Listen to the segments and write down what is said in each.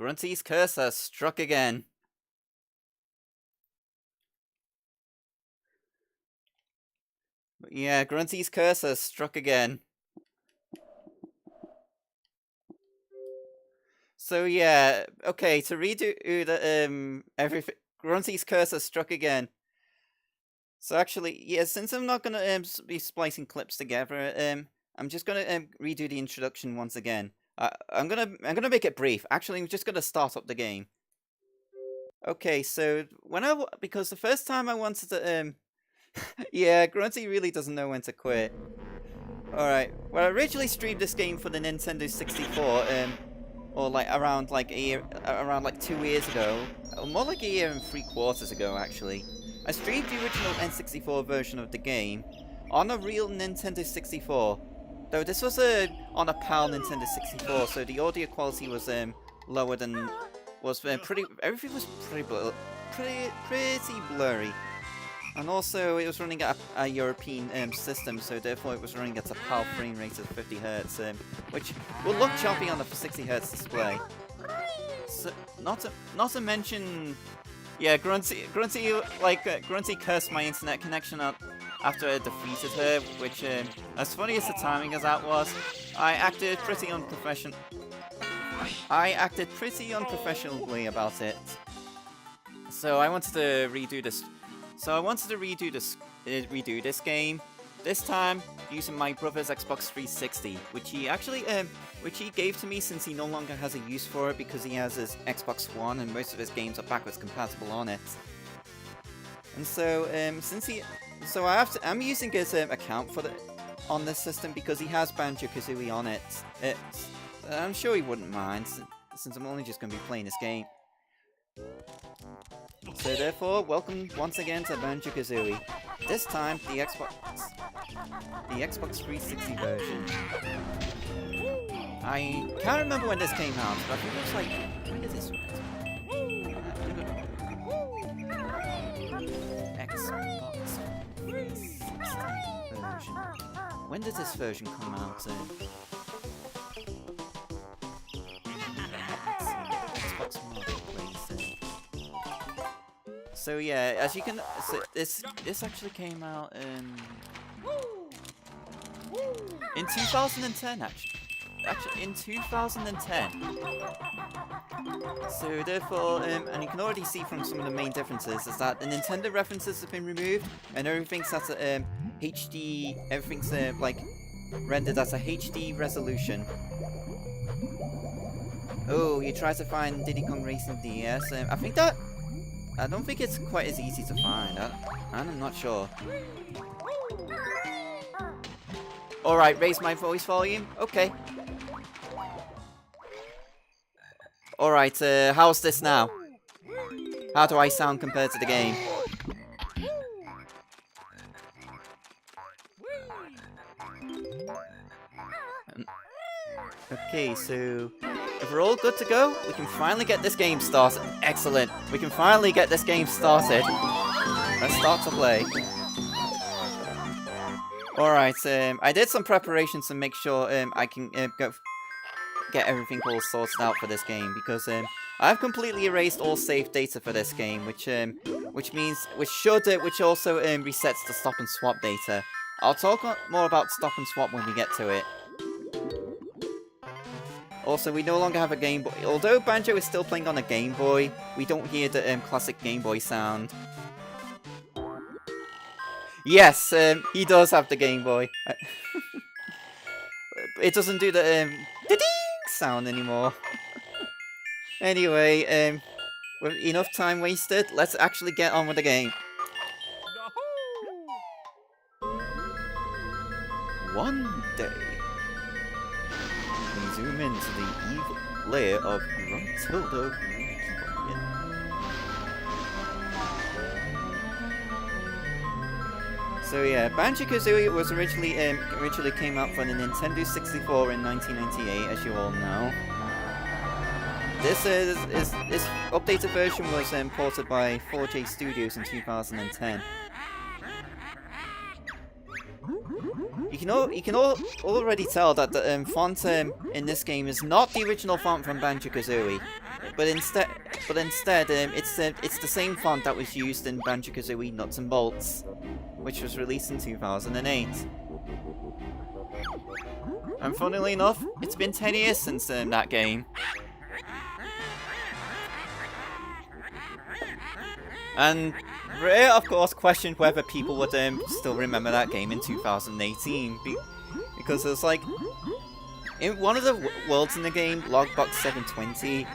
Grunty's curse has struck again. Yeah, Grunty's curse has struck again. So yeah, okay, to redo the everything, Grunty's curse has struck again. So actually, yeah, since I'm not gonna be splicing clips together, I'm just gonna redo the introduction once again. I'm gonna make it brief. Actually, I'm just gonna start up the game. Okay, so because the first time I wanted to yeah, Grunty really doesn't know when to quit. Alright, well, I originally streamed this game for the Nintendo 64, or like around like around like 2 years ago, or more like a year and 3/4 ago actually. I streamed the original N64 version of the game on a real Nintendo 64, though this was on a PAL Nintendo 64, so the audio quality was lower than everything was pretty blurry. And also, it was running at a European system, so therefore it was running at a PAL frame rate of 50 Hz, which will look choppy on a 60 Hz display. So, not to mention, yeah, Grunty cursed my internet connection up after I defeated her, which, as funny as the timing as that was, I acted pretty unprofessionally about it. So I wanted to redo this. Redo this game. This time using my brother's Xbox 360, which he actually gave to me since he no longer has a use for it because he has his Xbox One and most of his games are backwards compatible on it. And so I'm using his account on this system because he has Banjo-Kazooie on it. I'm sure he wouldn't mind since I'm only just going to be playing this game. So therefore, welcome once again to Banjo-Kazooie. This time, the Xbox 360 version. I can't remember when this came out, but I think it was like, when did this Xbox 360 version. When did this version come out? So yeah, as you can, this actually came out in 2010 actually in 2010. So therefore, and you can already see from some of the main differences is that the Nintendo references have been removed and everything's at a HD, everything's like rendered at a HD resolution. Oh, you try to find Diddy Kong Racing DS. I don't think it's quite as easy to find. I'm not sure. Alright, raise my voice volume. Okay. Alright, how's this now? How do I sound compared to the game? Okay, so if we're all good to go, we can finally get this game started. Excellent. We can finally get this game started. Let's start to play. Alright, I did some preparations to make sure I can get everything all sorted out for this game, because I've completely erased all save data for this game, which also resets the stop and swap data. I'll talk more about stop and swap when we get to it. Also, we no longer have a Game Boy. Although Banjo is still playing on a Game Boy, we don't hear the classic Game Boy sound. Yes, he does have the Game Boy. It doesn't do the ding sound anymore. Anyway, with enough time wasted, let's actually get on with the game. One day, we zoom into the evil lair of Gruntilda. So yeah, Banjo-Kazooie was originally came out for the Nintendo 64 in 1998, as you all know. This updated version was ported by 4J Studios in 2010. You can already tell that the font in this game is not the original font from Banjo-Kazooie. but instead, it's the same font that was used in Banjo-Kazooie Nuts and Bolts, which was released in 2008. And funnily enough, it's been 10 years since that game. And Rare, of course, questioned whether people would still remember that game in 2018, because it was like, in one of the worlds in the game, Logbox 720,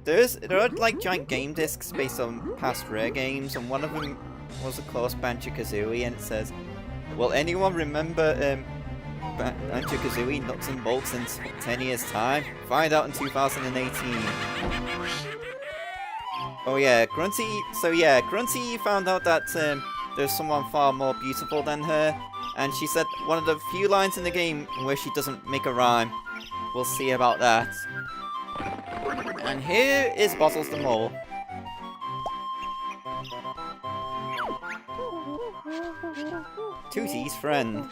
there are like giant game discs based on past Rare games, and one of them was of course Banjo-Kazooie, and it says, will anyone remember Banjo-Kazooie Nuts and Bolts in 10 years time? Find out in 2018. Oh yeah, Grunty found out that there's someone far more beautiful than her, and she said one of the few lines in the game where she doesn't make a rhyme. We'll see about that. And here is Bottles the Mole. Tootie's friend.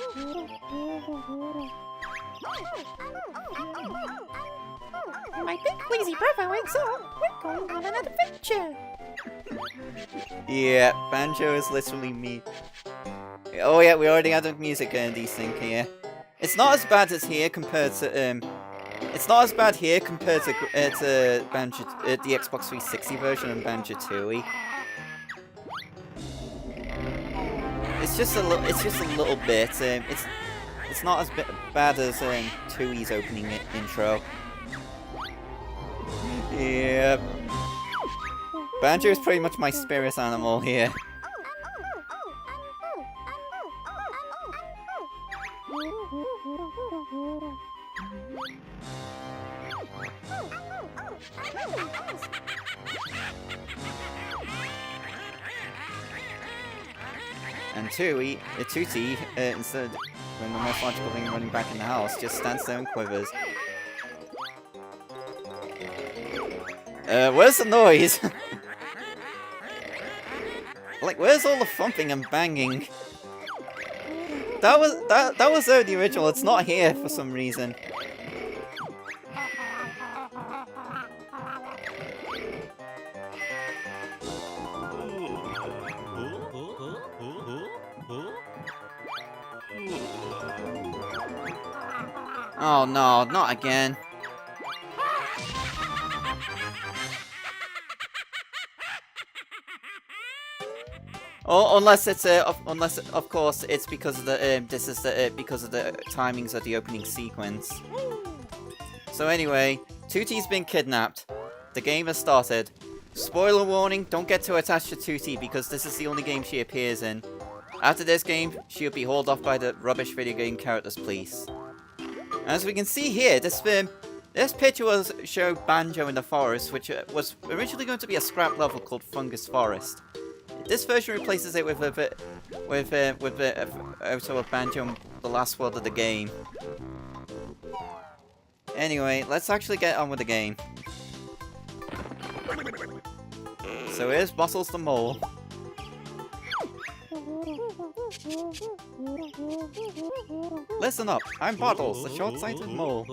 My big lazy brother wakes up. We're going on an adventure. Yeah, Banjo is literally me. Oh yeah, we already had a music desync here. It's not as bad as here compared to it's not as bad here compared to Banjo, the Xbox 360 version of Banjo-Tooie. It's just a little bit. It's not as bad as Tooie's opening intro. Yeah. Banjo is pretty much my spirit animal here. And Tootie, instead of doing the most logical thing, running back in the house, just stands there and quivers. Where's the noise? Like, where's all the thumping and banging? That was there in the original. It's not here for some reason. Oh no, not again. Oh, unless it's unless of course it's because of the because of the timings of the opening sequence. So anyway, Tootie's been kidnapped. The game has started. Spoiler warning: don't get too attached to Tootie because this is the only game she appears in. After this game, she'll be hauled off by the rubbish video game characters police. As we can see here, this picture was show Banjo in the forest, which was originally going to be a scrap level called Fungus Forest. This version replaces it with a photo of Banjo in the last world of the game. Anyway, let's actually get on with the game. So here's Bottles the Mole. Listen up, I'm Bottles, the short-sighted mole.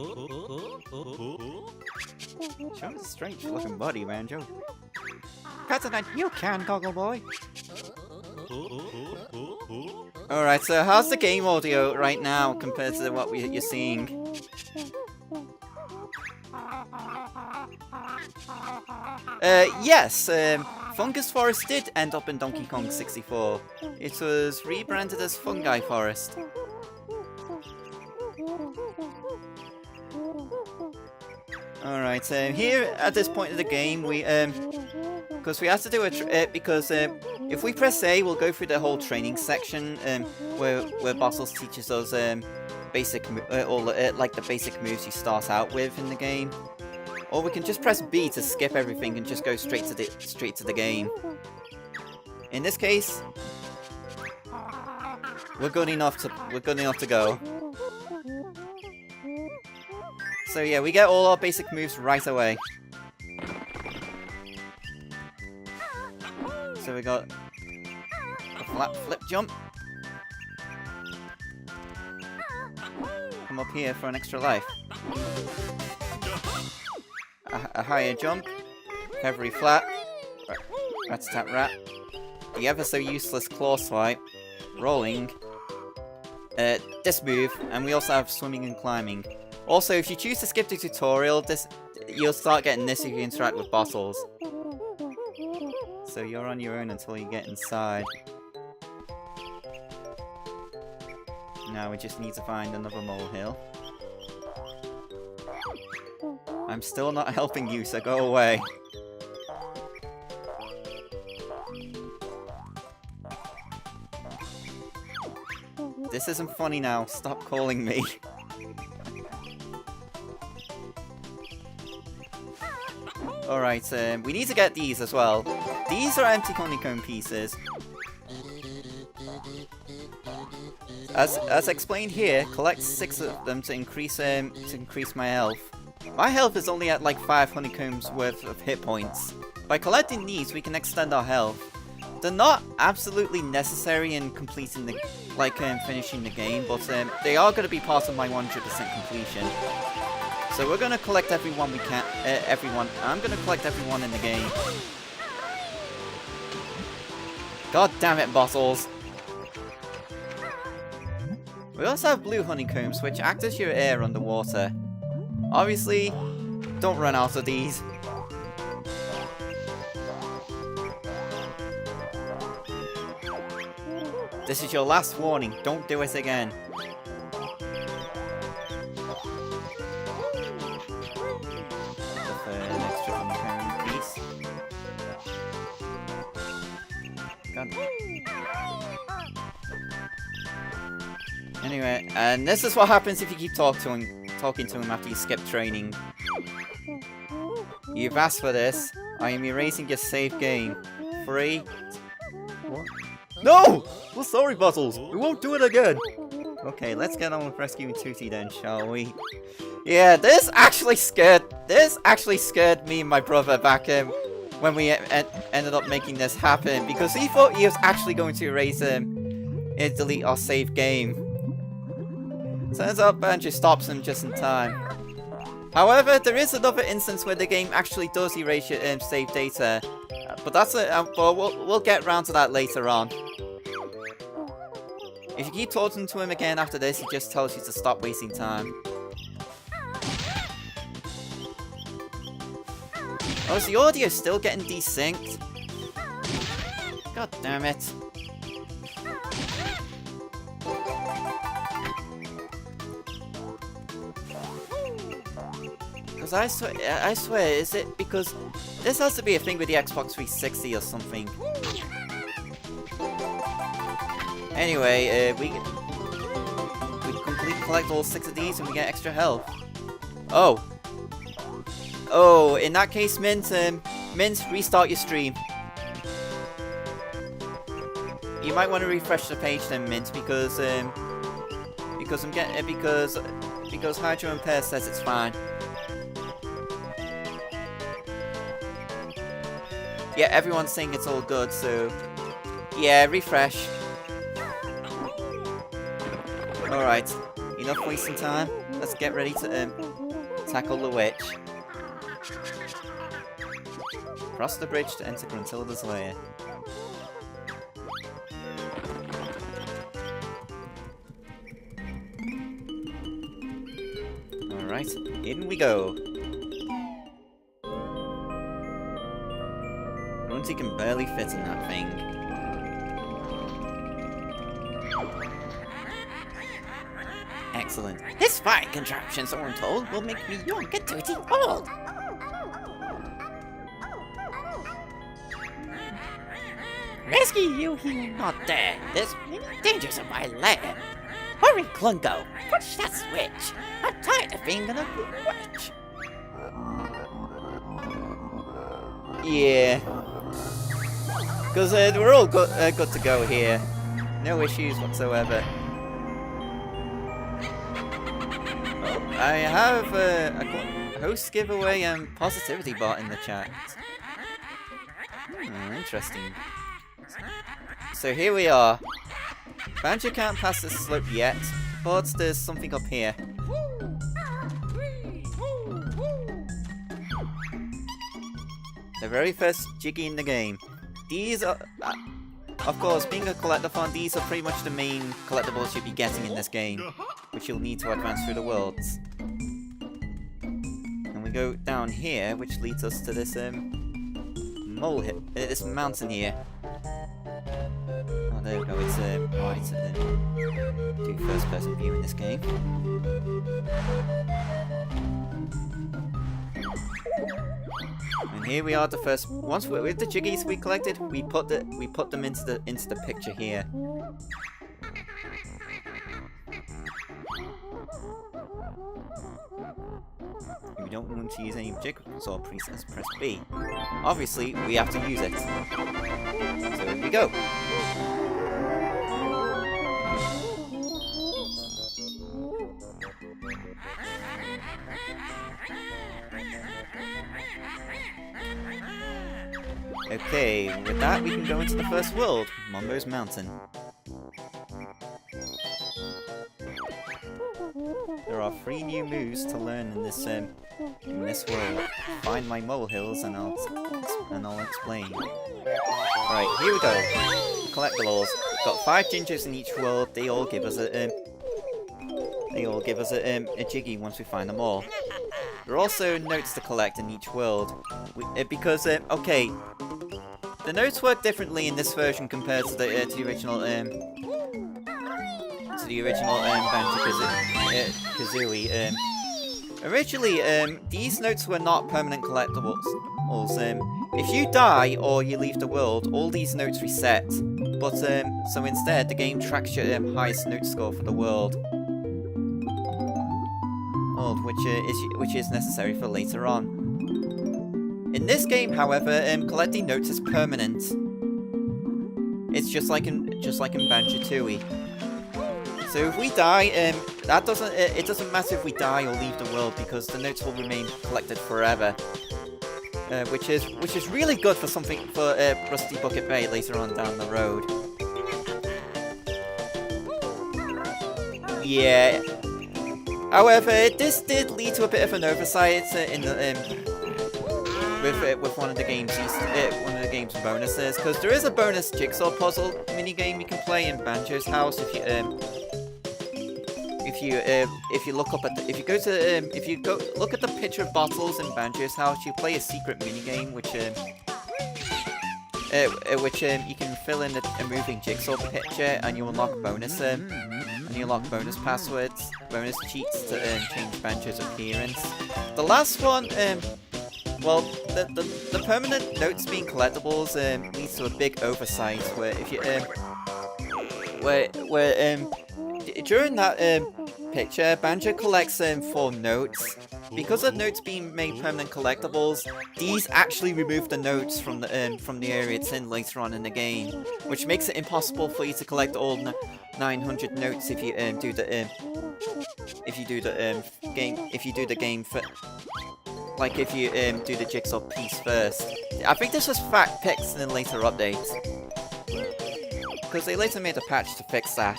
Show a strange looking body, Banjo. Better than you can, Goggle Boy. Alright, so how's the game audio right now compared to what you're seeing? Yes, Fungus Forest did end up in Donkey Kong 64. It was rebranded as Fungi Forest. Alright, here at this point of the game, because we have to do if we press A, we'll go through the whole training section, where Bottles teaches us basic, like the basic moves you start out with in the game. Or we can just press B to skip everything and just go straight to the game. In this case, we're good enough to go. So yeah, we get all our basic moves right away. So we got a flat flip jump. Come from up here for an extra life. A higher jump. Recovery flat. Rat-a-tat-rat. The ever so useless claw swipe. Rolling. This move. And we also have swimming and climbing. Also, if you choose to skip the tutorial, you'll start getting this if you interact with bottles. So you're on your own until you get inside. Now we just need to find another molehill. I'm still not helping you, so go away. This isn't funny now, stop calling me. Alright, we need to get these as well. These are empty honeycomb pieces. As explained here, collect 6 of them to increase my health. My health is only at like 5 honeycombs worth of hit points. By collecting these, we can extend our health. They're not absolutely necessary in completing the, finishing the game, but they are going to be part of my 100% completion. So we're going to collect everyone we can. I'm going to collect everyone in the game. God damn it, bottles. We also have blue honeycombs, which act as your air underwater. Obviously, don't run out of these. This is your last warning, don't do it again. An extra honeycomb piece. God. Anyway, and this is what happens if you keep talking to him after you skip training. You've asked for this. I am erasing your save game. 3. What? No! Well, sorry, Bottles. We won't do it again. Okay, let's get on with rescuing Tooty then, shall we? Yeah, this actually scared me and my brother back when we ended up making this happen, because he thought he was actually going to erase and delete our save game. Turns out Banjo stops him just in time. However, there is another instance where the game actually does erase your save data, but that's we'll get round to that later on. If you keep talking to him again after this, he just tells you to stop wasting time. Oh, is the audio still getting desynced? God damn it. Because I swear, is it because this has to be a thing with the Xbox 360 or something? Anyway, we collect all 6 of these and we get extra health. Oh. Oh, in that case, Mint, restart your stream. You might want to refresh the page then, Mint, because Hydro and Pear says it's fine. Yeah, everyone's saying it's all good, so yeah, refresh. Alright, enough wasting time. Let's get ready to tackle the witch. Cross the bridge to enter Gruntilda's lair. Alright, in we go. Grunty can barely fit in that thing. Excellent. This fine contraption, so I'm told, will make me young and Tooty old. Rescue you here, not there. There's many dangers in my lair. Hurry, Clungo. Push that switch. I'm tired of being a witch. Yeah. Because we're all good to go here. No issues whatsoever. I have a host giveaway and positivity bot in the chat. Interesting. So here we are. Banjo can't pass this slope yet, but there's something up here. The very first Jiggy in the game. These are... of course, being a collectathon, these are pretty much the main collectibles you'll be getting in this game, which you'll need to advance through the worlds. And we go down here, which leads us to this molehill, this mountain here. Oh, there we go. It's right. Do first-person view in this game. And here we are. The first. Once with the Jiggies we collected, we put them into the picture here. If we don't want to use any jigsaw presets, press B. Obviously, we have to use it. So here we go. Okay, with that we can go into the first world, Mumbo's Mountain. There are 3 new moves to learn in this world. Find my molehills and I'll explain. Alright, here we go. Collectibles. We've got 5 gingers in each world. They all give us a Jiggy once we find them all. There are also notes to collect in each world. Okay, the notes work differently in this version compared to the original Banjo-Kazooie. Originally, these notes were not permanent collectibles. If you die or you leave the world, all these notes reset. But so instead, the game tracks your highest note score for the world, which is necessary for later on. In this game, however, collecting notes is permanent. It's just like in Banjo-Kazooie. So if we die, it doesn't matter if we die or leave the world because the notes will remain collected forever. Which is really good for Rusty Bucket Bay later on down the road. Yeah. However, this did lead to a bit of an oversight with one of the game's bonuses, because there is a bonus jigsaw puzzle mini game you can play in Banjo's house if you look at the picture of bottles in Banjo's house. You play a secret mini game which you can fill in a moving jigsaw picture, and you unlock bonus passwords, bonus cheats to change Banjo's appearance. The last one, well, the permanent notes being collectibles leads to a big oversight where if you during that picture, Banjo collects 4 notes. Because of notes being made permanent collectibles, these actually remove the notes from the area it's in later on in the game, which makes it impossible for you to collect all 900 notes if you do the game for, like if you do the jigsaw piece first. I think this was fixed in later updates, because they later made a patch to fix that.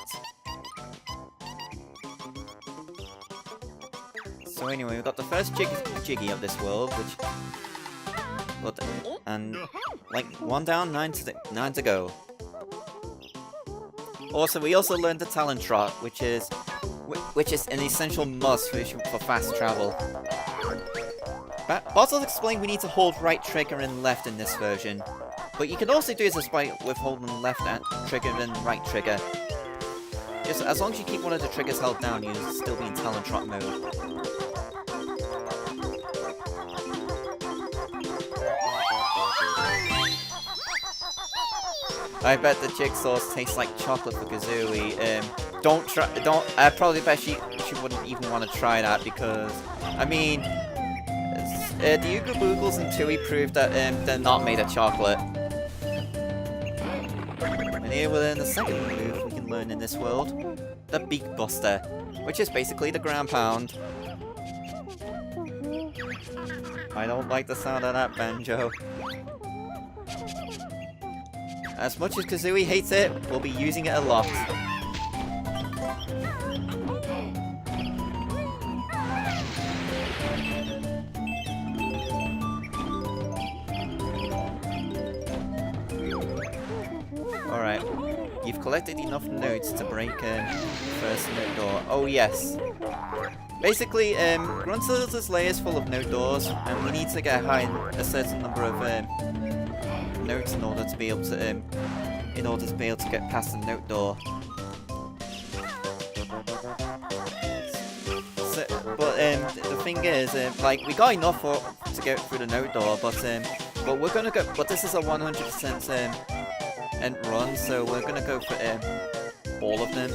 So anyway, we've got the first Jiggy of this world, and like 1 down, 9 to go. Also, we also learned the Talon Trot, which is an essential must for fast travel. Bottles explain we need to hold right trigger and left in this version, but you can also do this by holding left trigger and right trigger. Just as long as you keep one of the triggers held down, you'll still be in Talon Trot mode. I bet the jigsaws taste like chocolate for Kazooie. I probably bet she wouldn't even want to try that, because, I mean, the Oogle Boogles and Tui proved that they're not made of chocolate. And here we're in the second move we can learn in this world, the Beak Buster, which is basically the ground pound. I don't like the sound of that, Banjo. As much as Kazooie hates it, we'll be using it a lot. you've collected enough notes to break the first note door. Oh yes. Basically, Gruntilda's layer is full of note doors, and we need to get a certain number of notes in order to be able to get past the note door. So, but the thing is, like we got enough to get through the note door, but we're gonna go. But this is a 100% end run, so we're gonna go for all of them.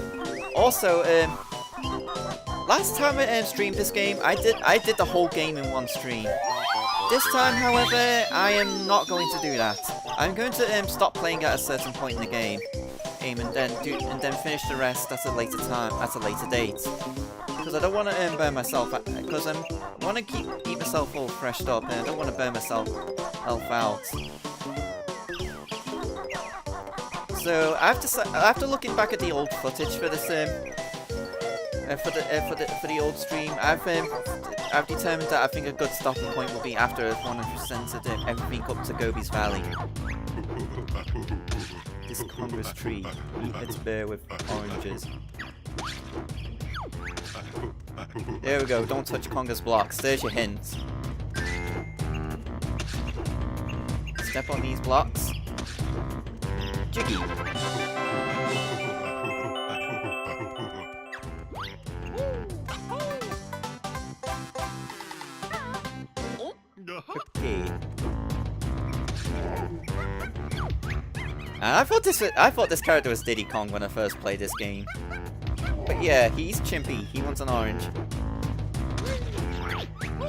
Also, last time I streamed this game, I did the whole game in one stream. This time, however, I am not going to do that. I'm going to stop playing at a certain point in the game, and then finish the rest at a later date. Because I don't want to burn myself. Because I want to keep myself all freshed up, and I don't want to burn myself out. So after looking back at the old footage for this for the old stream, I've determined that I think a good stopping point will be after 100% of everything up to Gobi's Valley. This Congress tree, eat its bare with oranges. There we go, don't touch Conga's blocks, there's your hint. Step on these blocks. Jiggy. Okay. And I thought this character was Diddy Kong when I first played this game. But yeah, he's chimpy. He wants an orange.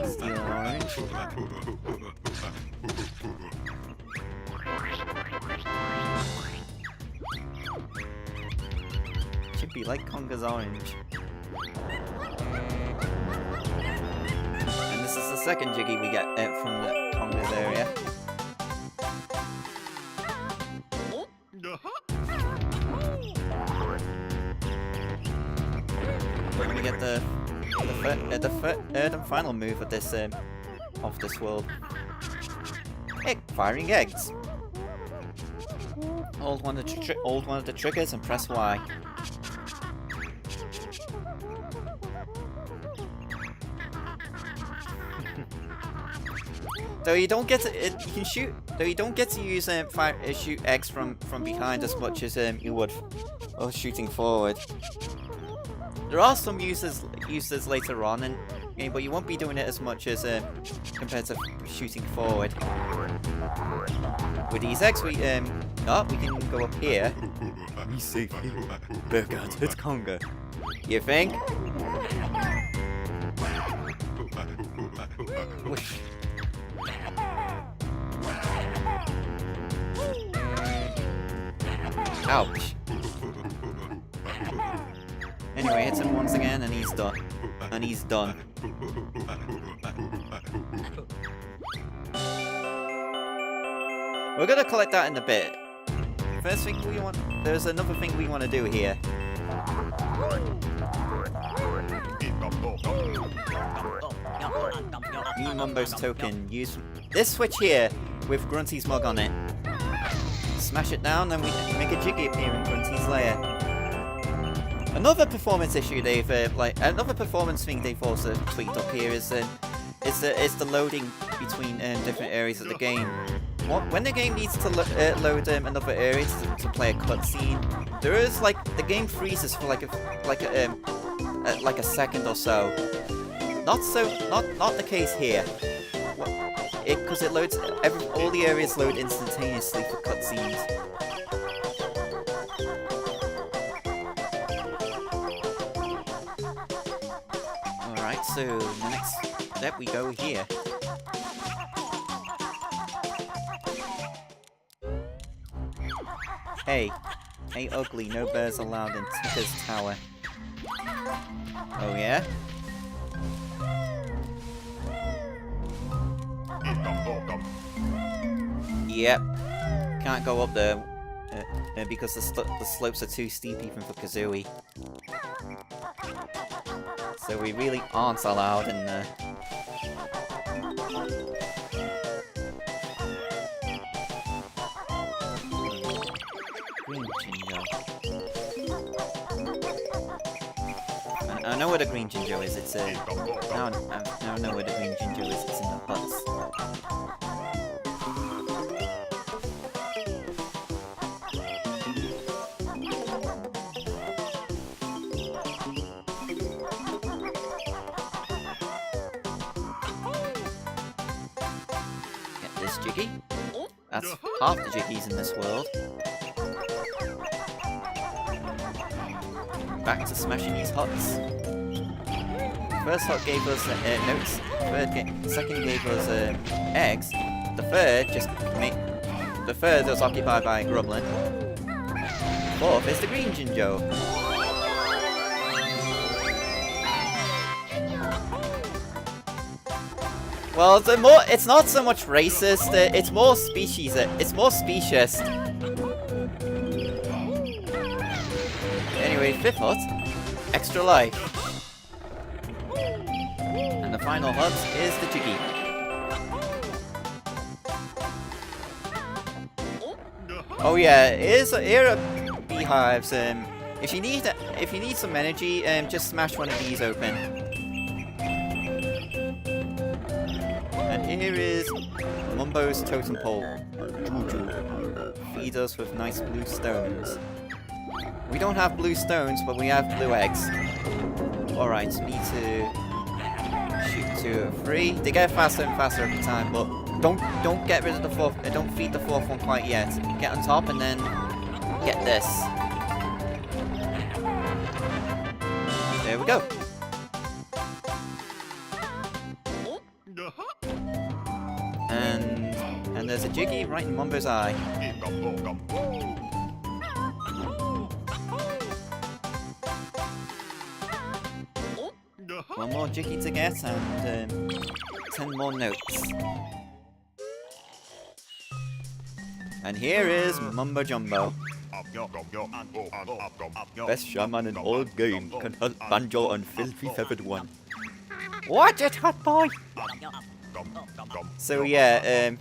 Steal an orange. Chimpy like Conga's orange. And this is the second Jiggy we get from the Conga's area. We're gonna get the third and final move of this world. Firing eggs. Hold one of the triggers and press Y. Though you don't get to use shoot eggs from behind as much as you would shooting forward. There are some uses later on in game, but you won't be doing it as much as compared to shooting forward. With these eggs, we can go up here. Be safe here. Burgard, it's Conga. You think? Whoosh. Ouch. Anyway, hits him once again and he's done. We're gonna collect that in a bit. First thing there's another thing we want to do here. New Mumbo's token. Use this switch here with Grunty's mug on it. Smash it down, then we make a Jiggy appear in Grunty's lair. Another performance issue another performance thing they've also tweaked up here is the loading between different areas of the game. When the game needs to load another area to play a cutscene, the game freezes for like a second or so. Not the case here. Because it loads all the areas load instantaneously for cutscenes. Alright, so the next step we go here. Hey, ugly, no bears allowed in Ticker's tower. Oh yeah? Yep, can't go up there because the slopes are too steep even for Kazooie. So we really aren't allowed in there. Green Jingo. I know where the green Jinjo is. It's now I know where the green Jinjo is. It's in the huts. Get this Jiggy. That's half the Jiggies in this world. Back to smashing these huts. First hut gave us notes. Second gave us eggs. The third was occupied by a Grublin. Fourth is the green Jinjo. Well, it's not so much racist. It's more species. It's more speciest. Anyway, fifth hut, extra life. And the final hut is the Jiggy. Oh yeah, here are beehives. If you need some energy, just smash one of these open. And here is Mumbo's totem pole. Juju. Feed us with nice blue stones. We don't have blue stones, but we have blue eggs. Alright, so need to shoot 2 or 3. They get faster and faster every time, but don't get rid of the fourth. Don't feed the fourth one quite yet. Get on top and then get this. There we go. And there's a Jiggy right in Mumbo's eye. One more Jiggy to get and 10 more notes. And here is Mumbo Jumbo. Best shaman in all game can hunt Banjo and filthy feathered one. Watch it, hot boy! So yeah,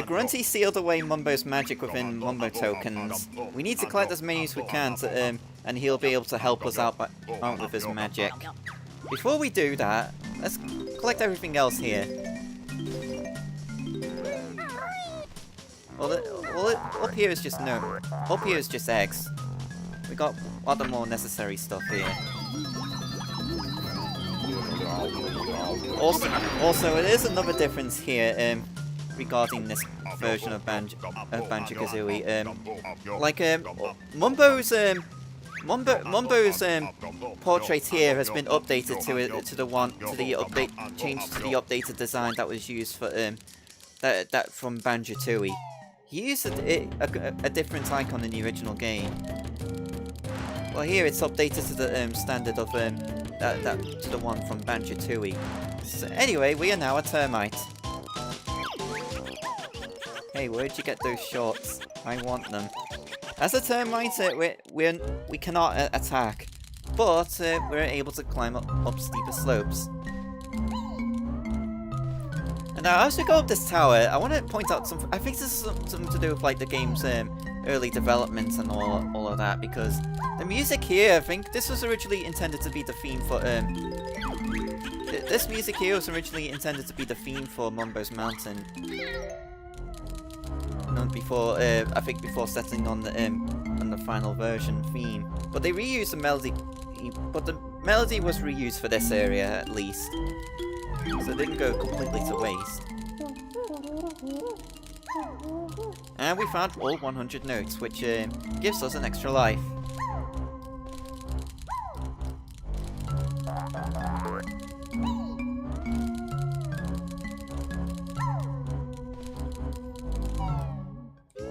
Grunty sealed away Mumbo's magic within Mumbo tokens. We need to collect as many as we can to, and he'll be able to help us out with his magic. Before we do that, let's collect everything else here. Up here is just up here is just eggs. We got other more necessary stuff here. Also, there is another difference here regarding this version of Banjo-Kazooie. Mumbo's portrait here has been updated changed to the updated design that was used for that from Banjo-Tooie. He used a different icon in the original game. Well, here it's updated to the standard of to the one from Banjo-Tooie. So anyway, we are now a termite. Hey, where'd you get those shorts? I want them. As a termite, we cannot attack, but we're able to climb up steeper slopes. And now, as we go up this tower, I want to point out something. I think this is something to do with like the game's early development and all of that, because the music here, I think this was originally intended to be the theme for this music here was originally intended to be the theme for Mumbo's Mountain. Before I think before settling on the final version theme, but they reused the melody. But the melody was reused for this area at least, so it didn't go completely to waste. And we found all 100 notes, which gives us an extra life.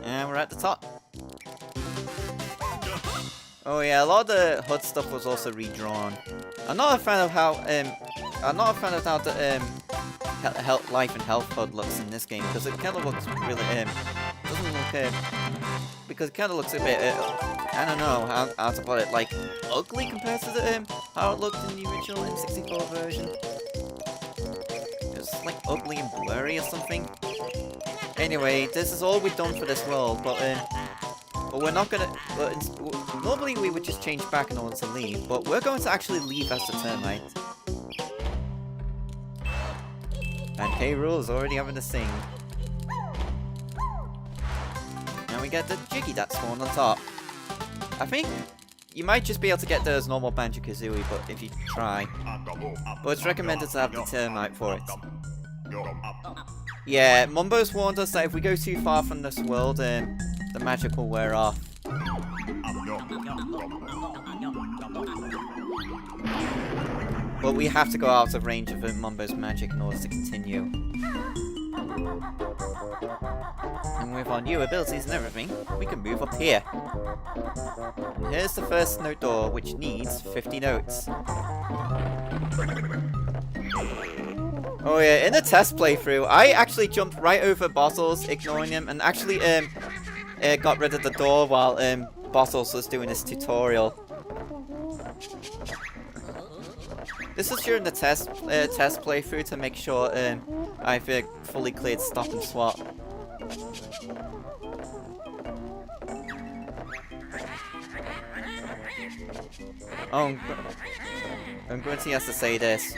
And we're at the top. Oh yeah, a lot of the HUD stuff was also redrawn. I'm not a fan of how the health, life and health HUD looks in this game, because it kind of looks really doesn't look because it kind of looks a bit I don't know how to put it, like ugly compared to the how it looked in the original N64 version. It's like ugly and blurry or something. Anyway, this is all we've done for this world, but But we're not gonna... normally we would just change back in order to leave, but we're going to actually leave as the termite. And K. Rool's already having a sing. And we get the Jiggy that spawned on top. I think you might just be able to get there as normal Banjo-Kazooie, but if you try. But it's recommended to have the termite for it. Yeah, Mumbo's warned us that if we go too far from this world, the magic will wear off. But we have to go out of range of Mumbo's magic in order to continue. And with our new abilities and everything, we can move up here. And here's the first note door, which needs 50 notes. Oh yeah, in the test playthrough, I actually jumped right over Bottles, ignoring him, and actually got rid of the door while Bottles was doing his tutorial. This is during the test playthrough to make sure I've fully cleared stop and swap. Oh, Grunty has to say this.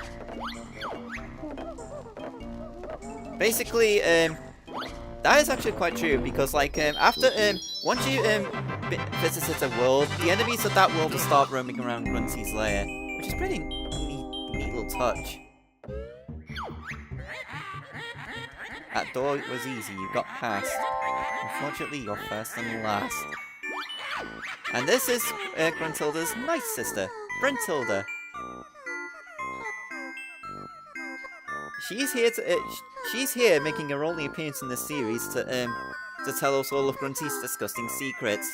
Basically, that is actually quite true because, like, after once you visited the world, the enemies of that world will start roaming around Grunty's lair, which is pretty neat little touch. That door was easy, you got past. Unfortunately, you're first and last. And this is Gruntilda's nice sister, Brentilda. She's here making her only appearance in this series to tell us all of Grunty's disgusting secrets,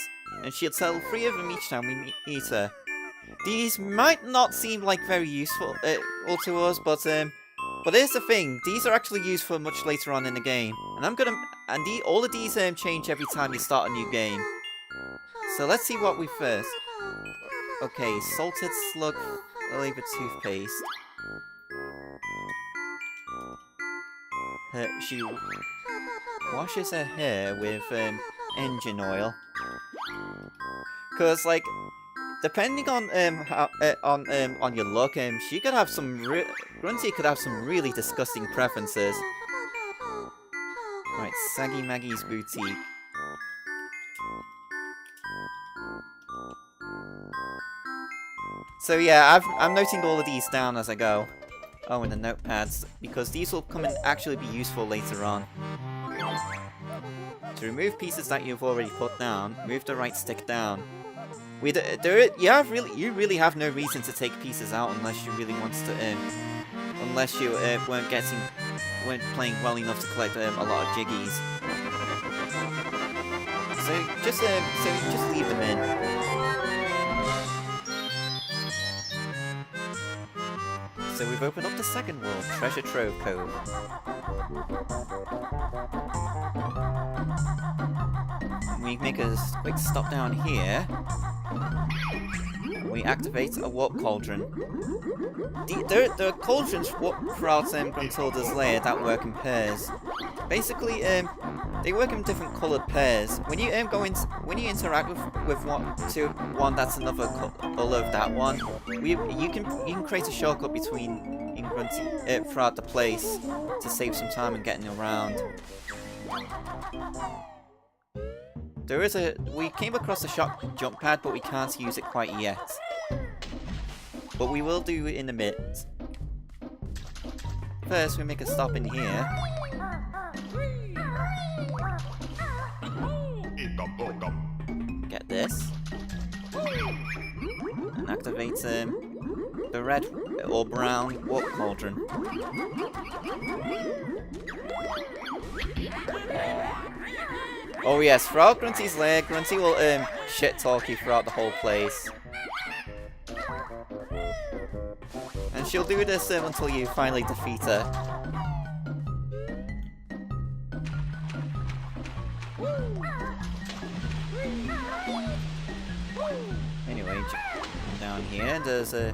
and she'll tell 3 of them each time we meet her. These might not seem like very useful to us, but here's the thing: these are actually useful much later on in the game, and all of these change every time you start a new game. So let's see what we first. Okay, salted slug flavored toothpaste. She washes her hair with engine oil. Cause like, depending on on your look, she could have Grunty could have some really disgusting preferences. Right, Saggy Maggie's boutique. So yeah, I'm noting all of these down as I go. Oh, and the notepads, because these will come and actually be useful later on. To remove pieces that you've already put down, move the right stick down. You really have no reason to take pieces out unless you really want to, unless you weren't playing well enough to collect a lot of jiggies. So just leave them in. So we've opened up the second world, Treasure Trove Cove. We make a quick stop down here. We activate a warp cauldron. There are cauldrons throughout Gruntilda's lair that work in pairs. Basically, they work in different coloured pairs. When you interact with one that's another colour of that one, you can create a shortcut between Grunty throughout the place to save some time in getting around. We came across a shot jump pad, but we can't use it quite yet. But we will do it in a minute. First, we make a stop in here. Get this. And activate the red or brown warp cauldron. Oh yes, throughout Grunty's lair, Grunty will shit talk you throughout the whole place. And she'll do this until you finally defeat her. Anyway, down here there's a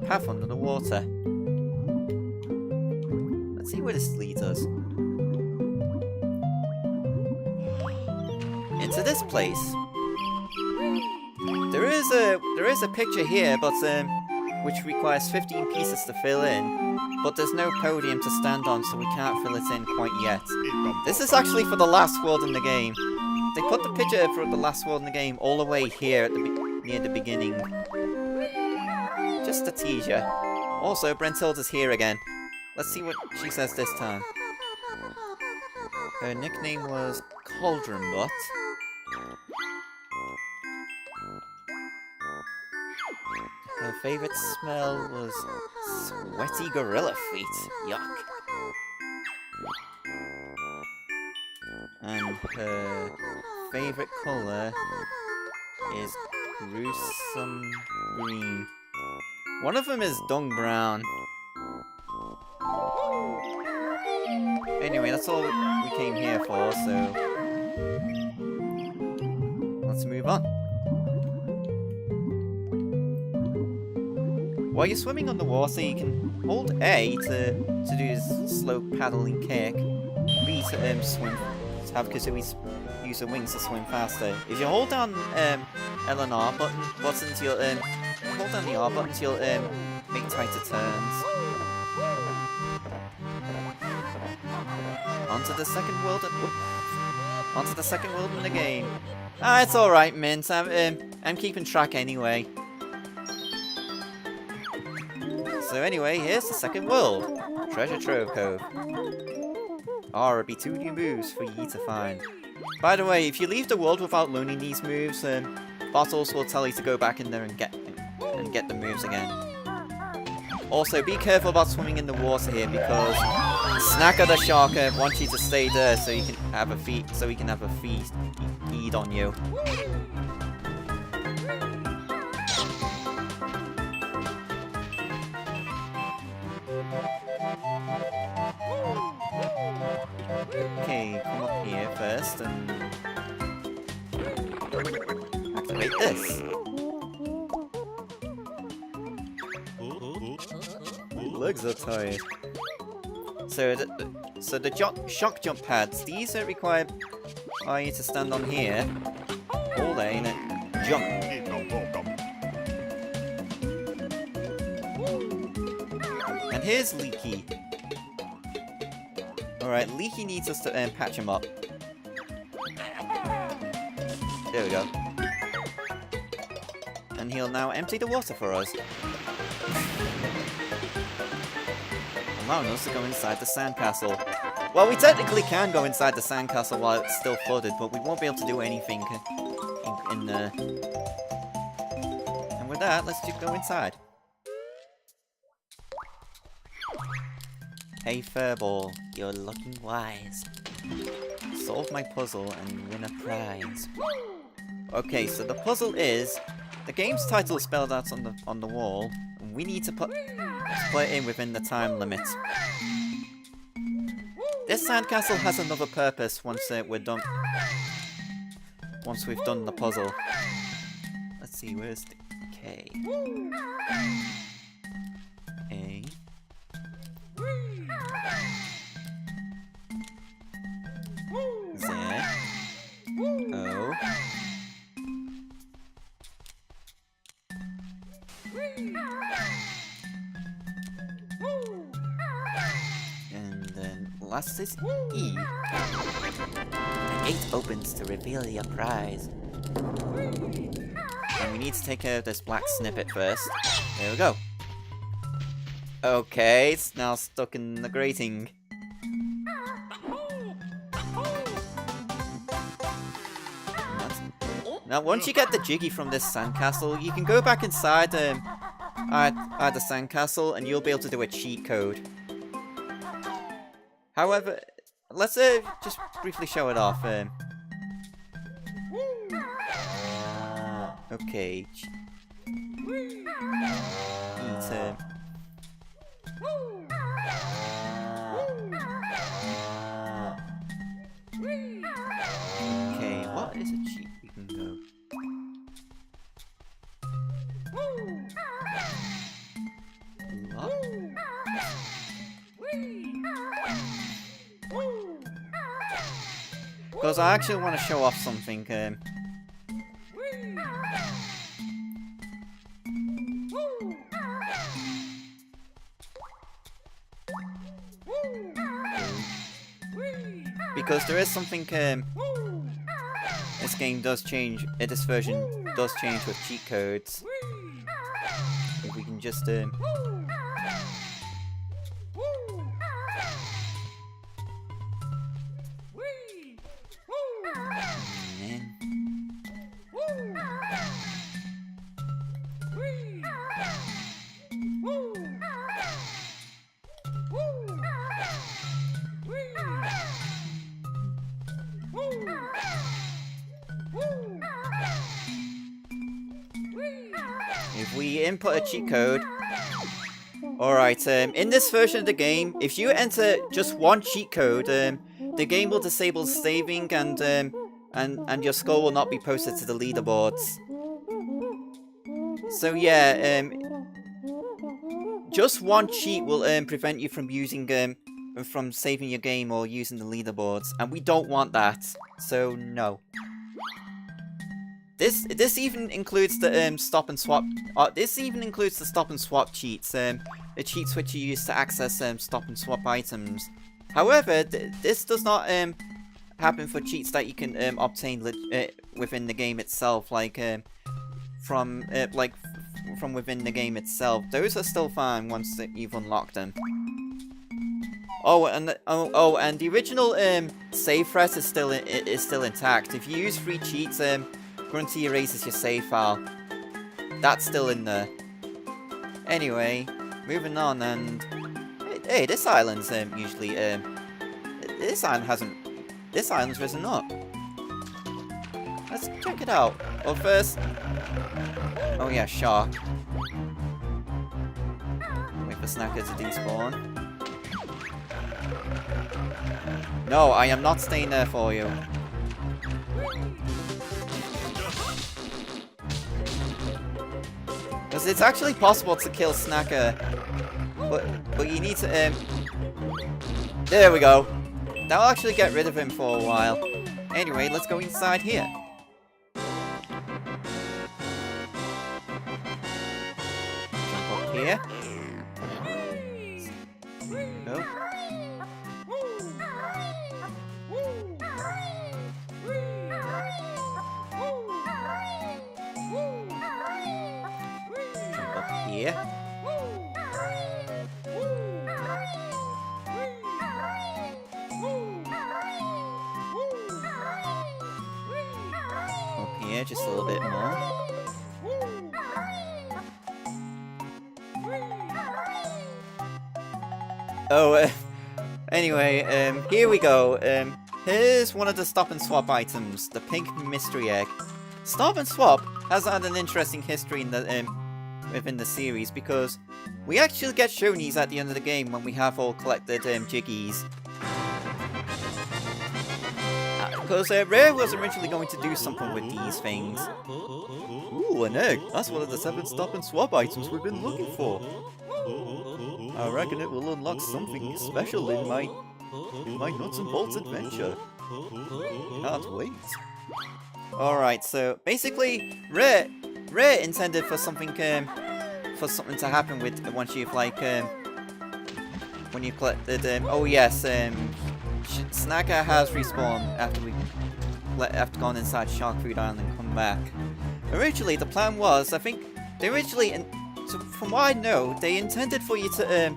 path under the water. Let's see where this leads us. Into this place. There is a picture here, but which requires 15 pieces to fill in, but there's no podium to stand on, so we can't fill it in quite yet. This is actually for the last world in the game. They put the picture for the last world in the game all the way here at near the beginning. Just to tease ya. Also, Brentilda's here again. Let's see what she says this time. Her nickname was Cauldron Butt. Her favourite smell was sweaty gorilla feet. Yuck. And her favourite colour is gruesome green. One of them is dung brown. Anyway, that's all we came here for, so let's move on. While you're swimming underwater, you can hold A to do this slow paddling kick, B to swim, to have Kazooie use her wings to swim faster. If you hold down L and R buttons, you'll hold down the R buttons, you'll make tighter turns. Onto the second world. Onto the second world in the game. Ah, it's all right, Mint. I'm keeping track anyway. So anyway, here's the second world. Treasure Trove Cove. There'll be 2 new moves for ye to find. By the way, if you leave the world without learning these moves, Bottles will tell you to go back in there and get the moves again. Also, be careful about swimming in the water here because Snacker the Shark wants you to stay there so you can have a feed on you. Okay, come up here first and activate this. Legs are tired. So the shock jump pads, these require you to stand on here, hold A and then jump. And here's Leaky. Alright, Leaky needs us to patch him up. There we go. And he'll now empty the water for us. Allowing us to go inside the sandcastle. Well, we technically can go inside the sandcastle while it's still flooded, but we won't be able to do anything in there. And with that, let's just go inside. Hey Furball, you're looking wise. Solve my puzzle and win a prize. Okay, so the puzzle is the game's title is spelled out on the wall, and we need to put it in within the time limit. This sandcastle has another purpose once we're done. Once we've done the puzzle. Let's see, where's the K? A. Z. O. And then last is E. The gate opens to reveal your prize. And we need to take care of this black snippet first. There we go. Okay, it's now stuck in the grating. Now, once you get the Jiggy from this sandcastle, you can go back inside the sandcastle and you'll be able to do a cheat code. However, let's just briefly show it off. Okay. Okay, what is a cheat we can go? because I actually want to show off something. Because there is something, this game does change, this version does change with cheat codes. If we can just, if we input a cheat code. Alright, in this version of the game, if you enter just one cheat code, the game will disable saving and your score will not be posted to the leaderboards. So yeah, just one cheat will prevent you from using from saving your game or using the leaderboards, and we don't want that. So no. This even includes the stop and swap. This even includes the stop and swap cheats. The cheats which you use to access stop and swap items. However, this does not happen for cheats that you can obtain within the game itself, like from within the game itself. Those are still fine once you've unlocked them. Oh, and the original save threat is still intact. If you use free cheats, Grunty erases your save file. That's still in there. Anyway, moving on, and hey, this island's usually this island's risen up. Let's check it out. Well, first, oh yeah, shark. Wait for Snacker to despawn. No, I am not staying there for you. Because it's actually possible to kill Snacker, but you need to there we go. That'll actually get rid of him for a while. Anyway, let's go inside here. Jump up here. Go. Here. Up here, just a little bit more. Oh, anyway, here we go. Here's one of the stop and swap items, the pink mystery egg. Stop and swap has had an interesting history in the within the series, because we actually get shonies at the end of the game when we have all collected Jiggies. Because Rare was originally going to do something with these things. Ooh, an egg! That's one of the 7 stop and swap items we've been looking for. I reckon it will unlock something special in my nuts and bolts adventure. Can't wait. Alright, so basically, Rare intended for something to happen with once you've when you've collected oh yes, Snacker has respawned after gone inside Shark Food Island and come back. Originally the plan was, I think they originally, so from what I know, they intended for you to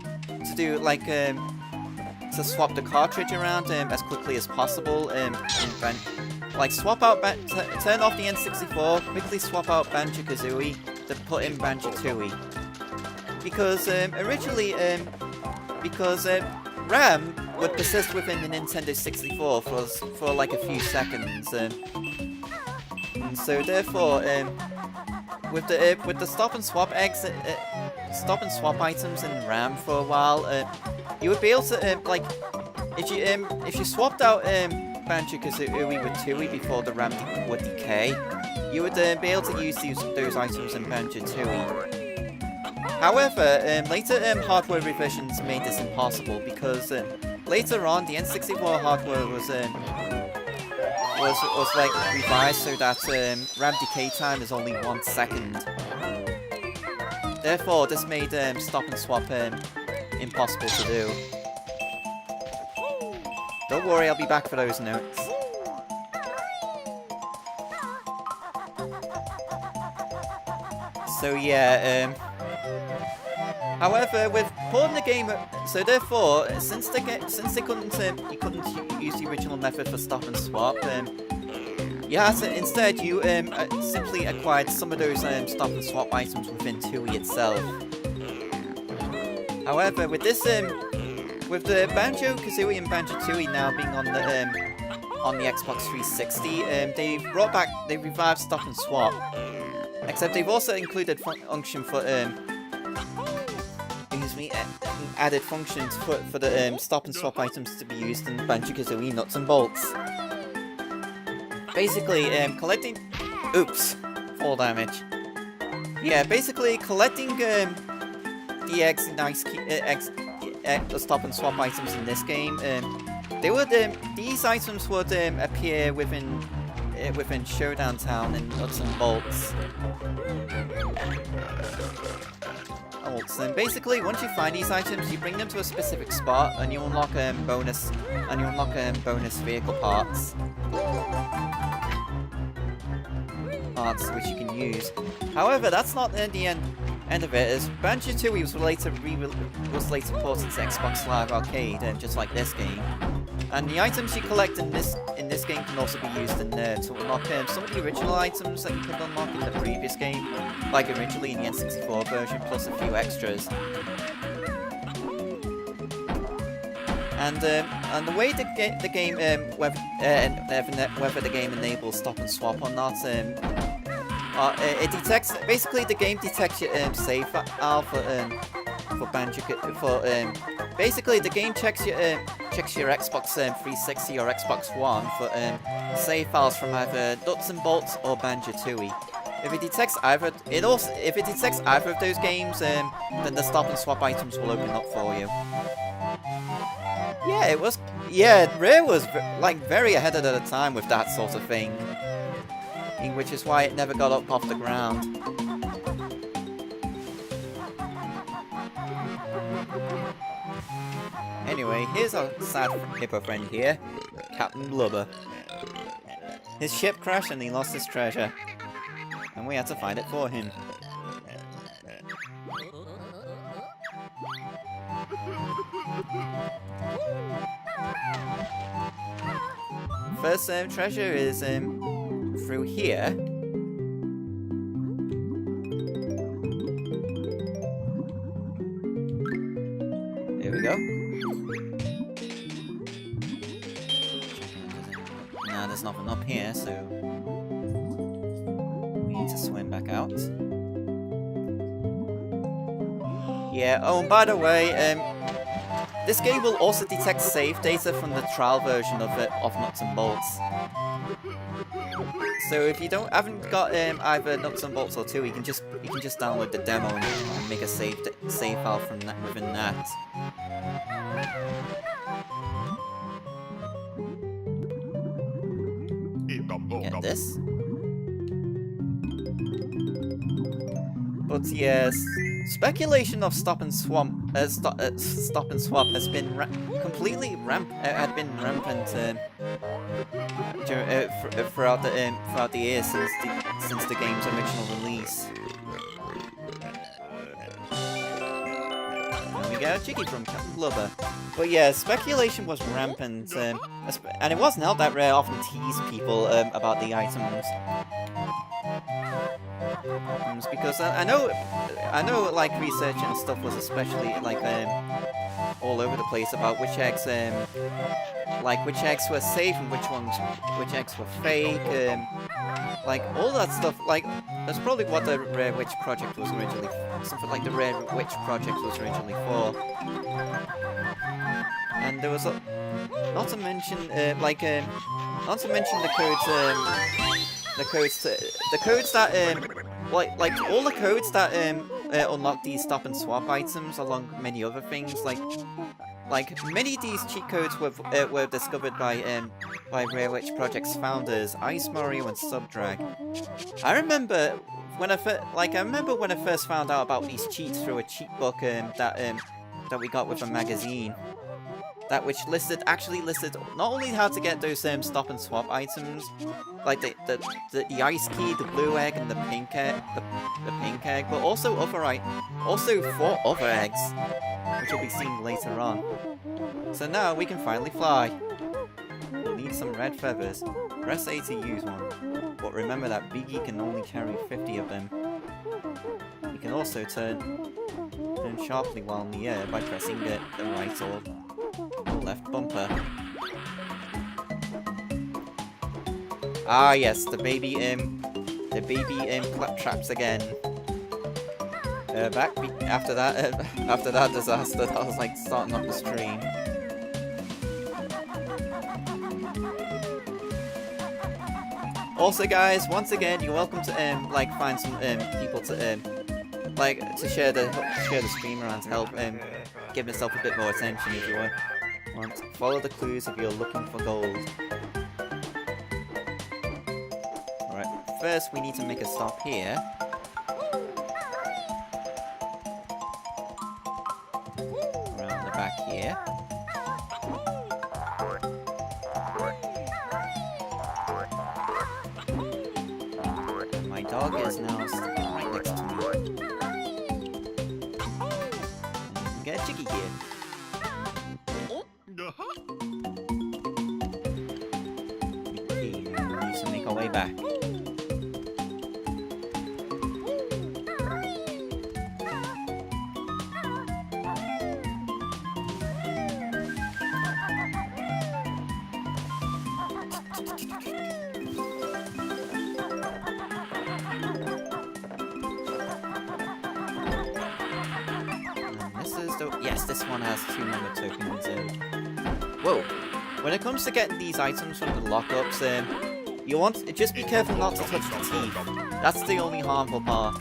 do to swap the cartridge around as quickly as possible, like swap out, turn off the N64, quickly swap out Banjo-Kazooie to put in Banjo-Tooie. Because originally, RAM would persist within the Nintendo 64 for like a few seconds, and so therefore, with the stop and swap items in RAM for a while, you would be able to if you swapped out Banjo-Kazooie with Tooie before the RAM would decay, you would be able to use those items in Banjo-Tooie. However, later hardware revisions made this impossible, because later on the N64 hardware was like revised so that ramp decay time is only 1 second. Therefore, this made stop and swap impossible to do. Don't worry, I'll be back for those notes. So yeah, however, with porting the game, so therefore, since they couldn't you couldn't use the original method for stop and swap, yeah, so instead you simply acquired some of those stop and swap items within Tooie itself. However, with this with the Banjo-Kazooie and Banjo-Tooie now being on the Xbox 360, they revived stop and swap. Except they've also included function for added functions for the stop and swap items to be used in Banjo-Kazooie nuts and bolts. Basically, collecting. Oops, fall damage. Yeah, basically collecting the stop and swap items in this game. These items would appear within Showdown Town and nuts and bolts. And basically, once you find these items, you bring them to a specific spot, and you unlock bonus vehicle parts which you can use. However, that's not the end of it, as Banjo-Tooie was later ported to Xbox Live Arcade, just like this game. And the items you collect in this game can also be used in there to unlock some of the original items that you could unlock in the previous game, like originally in the N64 version, plus a few extras. And the way the game whether the game enables stop and swap or not, it detects the game detects your save file for Banjo basically the game checks your Xbox 360 or Xbox One for save files from either nuts and bolts or Banjo-Tooie. If it detects either of those games, then the stop and swap items will open up for you. Yeah, Rare was very ahead of the time with that sort of thing, which is why it never got up off the ground. Anyway, here's our sad hippo friend here, Captain Blubber. His ship crashed and he lost his treasure, and we had to find it for him. First treasure is through here. There we go. Nah, there's nothing up here, so we need to swim back out. Yeah, oh, and by the way, this game will also detect save data from the trial version of Nuts and Bolts. So if you haven't got either Nuts and Bolts or 2, you can just download the demo and make a save file from within that. Get this. But yes, speculation of stop and swap has been completely rampant throughout the years since the game's original release. And we get a Jiggy from Captain Blubber. But yeah, speculation was rampant, and it wasn't held that Rare often teased people about the items. Because I know, like research and stuff was especially like all over the place about which eggs were safe and which eggs were fake, like all that stuff. Like that's probably what the Rare Witch project was originally, something like the Rare Witch project was originally for. And there was not to mention the codes. The codes that all the codes that unlock these stop and swap items, along with many other things. Like like many of these cheat codes were discovered by Rare Witch Project's founders, Ice Mario and Subdrag. I remember when I first found out about these cheats through a cheat book that we got with a magazine. That which actually listed not only how to get those stop and swap items, like the ice key, the blue egg, and the pink egg, but also 4 other eggs, which will be seen later on. So now we can finally fly. We'll need some red feathers. Press A to use one, but remember that Biggie can only carry 50 of them. You can also turn sharply while in the air by pressing the right or left bumper. Ah yes, the baby claptraps again. After that disaster, that was like starting up the stream. Also, guys, once again, you're welcome to find some people to share the stream around to help give yourself a bit more attention if you want. Follow the clues if you're looking for gold. Alright, first we need to make a stop here. Around the back here. And my dog is now right next to me. And get a Jiggy here. Our way back. Yes, this one has 2 member tokens. Whoa! When it comes to getting these items from the lockups, just be careful not to touch the teeth. That's the only harmful part.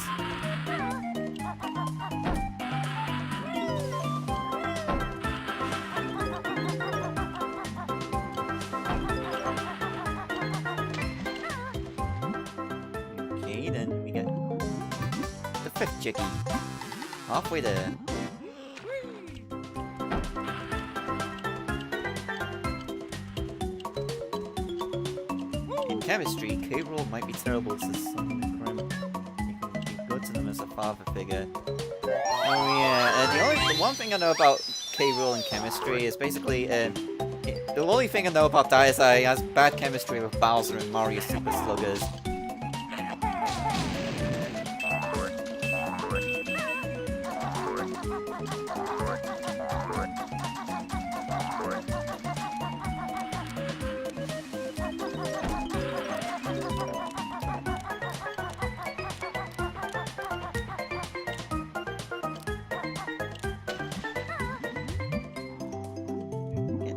Okay, then we get the 5th Jiggy. Halfway there. Chemistry, K-Rool might be terrible to some Grim. You can be good to them as a father figure. Oh yeah, the one thing I know about K-Rool and chemistry is basically, the only thing I know about that is he has bad chemistry with Bowser and Mario Super Sluggers.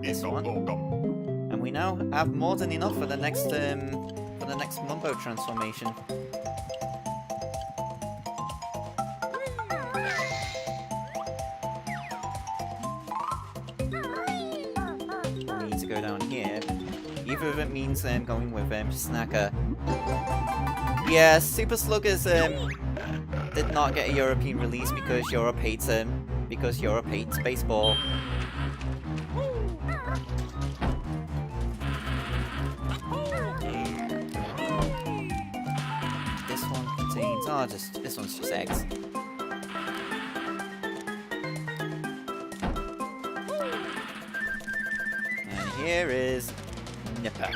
This one. And we now have more than enough for the next Mumbo transformation. We need to go down here. Either of it means going with Snacker. Yeah, Super Sluggers did not get a European release because Europe hates baseball. This one's just eggs. And here is Nipper.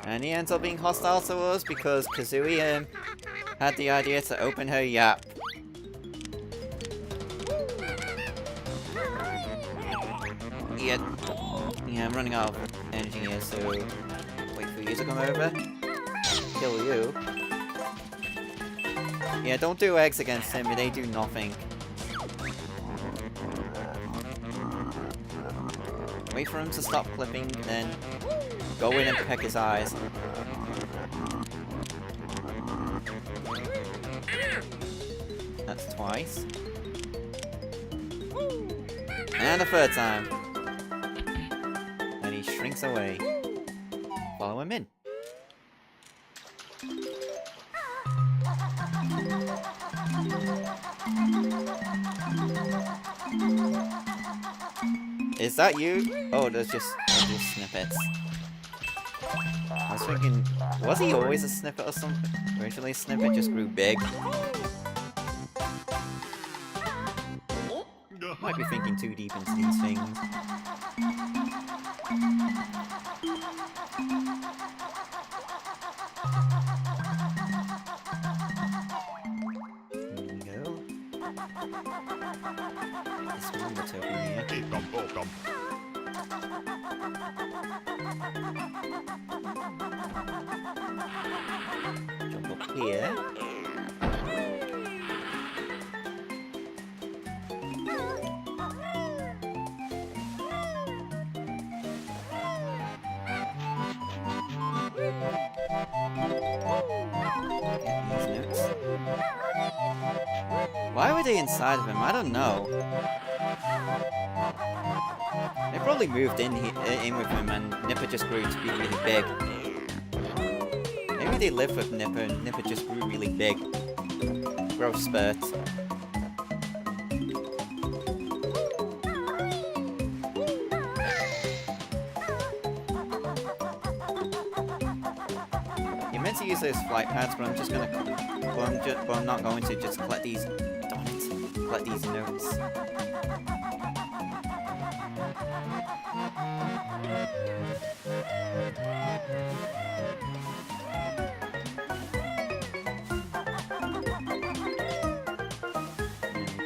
And he ends up being hostile to us because Kazooie had the idea to open her yap. Yeah, I'm running out of energy here, so wait for you to come over. Kill you. Yeah, don't do eggs against him, they do nothing. Wait for him to stop clipping, then go in and peck his eyes. That's twice. And a third time. And he shrinks away. Follow him in. Is that you? Oh, those just snippets. I was thinking, was he always a snippet or something? Originally a snippet just grew big. Might be thinking too deep into these things. Here we go. This one that's open here. Jump up here. Get these notes. Why were they inside of him? I don't know. They probably moved in with him and Nipper just grew to be really big. Maybe they lived with Nipper and Nipper just grew really big. Growth spurts. You're meant to use those flight pads, but I'm just gonna... But I'm not going to just collect these... Darn it. Collect these notes.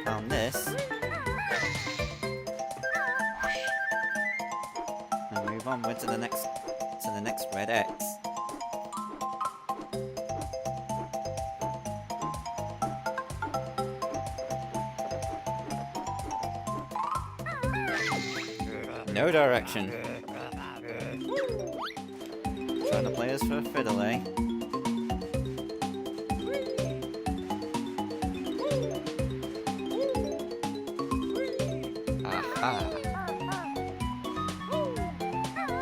Found this. And move onward to the next red X. No direction. Trying to play us for a fiddle, eh? Aha!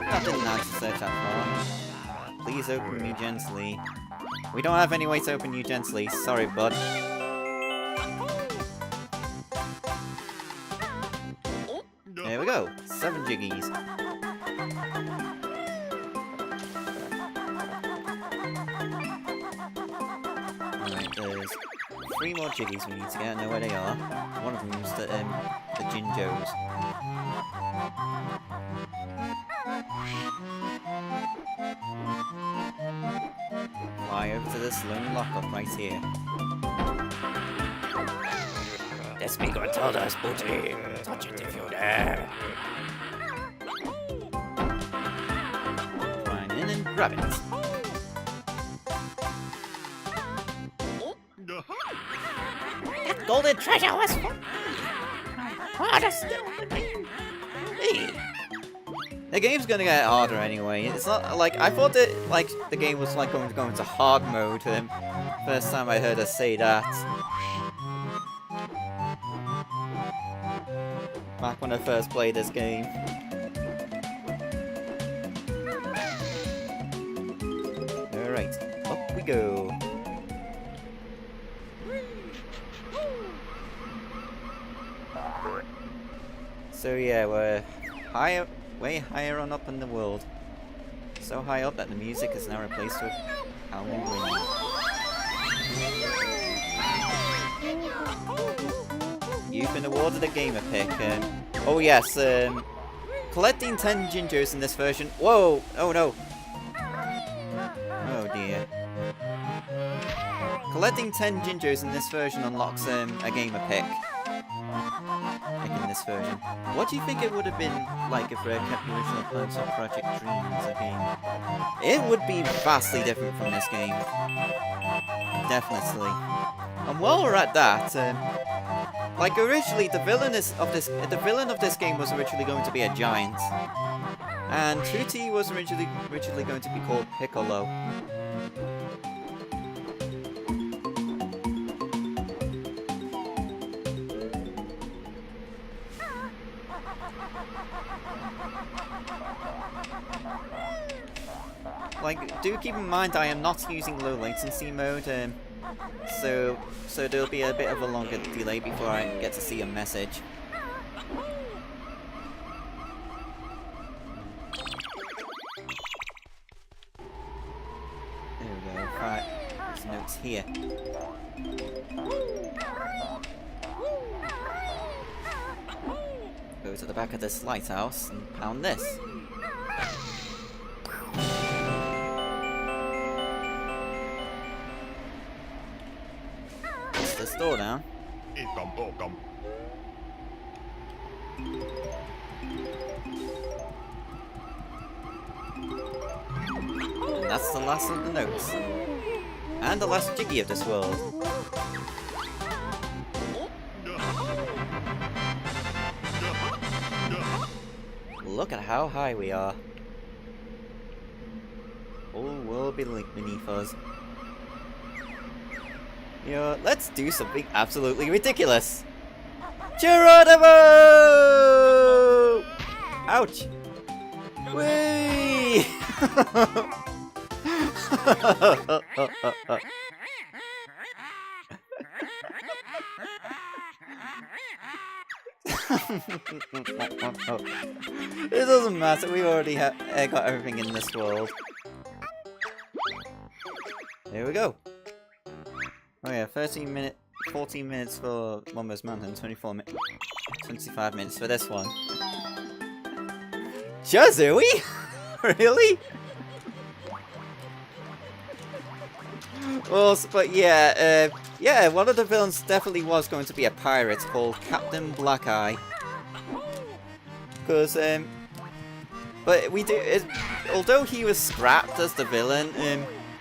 That didn't have to search that far. Please open me gently. We don't have any way to open you gently. Sorry, bud. There we go. 7 jiggies. Alright, there's 3 more jiggies we need to get. I know where they are. One of them is the Jinjos. Fly over to this lone lockup right here. Let's be good told us, booty. Touch it if you dare. Climb in and grab it. That golden treasure was hardest. Hey. The game's gonna get harder anyway. It's not like I thought that like the game was like going to go into hard mode. First time I heard her say that. Back when I first played this game. Alright, up we go. So yeah, we're higher, way higher on up in the world. So high up that the music is now replaced with howling wind. You've been awarded a gamer pick. Oh yes, collecting 10 Jinjos in this version. Whoa! Oh no! Oh dear. Collecting 10 Jinjos in this version unlocks a gamer pick. In this version. What do you think it would have been like if Rare kept the original plans of Project Dreams a game? It would be vastly different from this game. Definitely. And while we're at that, like originally the villain of this game was originally going to be a giant. And Tutti was originally going to be called Piccolo. Like, do keep in mind I am not using low latency mode, so there'll be a bit of a longer delay before I get to see a message. There we go. Right, there's notes here. Go to the back of this lighthouse and pound this. Push this door down. And that's the last of the notes. And the last Jiggy of this world. Look at how high we are. Whole world beneath us. You know, let's do something absolutely ridiculous. Geronimo! Ouch! Whee! It doesn't matter, we already got everything in this world. Here we go. Oh yeah, 14 minutes for Wombo's Mountain, 25 minutes for this one. Kazooie? Really? Well, but yeah, yeah, one of the villains definitely was going to be a pirate called Captain Blackeye. Because, but we do, although he was scrapped as the villain,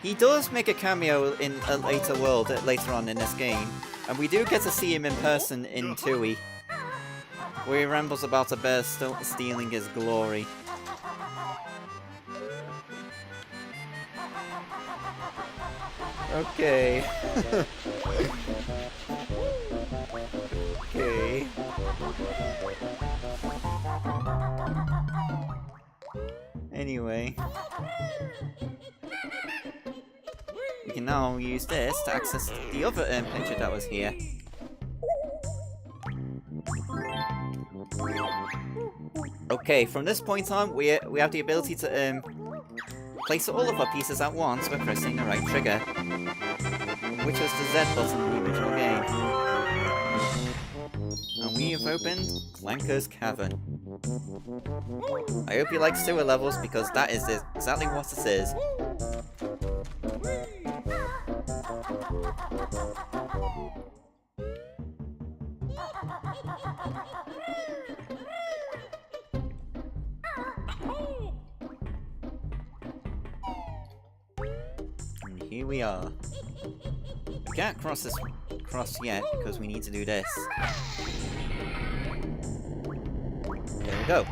he does make a cameo in a later world, later on in this game. And we do get to see him in person in Tui, where he rambles about a bear stealing his glory. Okay. Okay. Anyway. We can now use this to access the other picture that was here. Okay, from this point on, we have the ability to place all of our pieces at once by pressing the right trigger, which was the Z button in the original game. And we have opened Clanker's Cavern. I hope you like sewer levels, because that is exactly what it is. And here we are. We can't cross yet because we need to do this. There we go.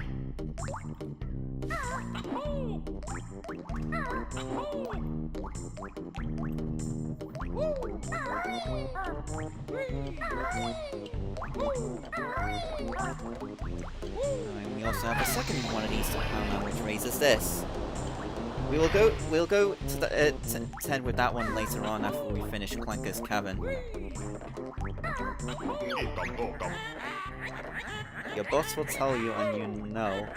And we also have a second one of these to pound on, which raises this. We'll go to the 10 with that one later on after we finish Clanker's Cavern. Your boss will tell you, and you know,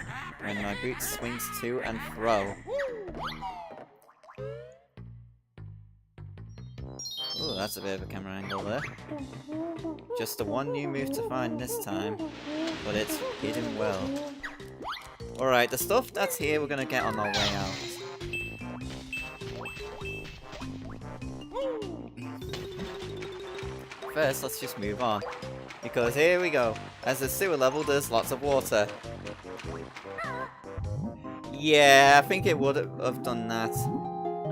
when my boot swings to and fro. Ooh, that's a bit of a camera angle there. Just the one new move to find this time, but it's hidden well. Alright, the stuff that's here we're gonna get on our way out. First, let's just move on. Because here we go. As the sewer level, there's lots of water. Yeah, I think it would have done that.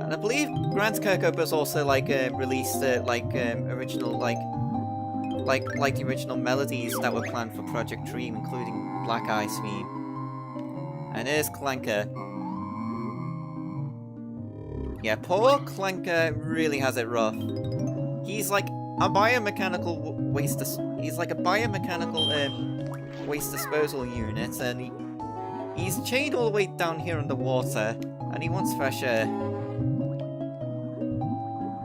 And I believe Grant Kirkhope has also released original the original melodies that were planned for Project Dream, including Black Ice theme. And here's Clanker. Yeah, poor Clanker really has it rough. He's like a biomechanical waste. He's like a biomechanical waste disposal unit, and he's chained all the way down here underwater, and he wants fresh air.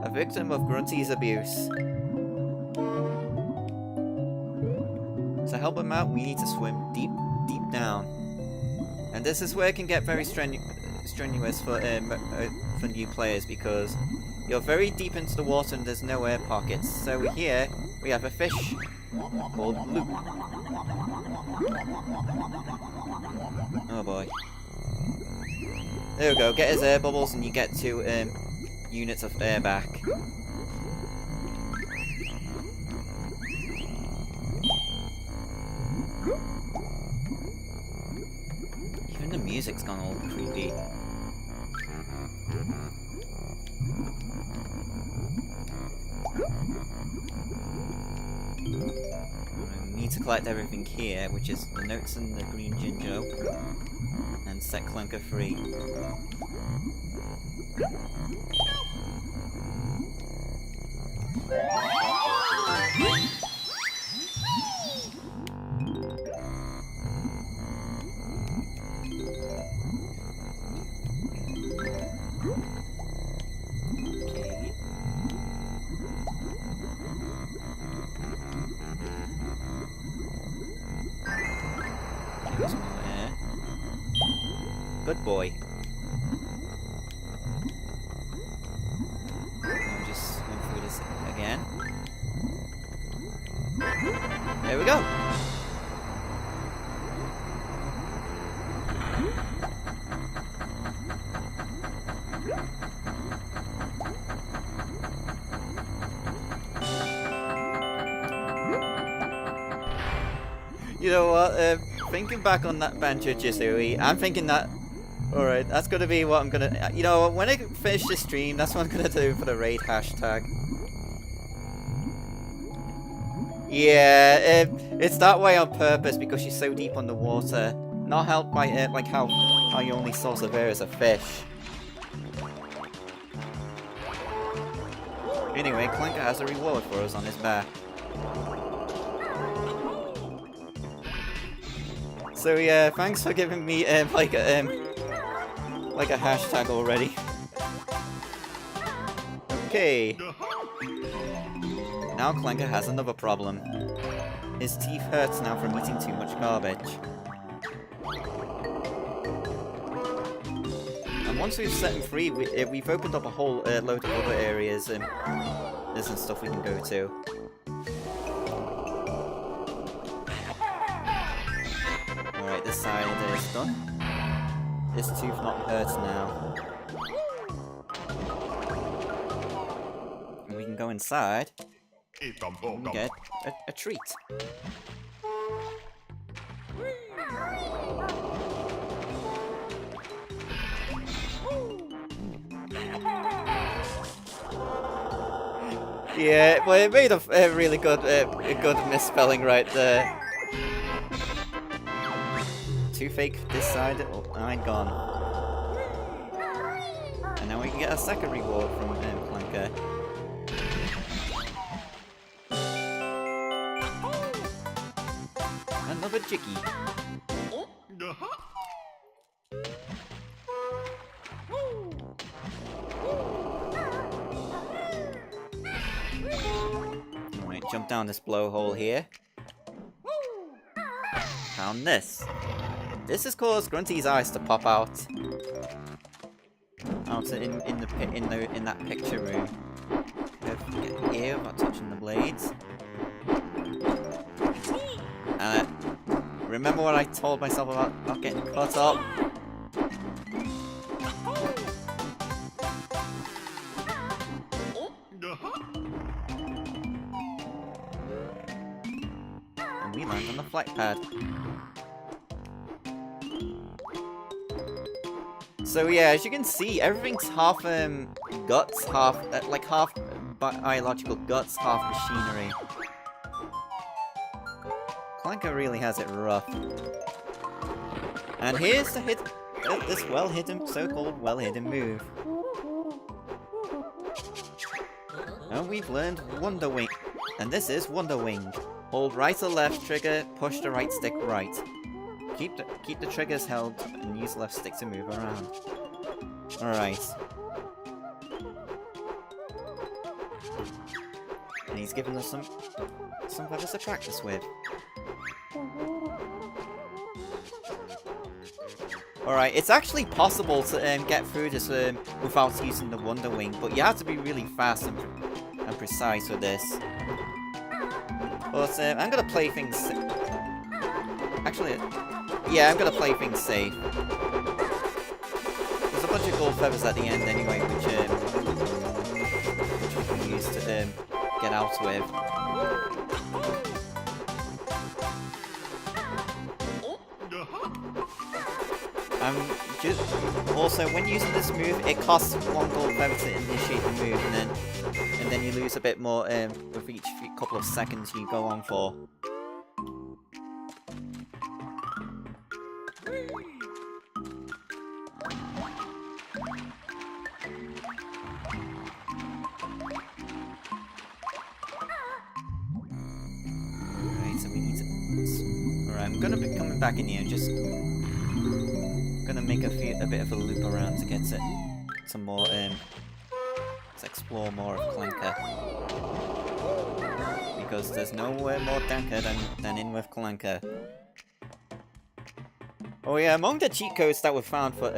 A victim of Grunty's abuse. To help him out, we need to swim deep, deep down. And this is where it can get very strenuous for new players, because you're very deep into the water and there's no air pockets. So here we have a fish called Luke. Oh boy. There we go. Get his air bubbles and you get 2 units of air back. Even the music's gone all creepy. I need to collect everything here, which is the notes and the green Jinjo, and set Clanker free. Good boy. I'll just swim through this again. There we go! You know what, thinking back on that Banjo-Kazooie, I'm thinking that, alright, that's gonna be what I'm gonna, you know, when I finish this stream, that's what I'm gonna do for the raid hashtag. Yeah, it's that way on purpose because she's so deep underwater. Not helped by like how your only source of air is a fish. Anyway, Clanker has a reward for us on his back. So yeah, thanks for giving me like a hashtag already. Okay. Now Clanker has another problem. His teeth hurts now from eating too much garbage. And once we've set him free, we've opened up a whole load of other areas and there's some stuff we can go to. Alright, this side is done. This tooth not hurts now. And we can go inside and get a treat. Yeah, well, it made a really good, good misspelling right there. Toothache this side, I'm gone. And now we can get a second reward from Clanker. Another Jiggy. Alright, jump down this blowhole here. Found this. This has caused Grunty's eyes to pop out. Out in that picture room. Get here without touching the blades. Remember what I told myself about not getting cut up? And we land on the flight pad. So yeah, as you can see, everything's half guts, half like half biological guts, half machinery. Clanker really has it rough. And here's the this well-hidden, so-called well-hidden move. And we've learned Wonder Wing. And this is Wonder Wing. Hold right or left trigger, push the right stick right. Keep the triggers held and use left stick to move around. Alright. And he's given us some feathers to practice with. Alright, it's actually possible to get through this without using the Wonder Wing, but you have to be really fast and precise with this. But I'm gonna play things... Actually, yeah, I'm gonna play things safe. There's a bunch of gold feathers at the end anyway, which we can use to get out with. Also, when using this move, it costs 1 gold feather to initiate the move, and then you lose a bit more with each couple of seconds you go on for. Alright, so we need to... Alright, I'm gonna be coming back in here and just... gonna make a bit of a loop around to get to some more, to explore more of Clanker. Because there's nowhere more danker than in with Clanker. Oh yeah, among the cheat codes that were found for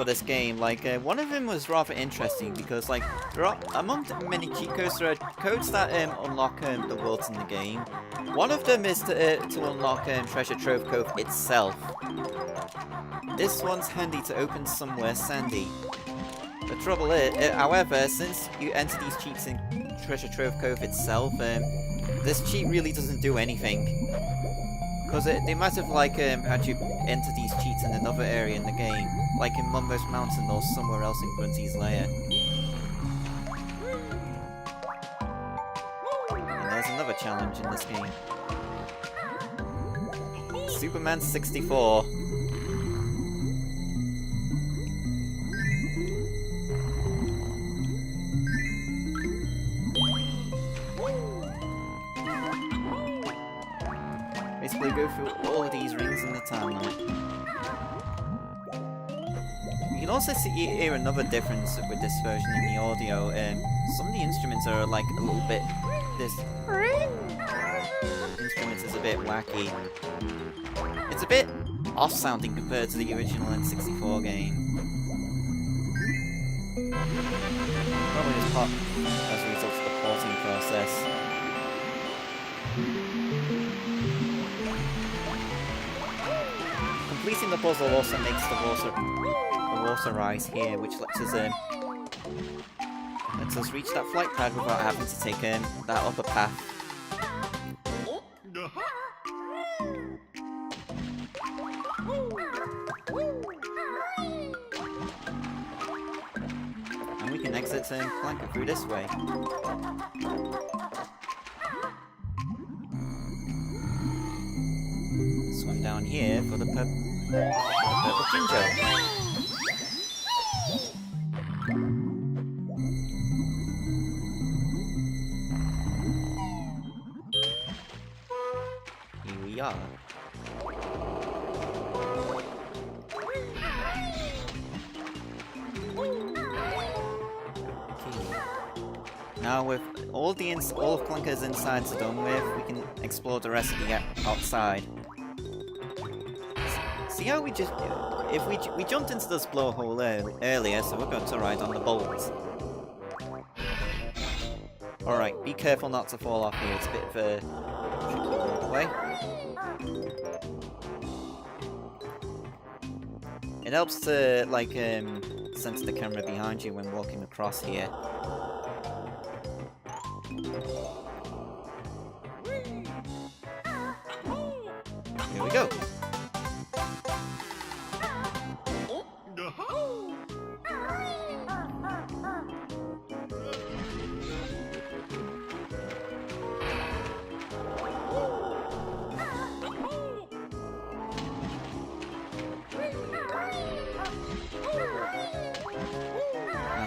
this game, like, one of them was rather interesting because, like, there are, among the many cheat codes, there are codes that unlock the worlds in the game. One of them is to unlock Treasure Trove Cove itself. This one's handy to open somewhere sandy. The trouble is, however, since you enter these cheats in Treasure Trove Cove itself, this cheat really doesn't do anything. Because they might have, like, had you enter these cheats in another area in the game, like in Mumbo's Mountain or somewhere else in Grunty's lair. And there's another challenge in this game. Superman 64. Basically go through all of these rings in the timeline. You can also hear another difference with this version in the audio. Some of the instruments are like a little bit... This instrument is a bit wacky. It's a bit off-sounding compared to the original N64 game. Probably as a result of the porting process. Completing the puzzle also makes the water rise here, which lets us reach that flight pad without having to take that upper path. And we can exit Clanker through this way. Swim down here for the purple Jinjo. Here we are. Now with all of Clanker's insides done with, we can explore the rest of the outside. See how we just... If we jumped into this blowhole earlier, so we're going to ride on the bolt. Alright, be careful not to fall off here, it's a bit of a tricky way. It helps to, like, center the camera behind you when walking across here. Here we go.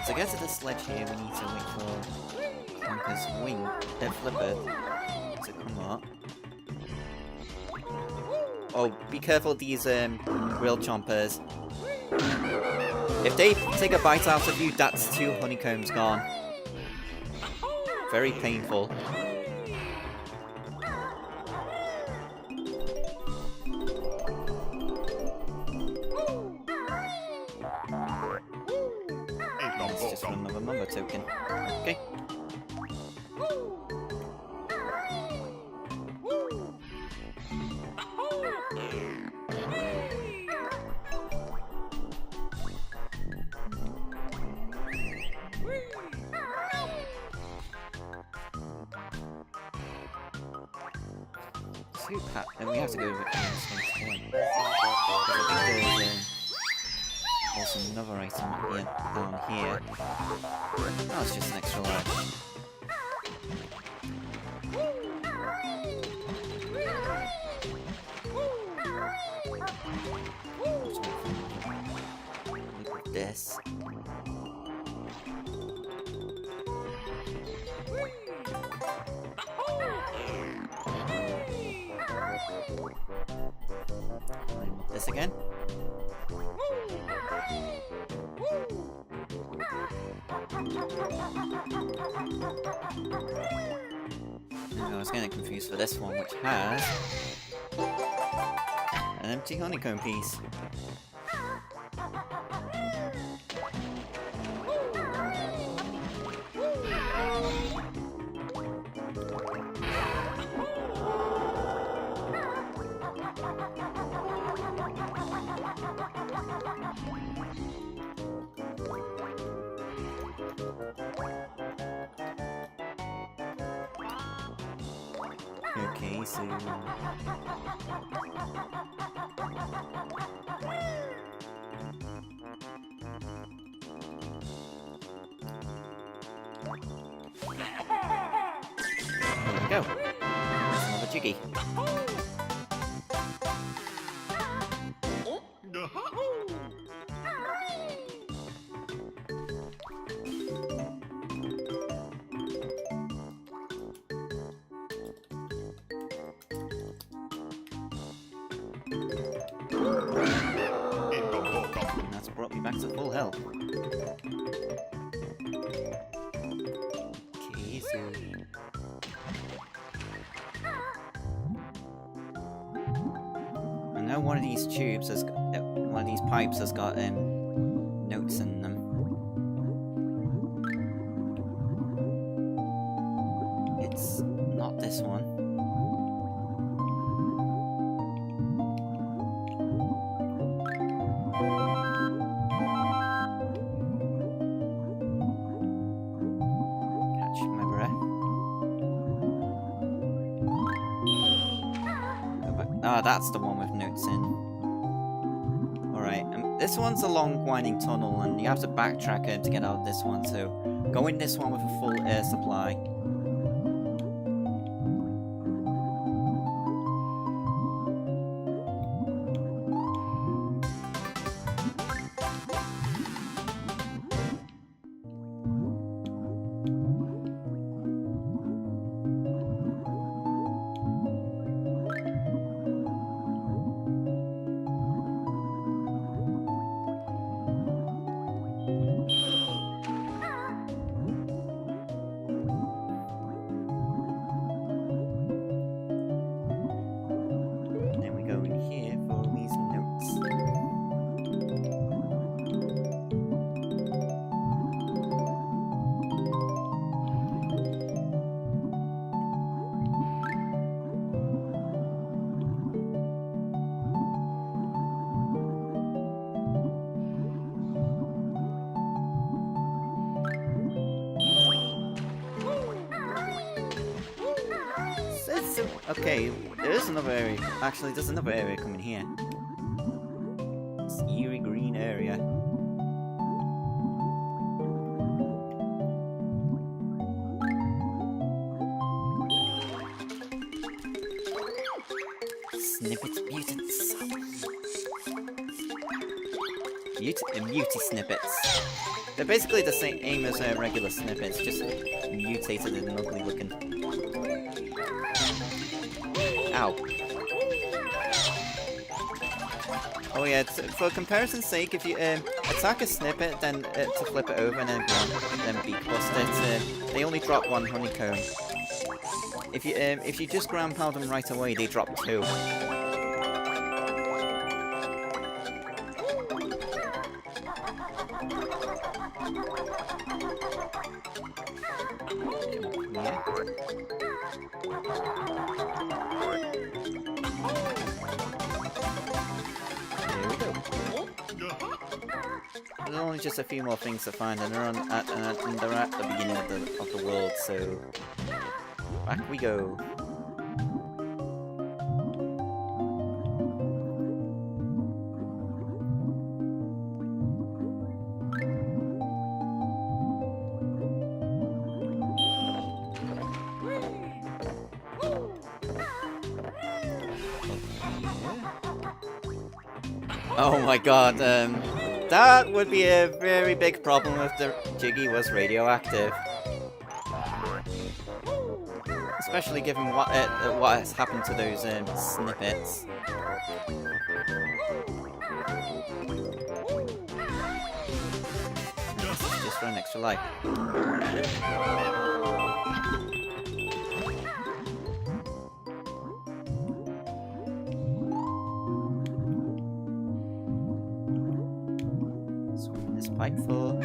To get to the sledge here, we need to wait for Clanker's wing, flipper to come up. Oh, be careful of these grill chompers. If they take a bite out of you, that's 2 honeycombs gone. Very painful. Let's just run another number token. Okay. And we have to go with this next one. I think there's also another item here, down here. Oh, it's just an extra life. Look at this. This again. I was getting confused for this one, which has an empty honeycomb piece. Okay, so... There we go. There's another Jiggy. And that's brought me back to full health. Okay, so... I know one of these tubes has got, one of these pipes has got notes in them. It's not this one. Catch my breath. Go back. Ah, that's the one with notes in. Alright, this one's a long winding tunnel and you have to backtrack to get out of this one, so go in this one with a full air supply. Okay, there is another area. Actually, there's another area coming here. This eerie green area. Snippet mutants. muty snippets. They're basically the same as regular snippets, just mutated and ugly looking. Ow. Oh yeah, for comparison's sake, if you attack a snippet, then to flip it over and then beak bust it, they only drop 1 honeycomb. If you just ground pound them right away, they drop 2. There's only just a few more things to find, and they're at the beginning of the world, so back we go. Oh my god, that would be a very big problem if the Jiggy was radioactive. Especially given what has happened to those snippets. Just for an extra life. Pipe for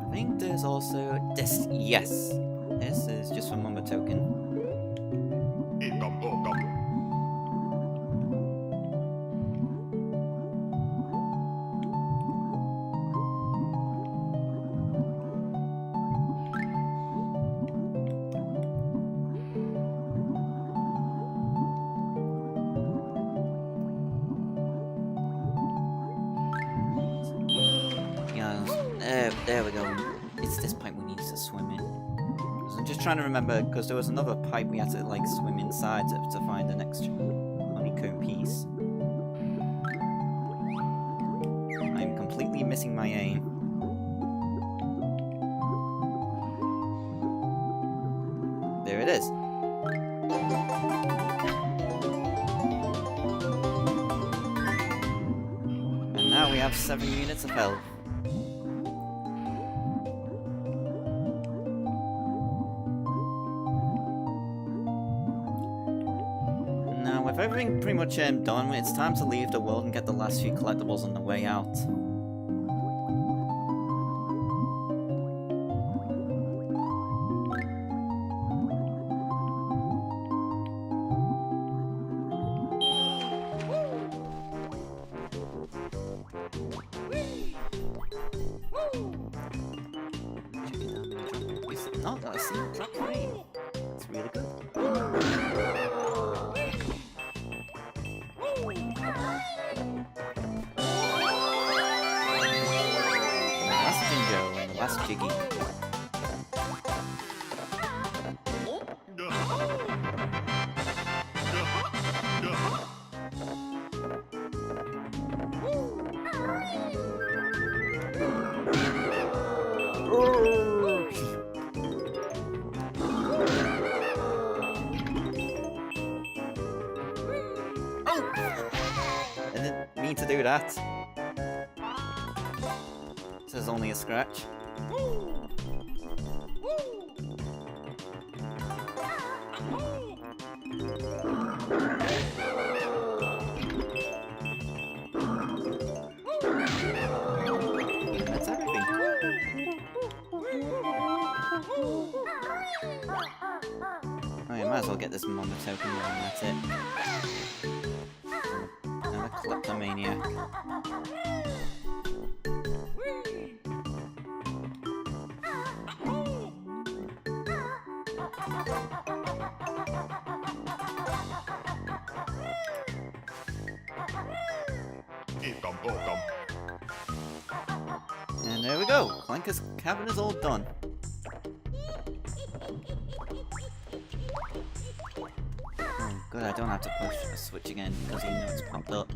I think there's also this. Yes, this is just for Mumbo Token. There we go. It's this pipe we need to swim in. I'm just trying to remember, because there was another pipe we had to like swim inside to find the next honeycomb piece. I'm completely missing my aim. There it is. And now we have 7 units of health. With everything pretty much done, it's time to leave the world and get the last few collectibles on the way out. It's not that a drop free. It's really good. Last Jiggy. I didn't mean to do that. This is only a scratch. That's everything. Oh yeah, might as well get this Mumbo Token while I'm at it. Another kleptomaniac. And there we go. Clanker's cabin is all done. Oh, good, I don't have to push a switch again because he knows it's popped up.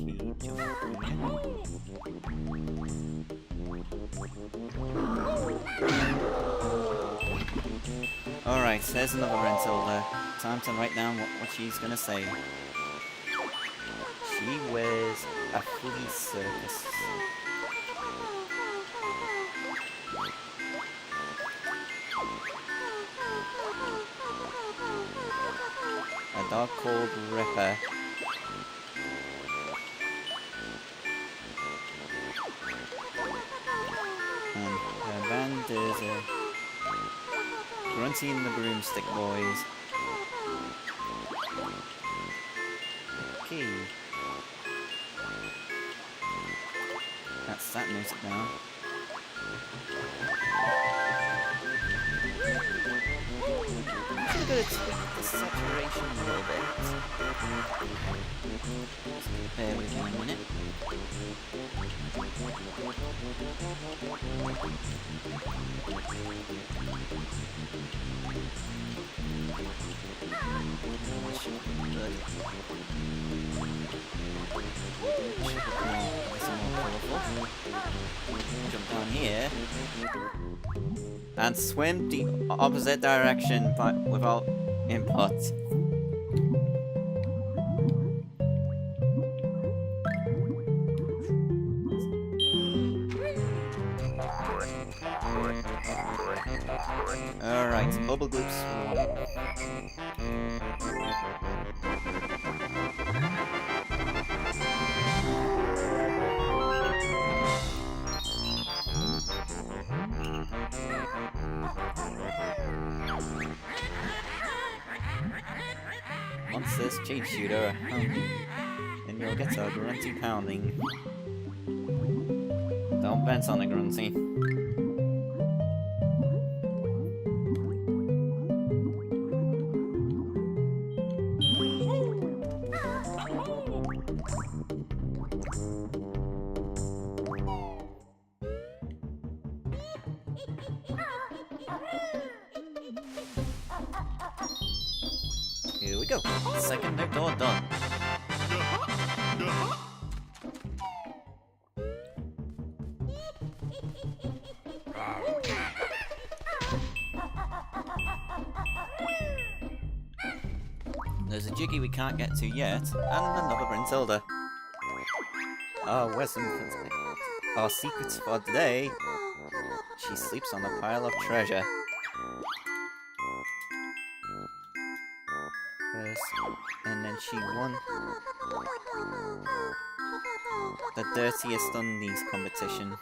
Key jump here. Alright, there's another Rentilda. Time to write down what she's gonna say. She wears a flea circus. A dog called Ripper. And her band is Grunty and the Broomstick Boys. Okay. That's that music now. I'm just gonna tweak the saturation a little bit. Bear with me a minute. That should be good. Jump down here and swim the opposite direction but without input. Alright, bubble gloop swarm. Once this cheap shooter, then you'll get a grunty pounding. Don't bet on a grunty. Here we go. Second door done. There's a Jiggy we can't get to yet, and another Brintilda. Oh, where's our secrets for today? She sleeps on a pile of treasure. First, and then she won the dirtiest undies competition.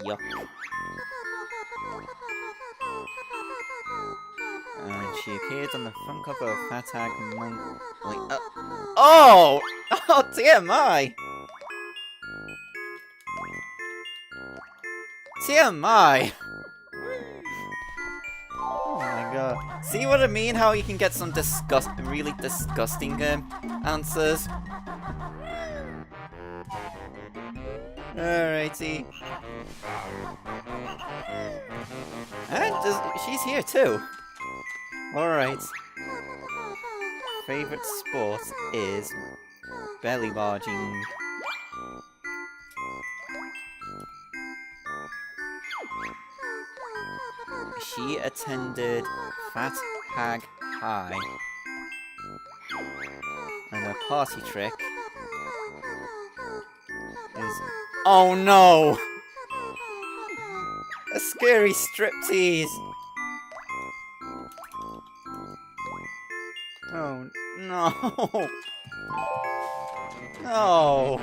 Yup. And she appeared on the front cover of Fat Hag Monthly. Oh! Oh, TMI! TMI! Oh my god. See what I mean? How you can get some really disgusting answers? Alrighty. And she's here too. Alright. Favorite sport is belly barging. She attended Fat Hag High. And her party trick is... Oh no! A scary striptease! Oh no! No!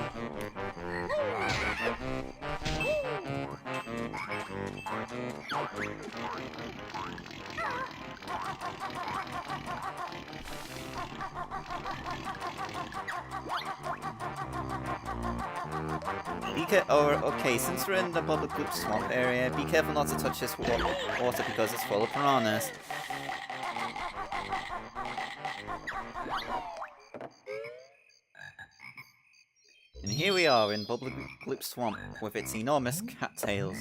Okay, since we're in the Bubble Goop Swamp area, be careful not to touch this water because it's full of piranhas. And here we are in Bubble Gloop Swamp with its enormous cattails.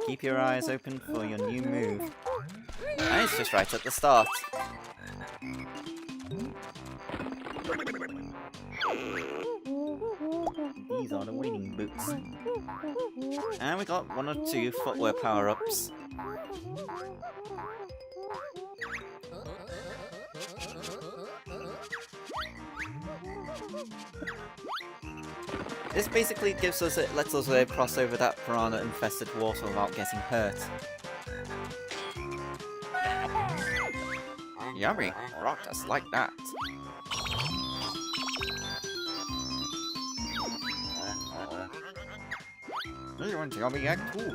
Keep your eyes open for your new move. And it's just right at the start. These are the wading boots. And we got 1 or 2 footwear power-ups. This basically lets us cross over that piranha-infested water without getting hurt. Yummy, rock just like that. You want yummy egg too?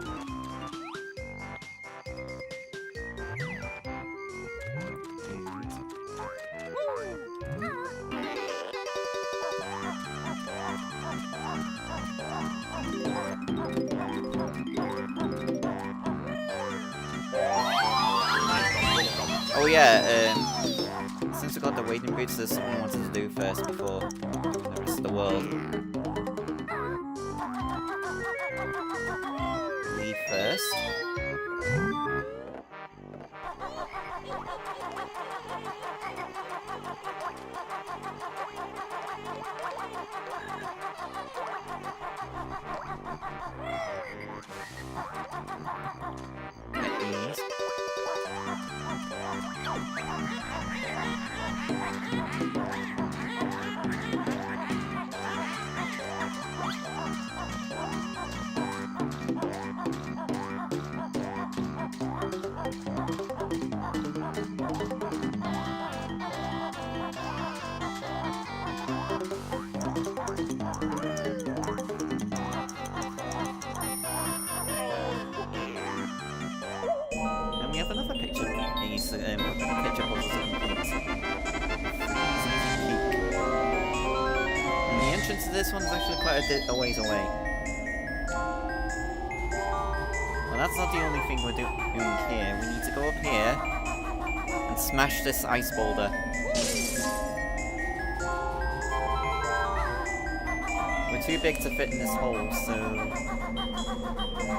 Oh yeah, since we got the wading boots, there's something I wanted to do first before the rest of the world. Leave first. Get these. And we have another picture. These picture puzzles are complete. And the entrance to this one is actually quite a ways away. Well, that's not the only thing we're doing here. We need to go up here and smash this ice boulder. We're too big to fit in this hole, so...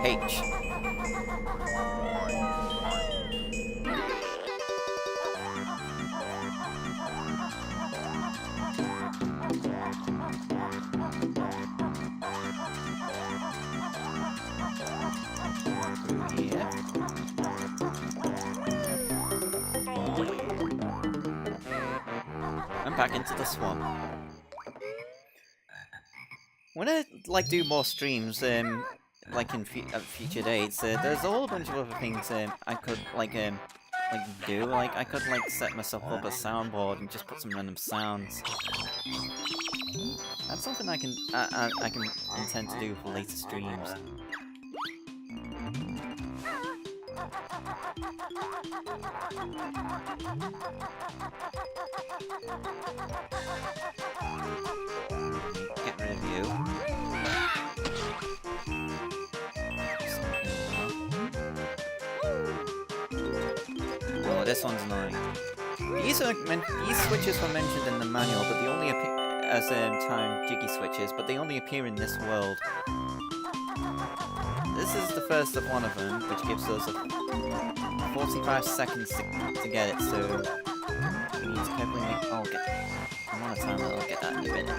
H. Yeah. And back into the swamp. When I do more streams, like in future dates, there's a whole bunch of other things I could do. Like I could set myself up a soundboard and just put some random sounds. That's something I can intend to do for later streams. Get rid of you. Oh, this one's annoying. These switches were mentioned in the manual, but they only appear as time jiggy switches, but they only appear in this world. This is the first of one of them, which gives us 45 seconds to get it, so we need to carefully make... I'm on a timer, I'll get that in a minute.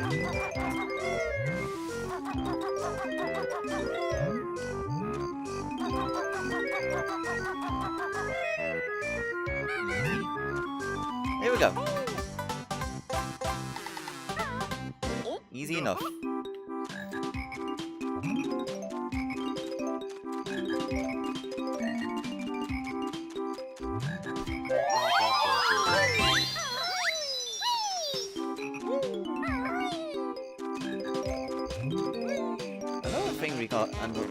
Here we go. Easy enough.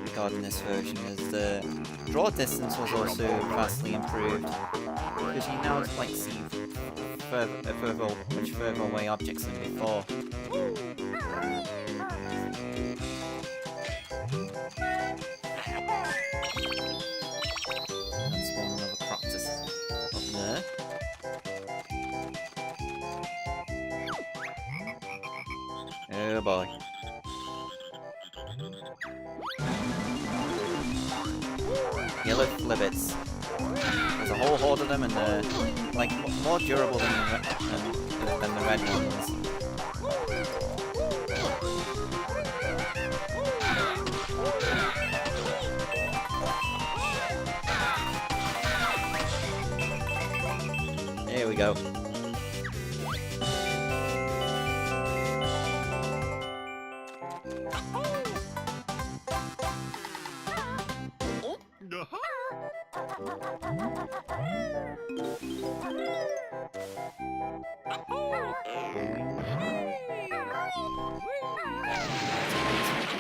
Regarding this version is the draw distance was also vastly improved because you now see much further away objects than before. there. Oh boy. Yellow flibbits. There's a whole horde of them, and they're like more durable than the red ones. Here we go.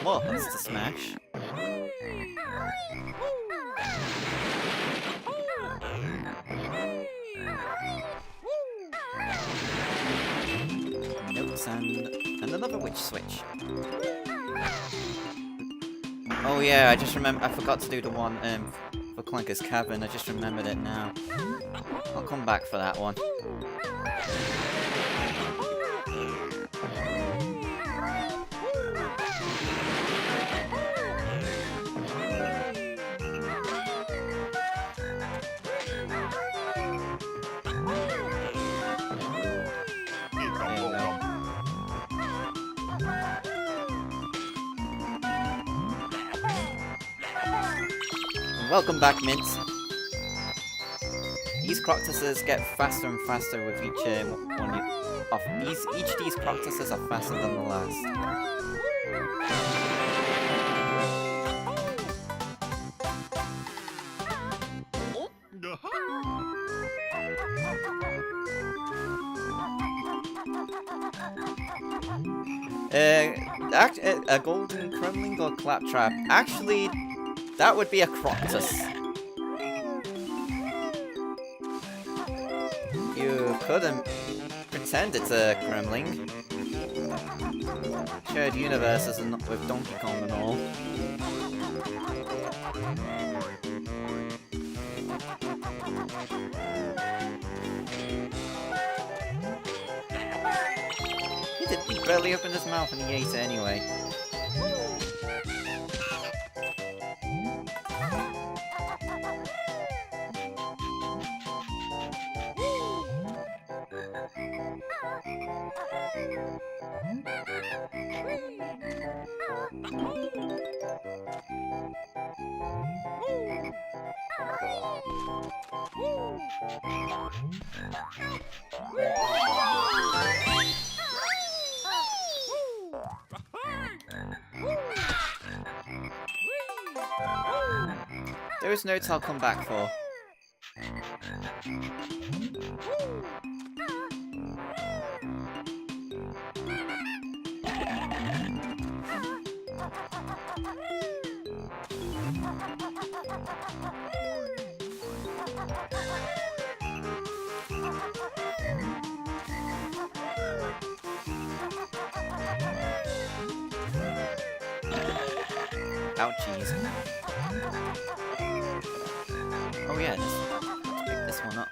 More hits to smash. Notes and another witch switch. Oh yeah, I just remember. I forgot to do the one for Clanker's Cavern. I just remembered it now. I'll come back for that one. Welcome back, Mint. These Croctuses get faster and faster with each one you off. Each of these Croctuses are faster than the last. A golden kremling or claptrap. Actually, that would be a Croctus. You couldn't pretend it's a Kremling. Shared universes and with Donkey Kong and all. He barely opened his mouth and he ate it anyway. Those notes I'll come back for. Ouchies. Oh yeah, let's pick this one up.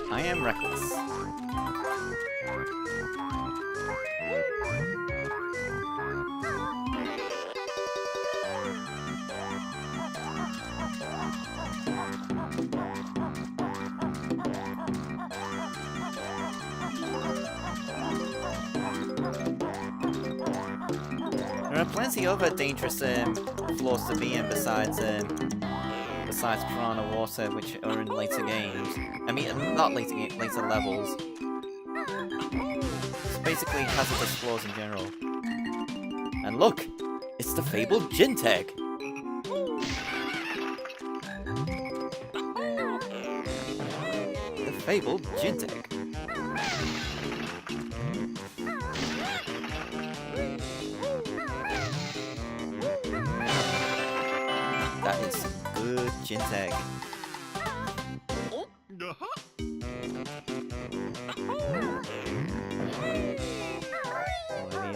I am reckless. There are plenty of other dangerous floors to be in besides Piranha Water, which are in later games. I mean, not later levels. It's basically hazardous floors in general. And look! It's the fabled Jinteg! The fabled Jinteg. That is some good Jinteg. Maybe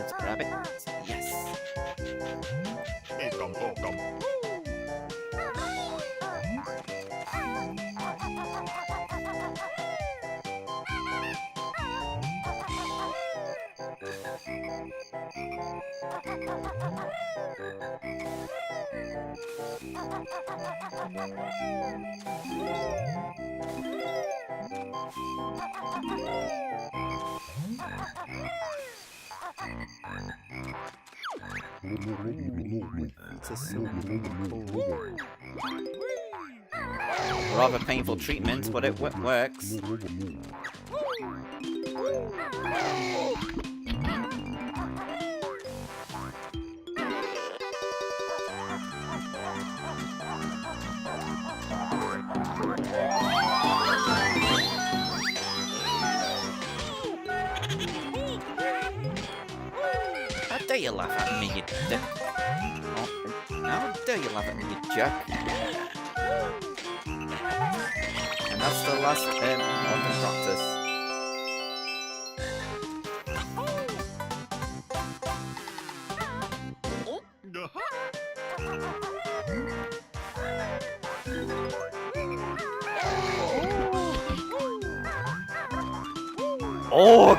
it's rabbit. Yes. It's a rather painful treatment, but it works. How dare you laugh at me, you dick? Oh, how dare you laugh at me, you jerk? And that's the last organ practice. Oh!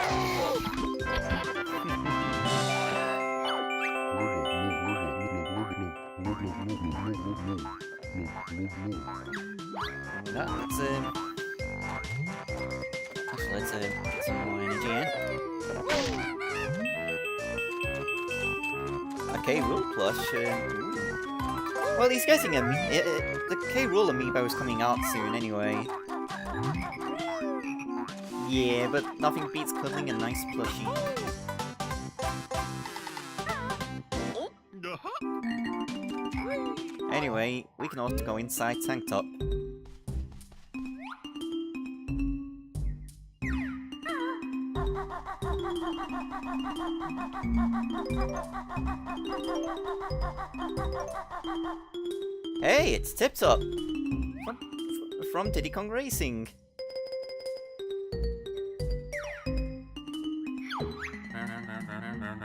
Let's get some more energy in. A K-Rool plush. Well, he's getting the K-Rool amiibo is coming out soon anyway. Yeah, but nothing beats cuddling a nice plushie. Anyway, we can also go inside Tank Top. Hey, it's Tip Top from Diddy Kong Racing.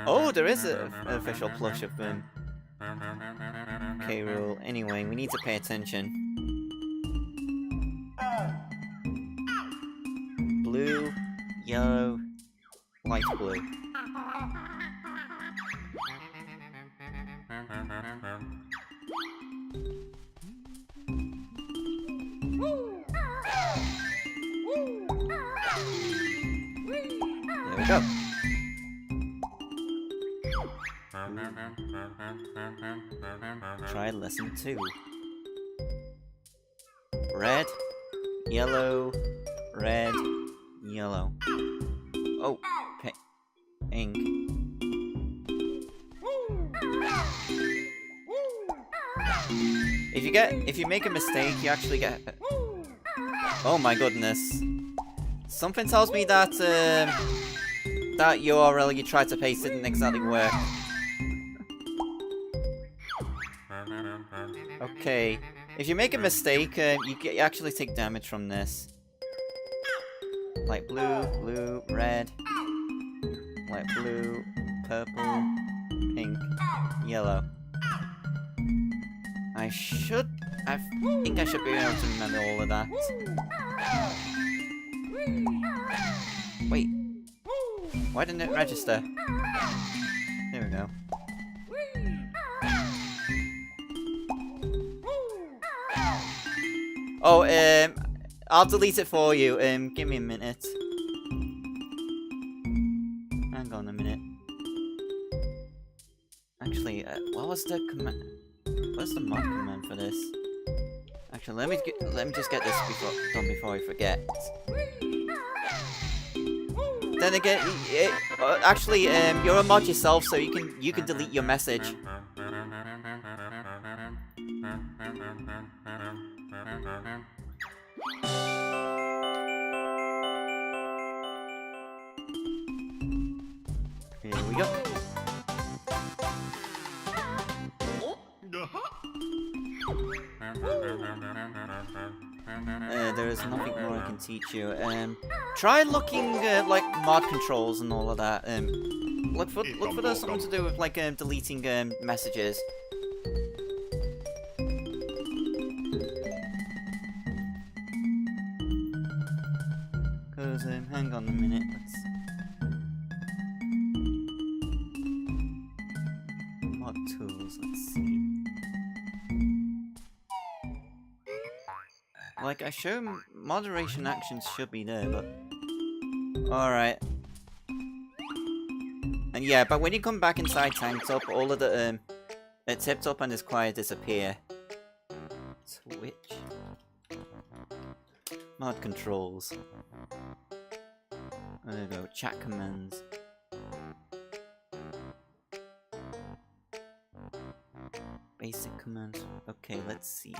Oh, there is an official plush of them. K-Rool. Anyway, we need to pay attention. Blue, yellow, light blue. There we go. Try lesson 2. Red, yellow, red, yellow. Oh, pink. If you make a mistake, you actually get. Oh my goodness! Something tells me that that URL you tried to paste didn't exactly work. Okay, if you make a mistake, you actually take damage from this. Light blue, blue, red, light blue, purple, pink, yellow. I think I should be able to remember all of that. Wait, why didn't it register? There we go. Oh, I'll delete it for you. Give me a minute. Hang on a minute. Actually, what was the command? What's the mod command for this? Actually, let me just get this done before I forget. Then again, actually, you're a mod yourself, so you can delete your message. Here we go. There is nothing more I can teach you. Try looking like mod controls and all of that. Look for something to do with like deleting messages. Cause hang on a minute. Mod tools. Let's see. Like, I show moderation actions should be there, but... Alright. And yeah, but when you come back inside Tanked Up, all of the, Tipped Up and is Quiet disappear. Switch. Mod controls. There we go, chat commands. Basic commands. Okay, let's see.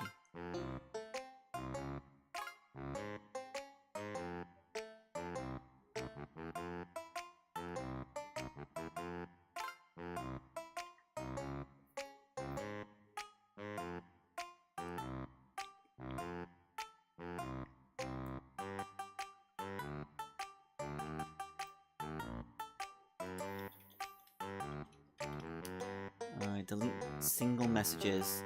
Alright, delete single messages.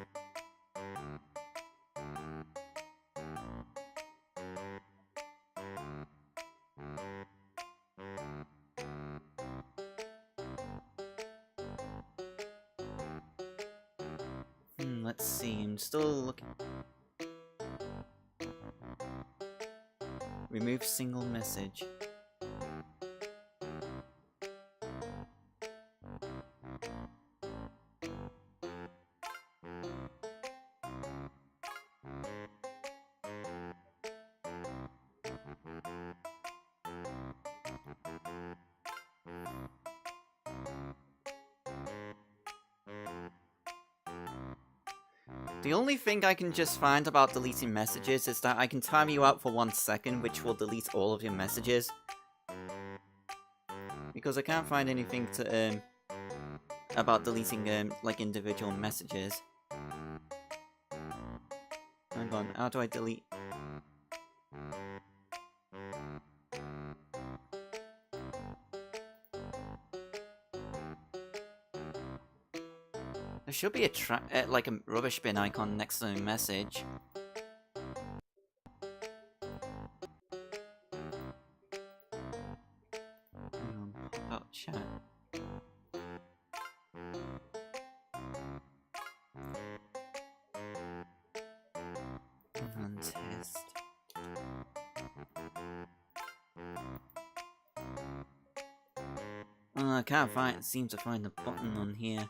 Let's see, I'm still looking. Remove single message. The only thing I can just find about deleting messages is that I can time you out for 1 second, which will delete all of your messages. Because I can't find anything to, about deleting, like, individual messages. Hang on, how do I delete? There should be a like a rubbish bin icon next to the message. Hang on, about chat. And test. Oh, I can't seem to find the button on here.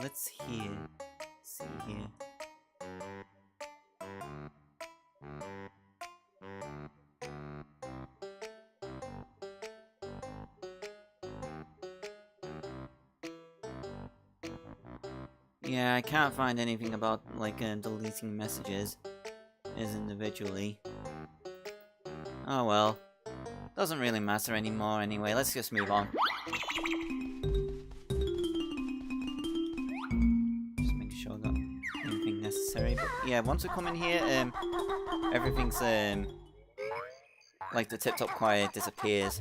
Let's see here. Yeah, I can't find anything about, like, deleting messages as individually. Oh well. Doesn't really matter anymore anyway, let's just move on. Just make sure I got anything necessary, but yeah, once we come in here, everything's, like the tip-top quiet disappears.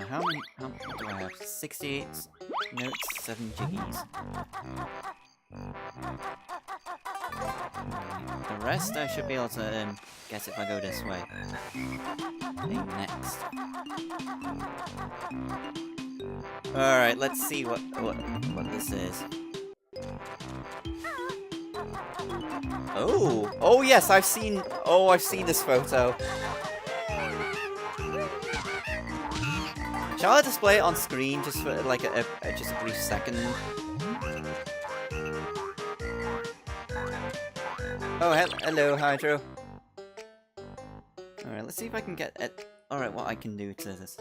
How what do I have? 68 notes, 7 jiggies. The rest I should be able to get if I go this way. Okay, next. Alright, let's see what this is. Oh! Oh yes, I've seen this photo. Shall I display it on screen just for like just a brief second? Oh, hello, Hydro. Alright, let's see if I can get it. Alright, what I can do to this.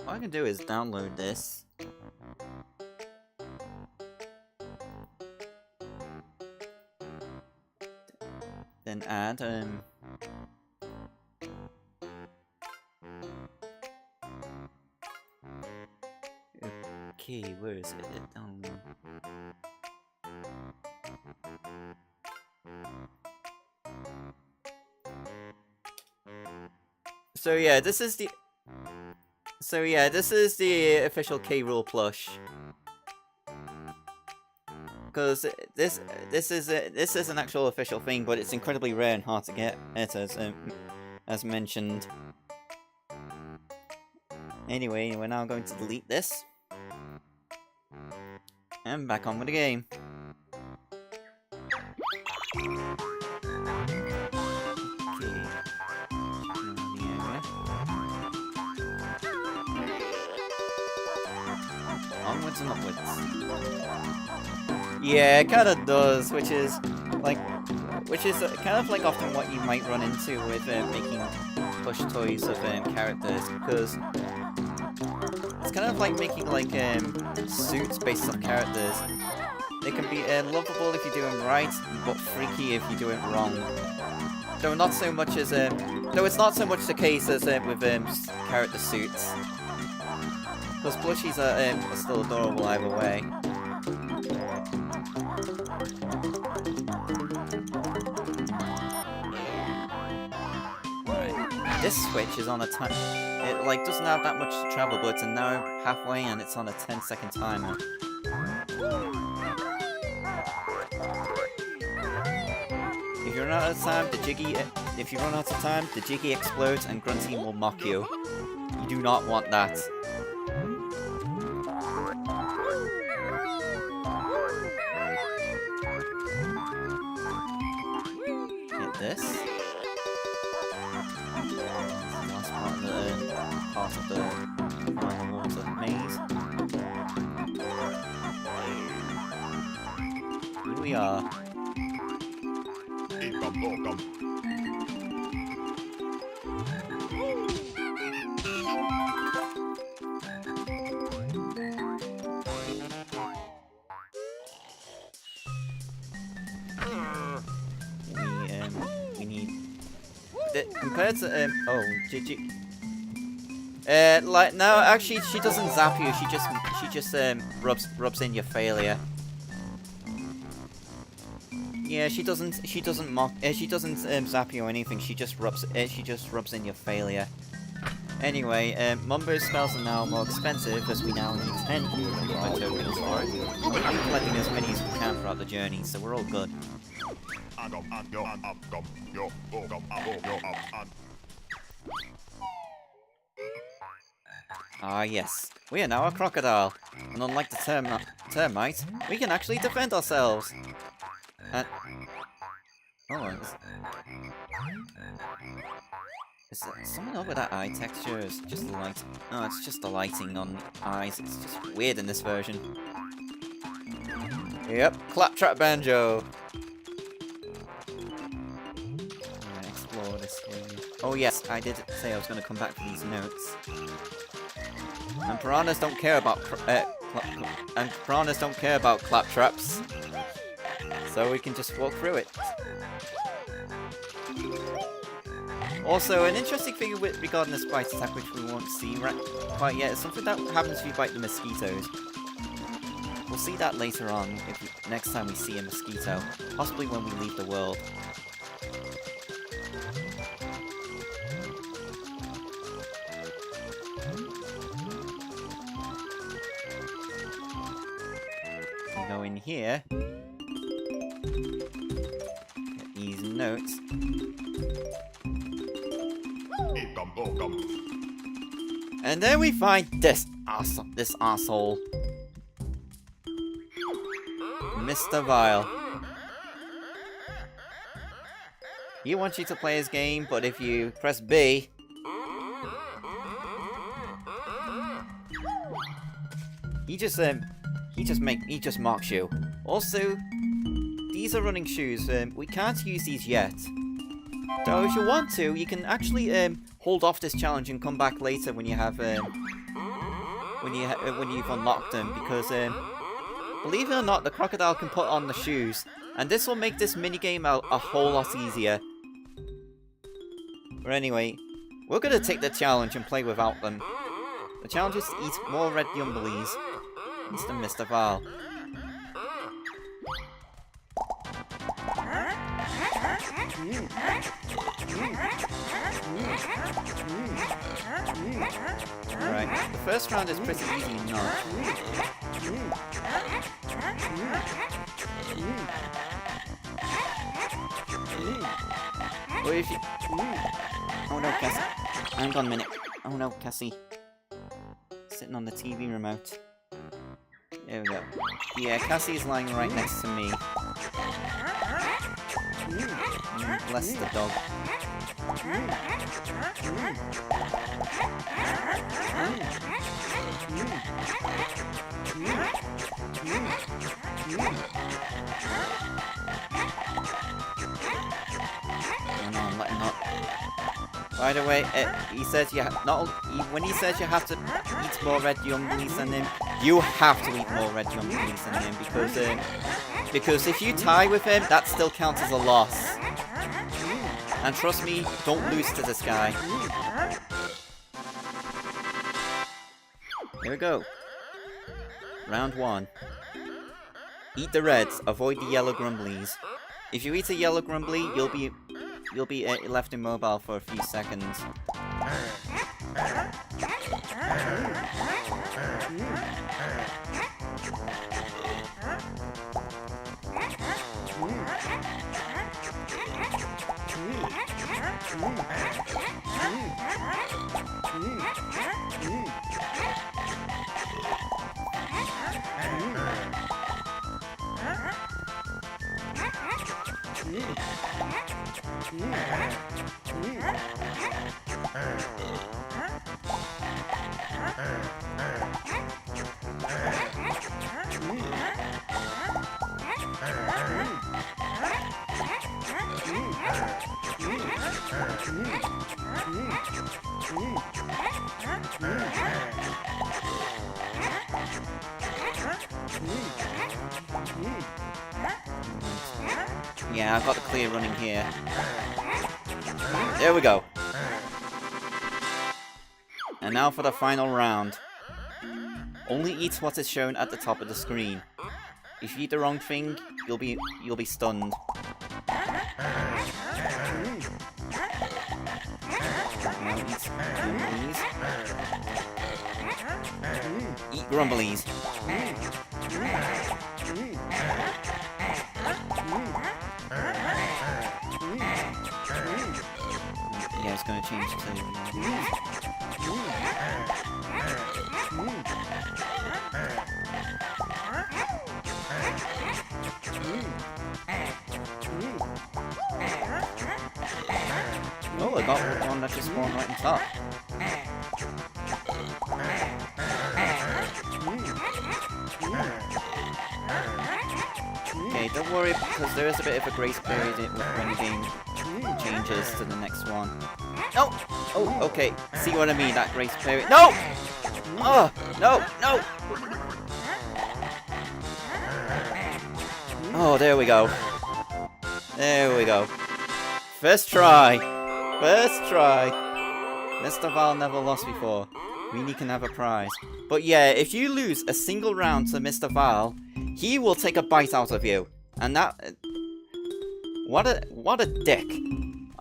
What I can do is download this. then add okay, where is it? So yeah, this is the official K Rool plush. Because this is an actual official thing, but it's incredibly rare and hard to get it, as mentioned. Anyway, we're now going to delete this and back on with the game. Onwards and upwards. Yeah, it kind of does, which is kind of like often what you might run into with making plush toys of characters, because it's kind of like making like suits based on characters. They can be lovable if you do them right, but freaky if you do it wrong. Though not so much as though it's not so much the case as with character suits. Because plushies are still adorable either way. Right. This switch is on a time. It like doesn't have that much to travel, but it's now halfway and it's on a 10-second timer. If you run out of time, the Jiggy explodes and Grunty will mock you. You do not want that. This. Last part of the final water maze. Here we are. Compared to GG. Like no, actually, she doesn't zap you. She just rubs in your failure. Yeah, she doesn't mock. She doesn't zap you or anything. She just rubs in your failure. Anyway, Mumbo's spells are now more expensive as we now need 10 Light tokens for it. We'll be collecting as many as we can throughout the journey, so we're all good. Ah yes, we are now a crocodile, and unlike the termite, we can actually defend ourselves. Is someone over that eye texture? Is just the light? No, it's just the lighting on eyes. It's just weird in this version. Yep, Claptrap Banjo. Explore this area. Oh yes, I did say I was going to come back to these notes. And piranhas don't care about claptraps, so we can just walk through it. Also, an interesting thing regarding the bite attack, which we won't see quite yet, is something that happens if you bite the mosquitoes. We'll see that later on, next time we see a mosquito, possibly when we leave the world. Go in here, get these notes, and then we find this asshole, Mr. Vile. He wants you to play his game, but if you press B, he just mocks you. Also, these are running shoes. We can't use these yet. Though if you want to, you can actually hold off this challenge and come back later when you have when you've unlocked them, because Believe it or not, the crocodile can put on the shoes, and this will make this minigame a whole lot easier. But anyway, we're gonna take the challenge and play without them. The challenge is to eat more red Yumblies. Mr. Val. Right, the first round is pretty easy enough. But if you... Oh no, Cassie. Hang on a minute. Oh no, Cassie. Sitting on the TV remote. There we go. Yeah, Cassie is lying right next to me. Bless the dog. Oh no, I'm letting up. By the way, he says you when he says you have to eat more red Yumblies than him, you have to eat more red Yumblies than him because if you tie with him, that still counts as a loss. And trust me, don't lose to this guy. Here we go. Round 1. Eat the reds, avoid the yellow grumblies. If you eat a yellow grumbly, you'll be left immobile for a few seconds. Yeah, I've got the clear running here. There we go. And now for the final round. Only eat what is shown at the top of the screen. If you eat the wrong thing, you'll be stunned. Now eat grumblies. Eat grumblies. Yeah, it's gonna change to... Oh, I got one that just spawned right on top. Okay, don't worry, because there is a bit of a grace period when the game changes to the next one. No! Oh, okay. See what I mean, that grace period. No! Oh, no, no! Oh, there we go. There we go. First try. First try. Mr. Val never lost before. Weenie can have a prize. But yeah, if you lose a single round to Mr. Val, he will take a bite out of you. And that... What a dick.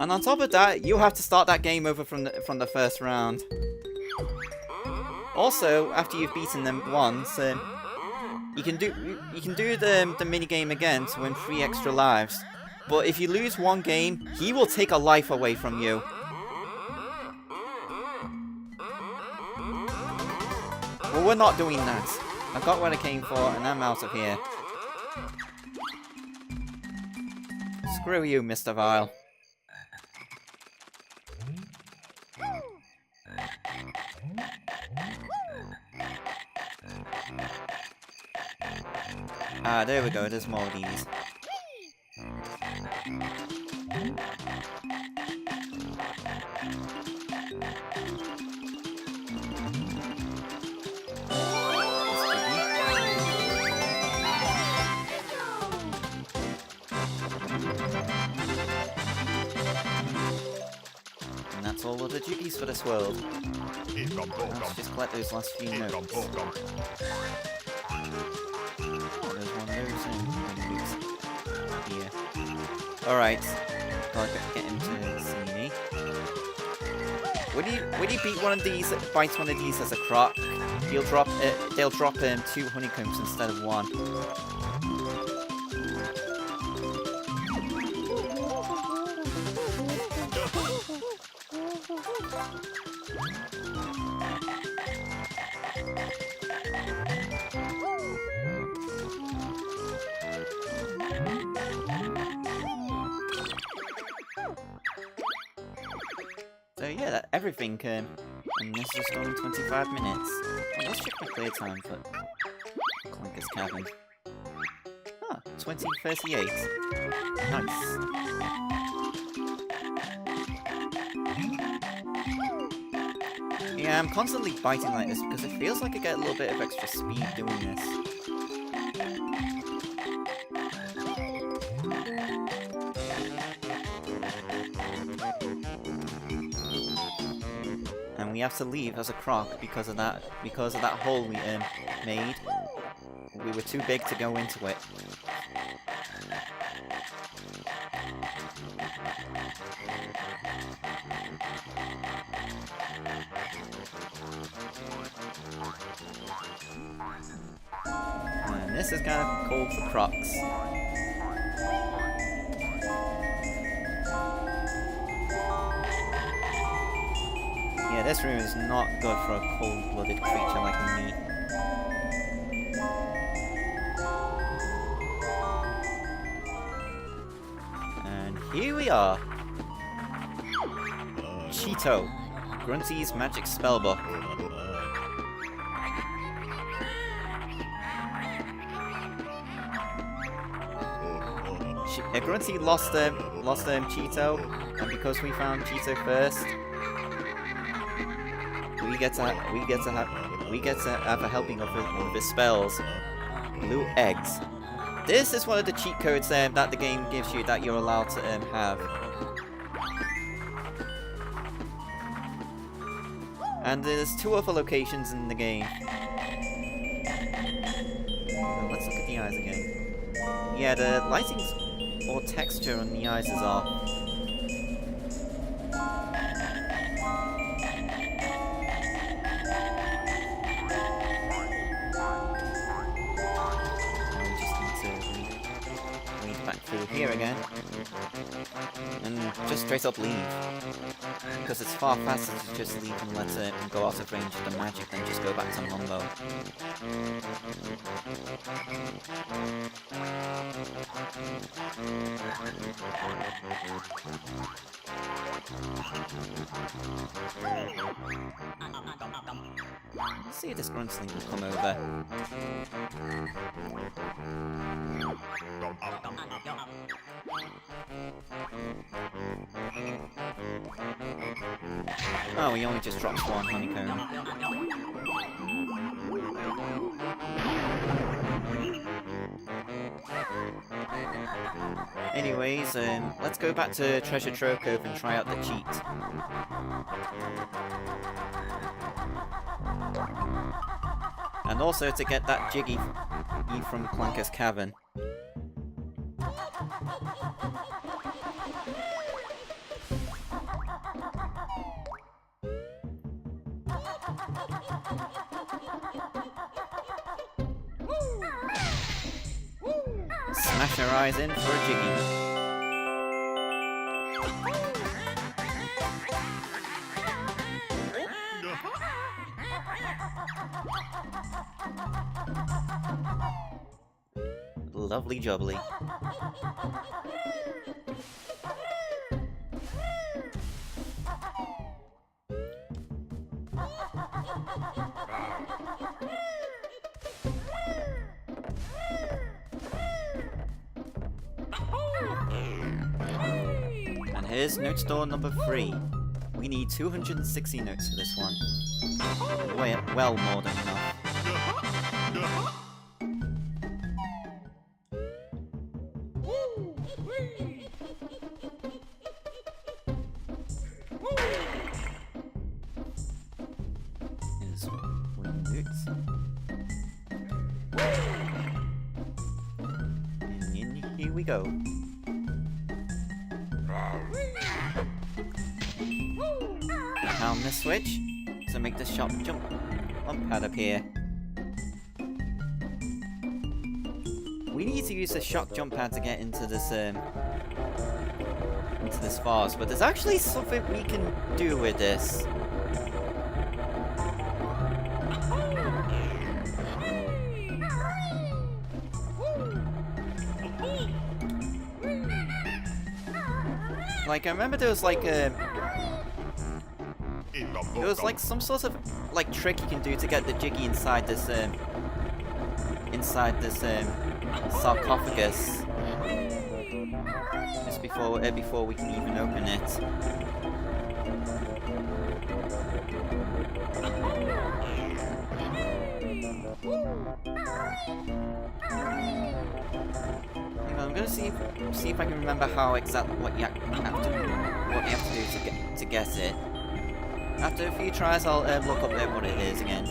And on top of that, you have to start that game over from the first round. Also, after you've beaten them once, you can do the minigame again to win 3 extra lives. But if you lose one game, he will take a life away from you. Well, we're not doing that. I got what I came for, and I'm out of here. Screw you, Mr. Vile. Ah, there we go, there's more of these. That's all of the jiggies for this world. Let's just collect those last few notes. Oh, there's one of those here. Alright. Gotta get him to see me. When you beat one of these, bites one of these as a croc, they'll drop 2 honeycombs instead of 1. So yeah, everything and this is done in 25 minutes. Oh, let's check my clear time for Clanker's Cavern. Ah, 20:38. Nice. Yeah, I'm constantly biting like this because it feels like I get a little bit of extra speed doing this. And we have to leave as a croc because of that hole we made. We were too big to go into it. And this is kind of cold for crocs. Yeah, this room is not good for a cold-blooded creature like me. And here we are. Cheeto, Grunty's magic spellbook. Grunty lost Cheeto, and because we found Cheeto first, we get to have a helping of his spells. Blue eggs. This is one of the cheat codes that the game gives you that you're allowed to have. And there's 2 other locations in the game. Oh, let's look at the eyes again. Yeah, the lighting's or texture on the eyes is off. Through here again, and just straight up leave, because it's far faster to just leave and let it go out of range of the magic than just go back to Mumbo. Let's see if this Gruntling will come over. Oh, he only just drops 1 honeycomb. Anyways, let's go back to Treasure Trove Cove and try out the cheat. And also to get that Jiggy from Clanker's Cavern. Smash our eyes in for a Jiggy. Lovely jubbly. And here's note store number 3. We need 260 notes for this one. Well more than enough. here we go. Pound this switch to make the shock jump pad appear. We need to use the shock jump pad to get into this vase, but there's actually something we can do with this. Like, I remember there was like some sort of like trick you can do to get the Jiggy inside this sarcophagus just before we can even open it. I'm gonna see if I can remember how exactly what you have to do to get it. After a few tries, I'll look up what it is again.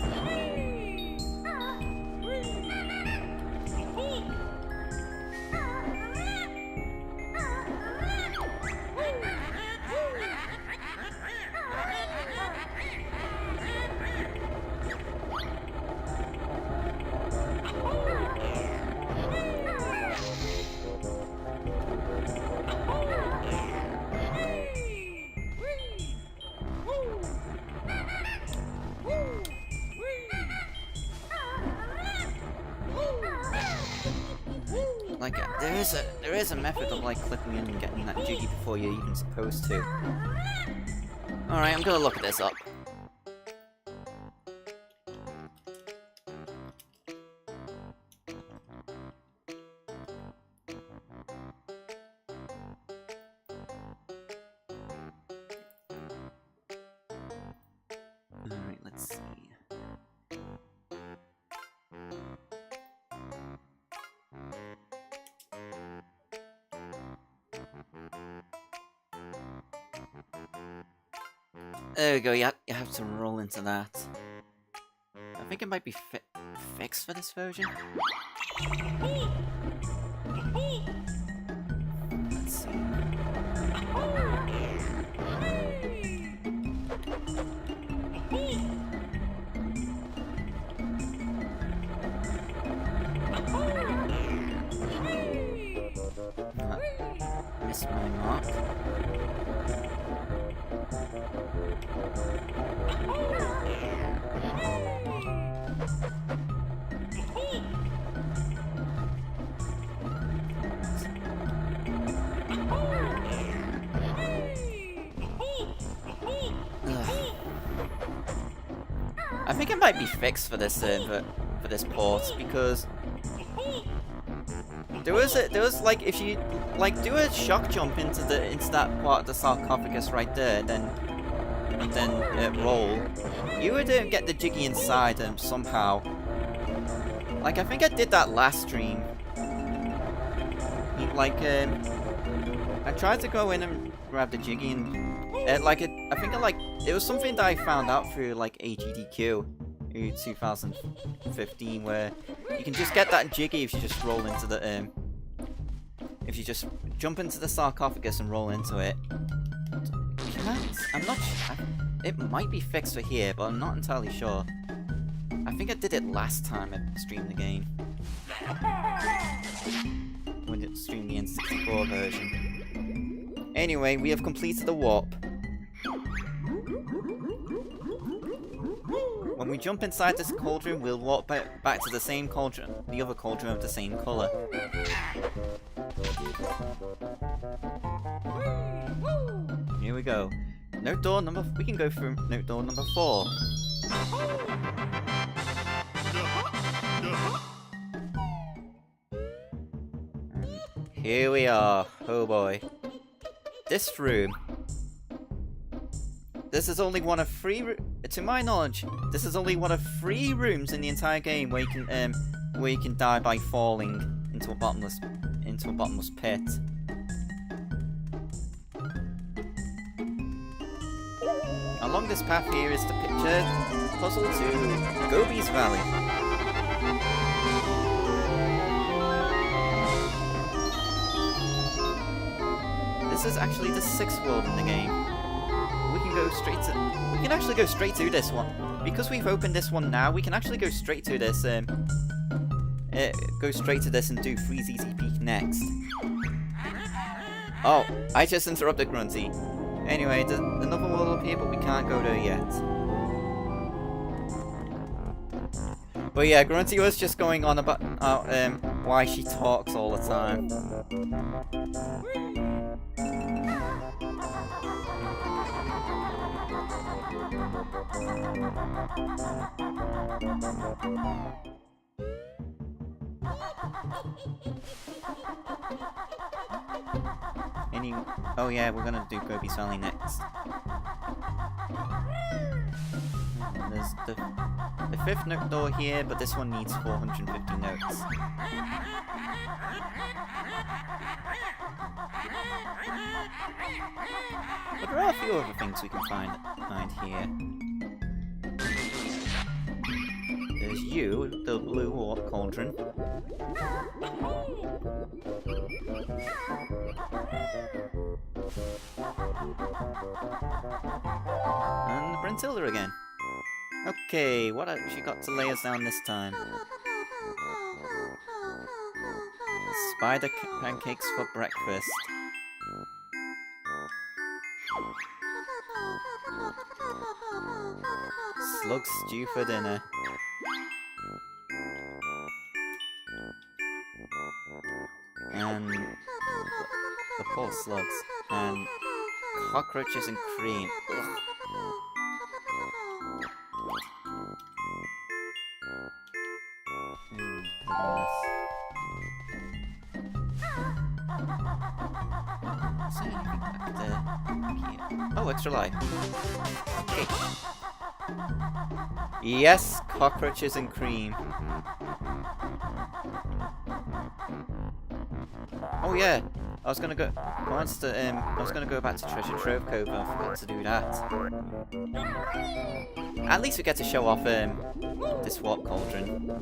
Like, there is a method of like clipping in and getting that Jiggy before you're even supposed to. Alright, I'm gonna look at this up. Alright, let's see. There we go, you have to roll into that. I think it might be fixed for this version. Let's see. Missed my mark. I think it might be fixed for this port because there was like, if you like do a shock jump into that part of the sarcophagus right there, then roll, you would get the Jiggy inside somehow. Like, I think I did that last stream. Like, I tried to go in and grab the Jiggy, and I think it was something that I found out through like AGDQ in 2015, where you can just get that Jiggy if you just roll into the if you just jump into the sarcophagus and roll into it. I'm not sure. It might be fixed for here, but I'm not entirely sure. I think I did it last time I streamed the game. When it streamed the N64 version. Anyway, we have completed the warp. When we jump inside this cauldron, we'll walk back to the same cauldron, the other cauldron of the same colour. Here we go. Note door number. We can go through note door number 4. Here we are. Oh boy. This room. This is only one of 3. To my knowledge, this is only one of 3 rooms in the entire game where you can die by falling into a bottomless pit. Along this path here is the picture puzzle to Gobi's Valley. this is actually the 6th world in the game. We can go straight to... We can actually go straight to this one. Because we've opened this one now, we can actually go straight to this, go straight to this and do Freeze Easy Peak next. Oh, I just interrupted Grunty. Anyway, there's another world up here, but we can't go there yet. But yeah, Grunty was just going on about why she talks all the time. Oh yeah, we're gonna do Gobi's Valley next. And there's the 5th note door here, but this one needs 450 notes. But there are a few other things we can find here. There's you, the blue warp cauldron. And Brentilda again. Okay, what has she got to lay us down this time? Spider pancakes for breakfast. Slug stew for dinner. And the poor slugs. And cockroaches and cream. Ugh. Oh, extra life. Okay. Yes, cockroaches and cream. Oh yeah, I was gonna go. I was gonna go back to Treasure Trove Cove, and I forgot to do that. At least we get to show off this warp cauldron.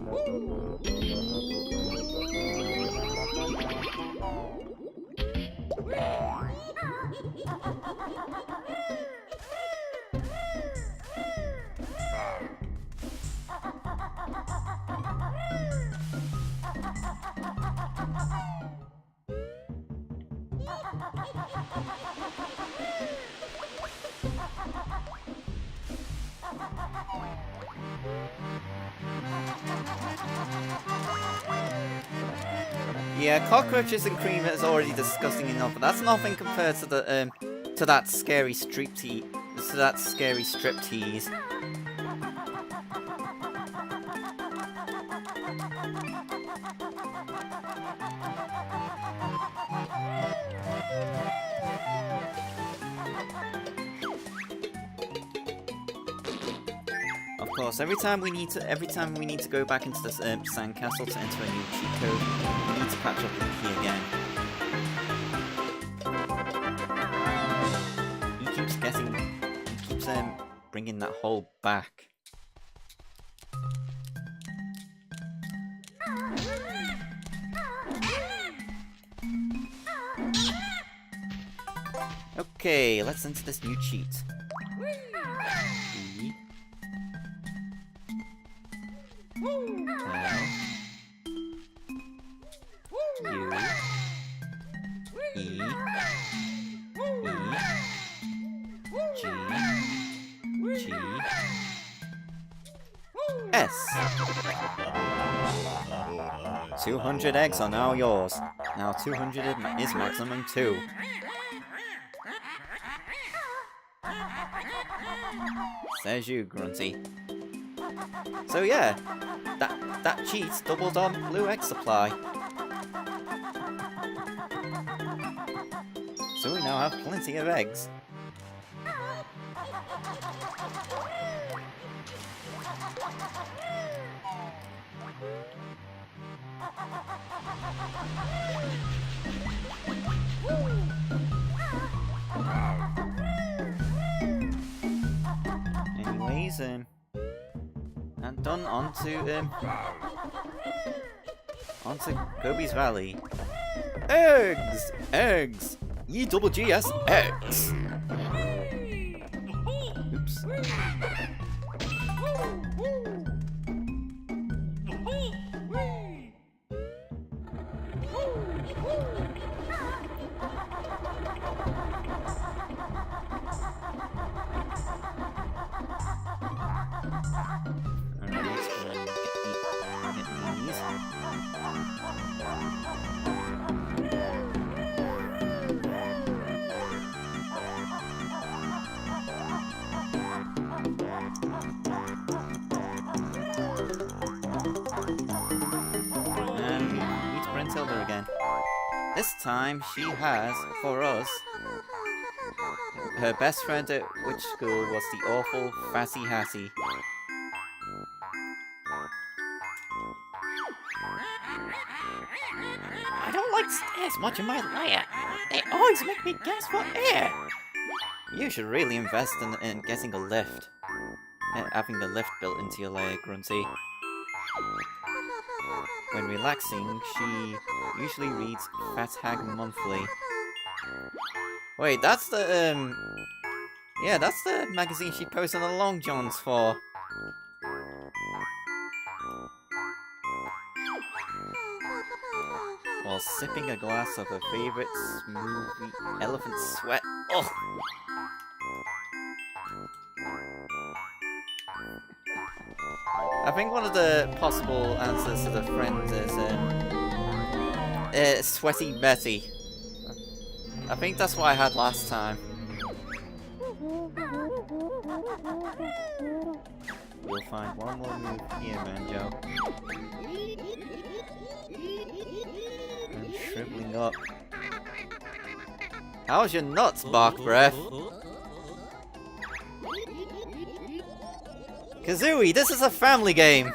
Yeah, cockroaches and cream is already disgusting enough, but that's nothing compared to the to that scary striptease. Of course, every time we need to go back into this sandcastle to enter a new cheat code, we need to patch up the key again. He keeps bringing that hole back. Okay, let's enter this new cheat. S. 200 eggs are now yours. Now 200 is maximum 2. Says you, Grunty. So yeah, that cheat doubled our blue egg supply. So we now have plenty of eggs. Anyways, and done onto Gobi's Valley. Eggs! Eggs! E-double-G-S-X. Oops. Again. This time she has, for us, her best friend at which school was the awful Fatty Hattie. I don't like stairs much in my lair. They always make me gasp for air. You should really invest in getting a lift. Having a lift built into your lair, Grunty. When relaxing, she usually reads Fat Hag Monthly. Wait, that's the, yeah, that's the magazine she posted on the Long Johns for. While sipping a glass of her favourite smoothie, Elephant Sweat. Ugh! I think one of the possible answers to the friends is Sweaty Betty. I think that's what I had last time. You'll find one more move here, Banjo. I'm shriveling up. How's your nuts, Bark Breath? Kazooie, this is a family game!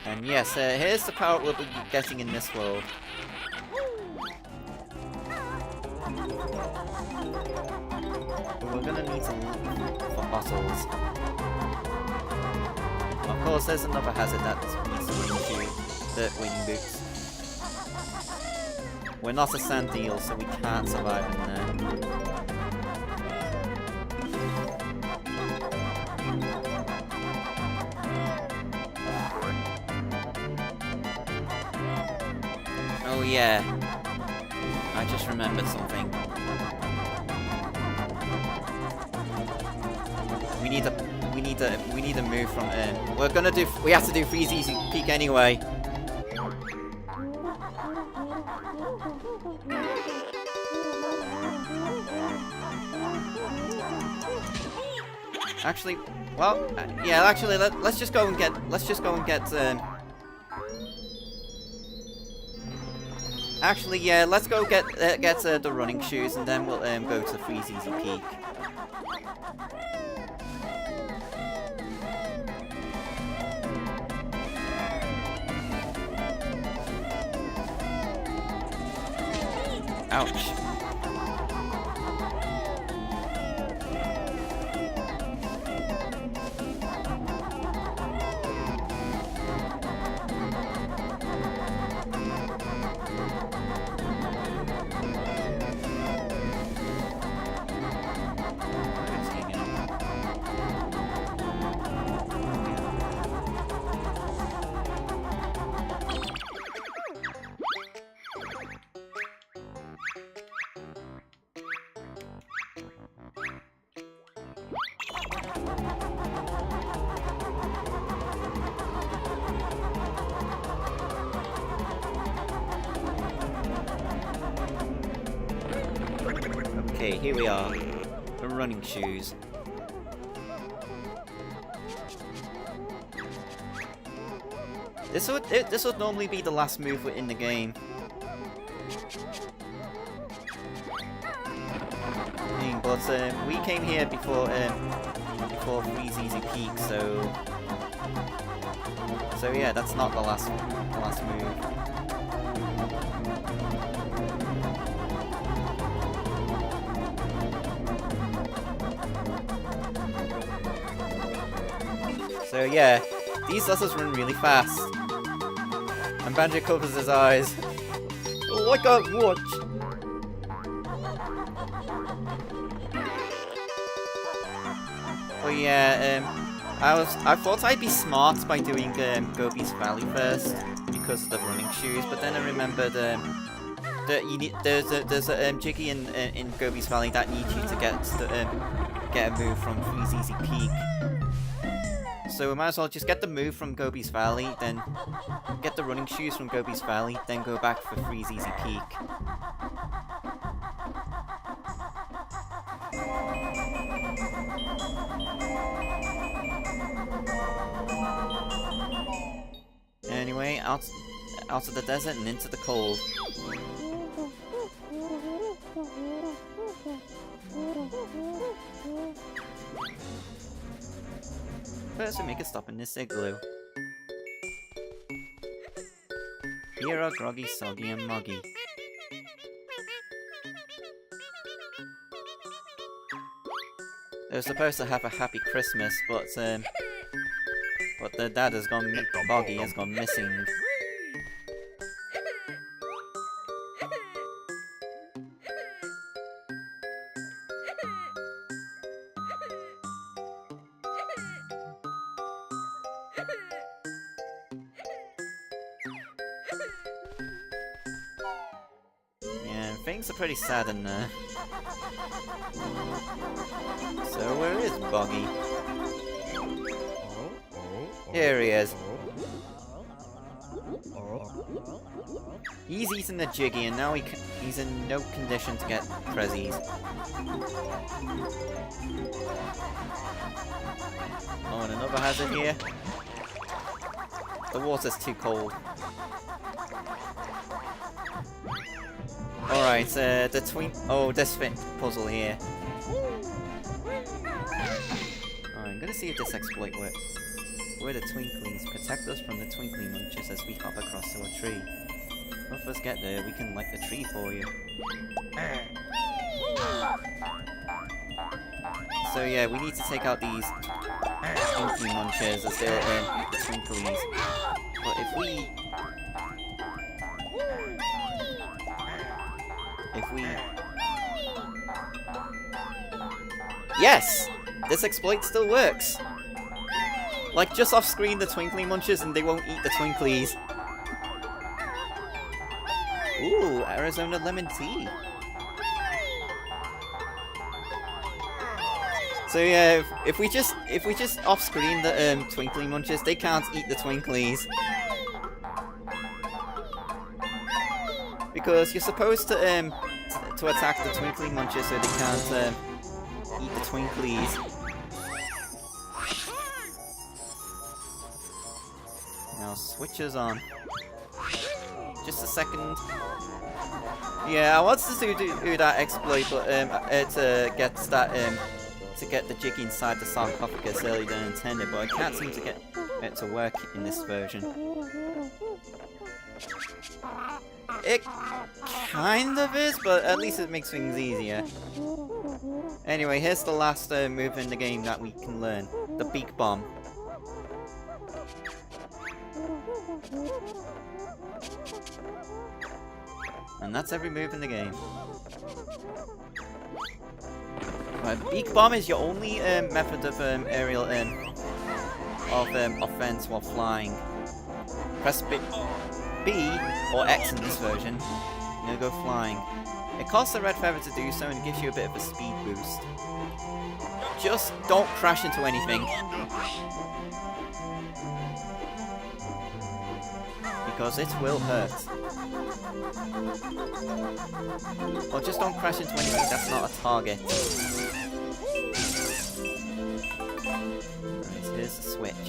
And yes, here's the power we'll be getting in this world. But we're gonna need some for bottles. Of course, there's another hazard that needs to wing too. The wing boots. We're not a sand eel, so we can't survive in there. Oh yeah, I just remembered something. We need to move from we have to do Freeze Easy Peak anyway. Actually, well, yeah. Actually, let's just go and get. Actually, yeah. Let's go get the running shoes, and then we'll go to Freeze Easy Peak. Ouch. Okay, here we are. The running shoes. This would normally be the last move in the game. But we came here before Freeze Easy Peak, so yeah, that's not the last move. So yeah, these lessons run really fast. And Banjo covers his eyes. Oh, I can't watch! But yeah, I thought I'd be smart by doing Gobi's Valley first because of the running shoes, but then I remembered that there's a Jiggy in Gobi's Valley that needs you to get a move from Freeze Easy Peak. So we might as well just get the move from Gobi's Valley, then get the running shoes from Gobi's Valley, then go back for Freeze Easy Peak. Anyway, out of the desert and into the cold. First we make a stop in this igloo. Here are Groggy, Soggy, and Moggy. They're supposed to have a happy Christmas, but their dad has gone, Boggy has gone missing. Yeah, things are pretty sad in there. So where is Boggy? Here he is. He's eaten the Jiggy and now he's in no condition to get prezzies. Oh, and another hazard here. The water's too cold. Alright, this puzzle here. I'm gonna see if this exploit works. We're the Twinklies. Protect us from the Twinkly Munchers as we hop across to a tree. Help us get there, we can light the tree for you. So yeah, we need to take out these Twinkly Munchers as they're the Twinklies. But if we... Yes! This exploit still works! Like, just off screen the Twinkly Munchers and they won't eat the Twinklies. Ooh, Arizona lemon tea. So yeah, if we just off screen the Twinkly Munchers, they can't eat the Twinklies. Because you're supposed to attack the Twinkly Munchers so they can't eat the Twinklies. Now switches on. Just a second. Yeah, I wanted to do that exploit, but to get the Jiggy inside the sarcophagus earlier than intended, but I can't seem to get it to work in this version. It kind of is, but at least it makes things easier. Anyway, here's the last move in the game that we can learn. The Beak Bomb. And that's every move in the game. Right, Beak Bomb is your only method of aerial offense while flying. Press B or X in this version, and you'll go flying. It costs a red feather to do so and gives you a bit of a speed boost. Just don't crash into anything. Because it will hurt. Or just don't crash into anything that's not a target. Right, here's the switch.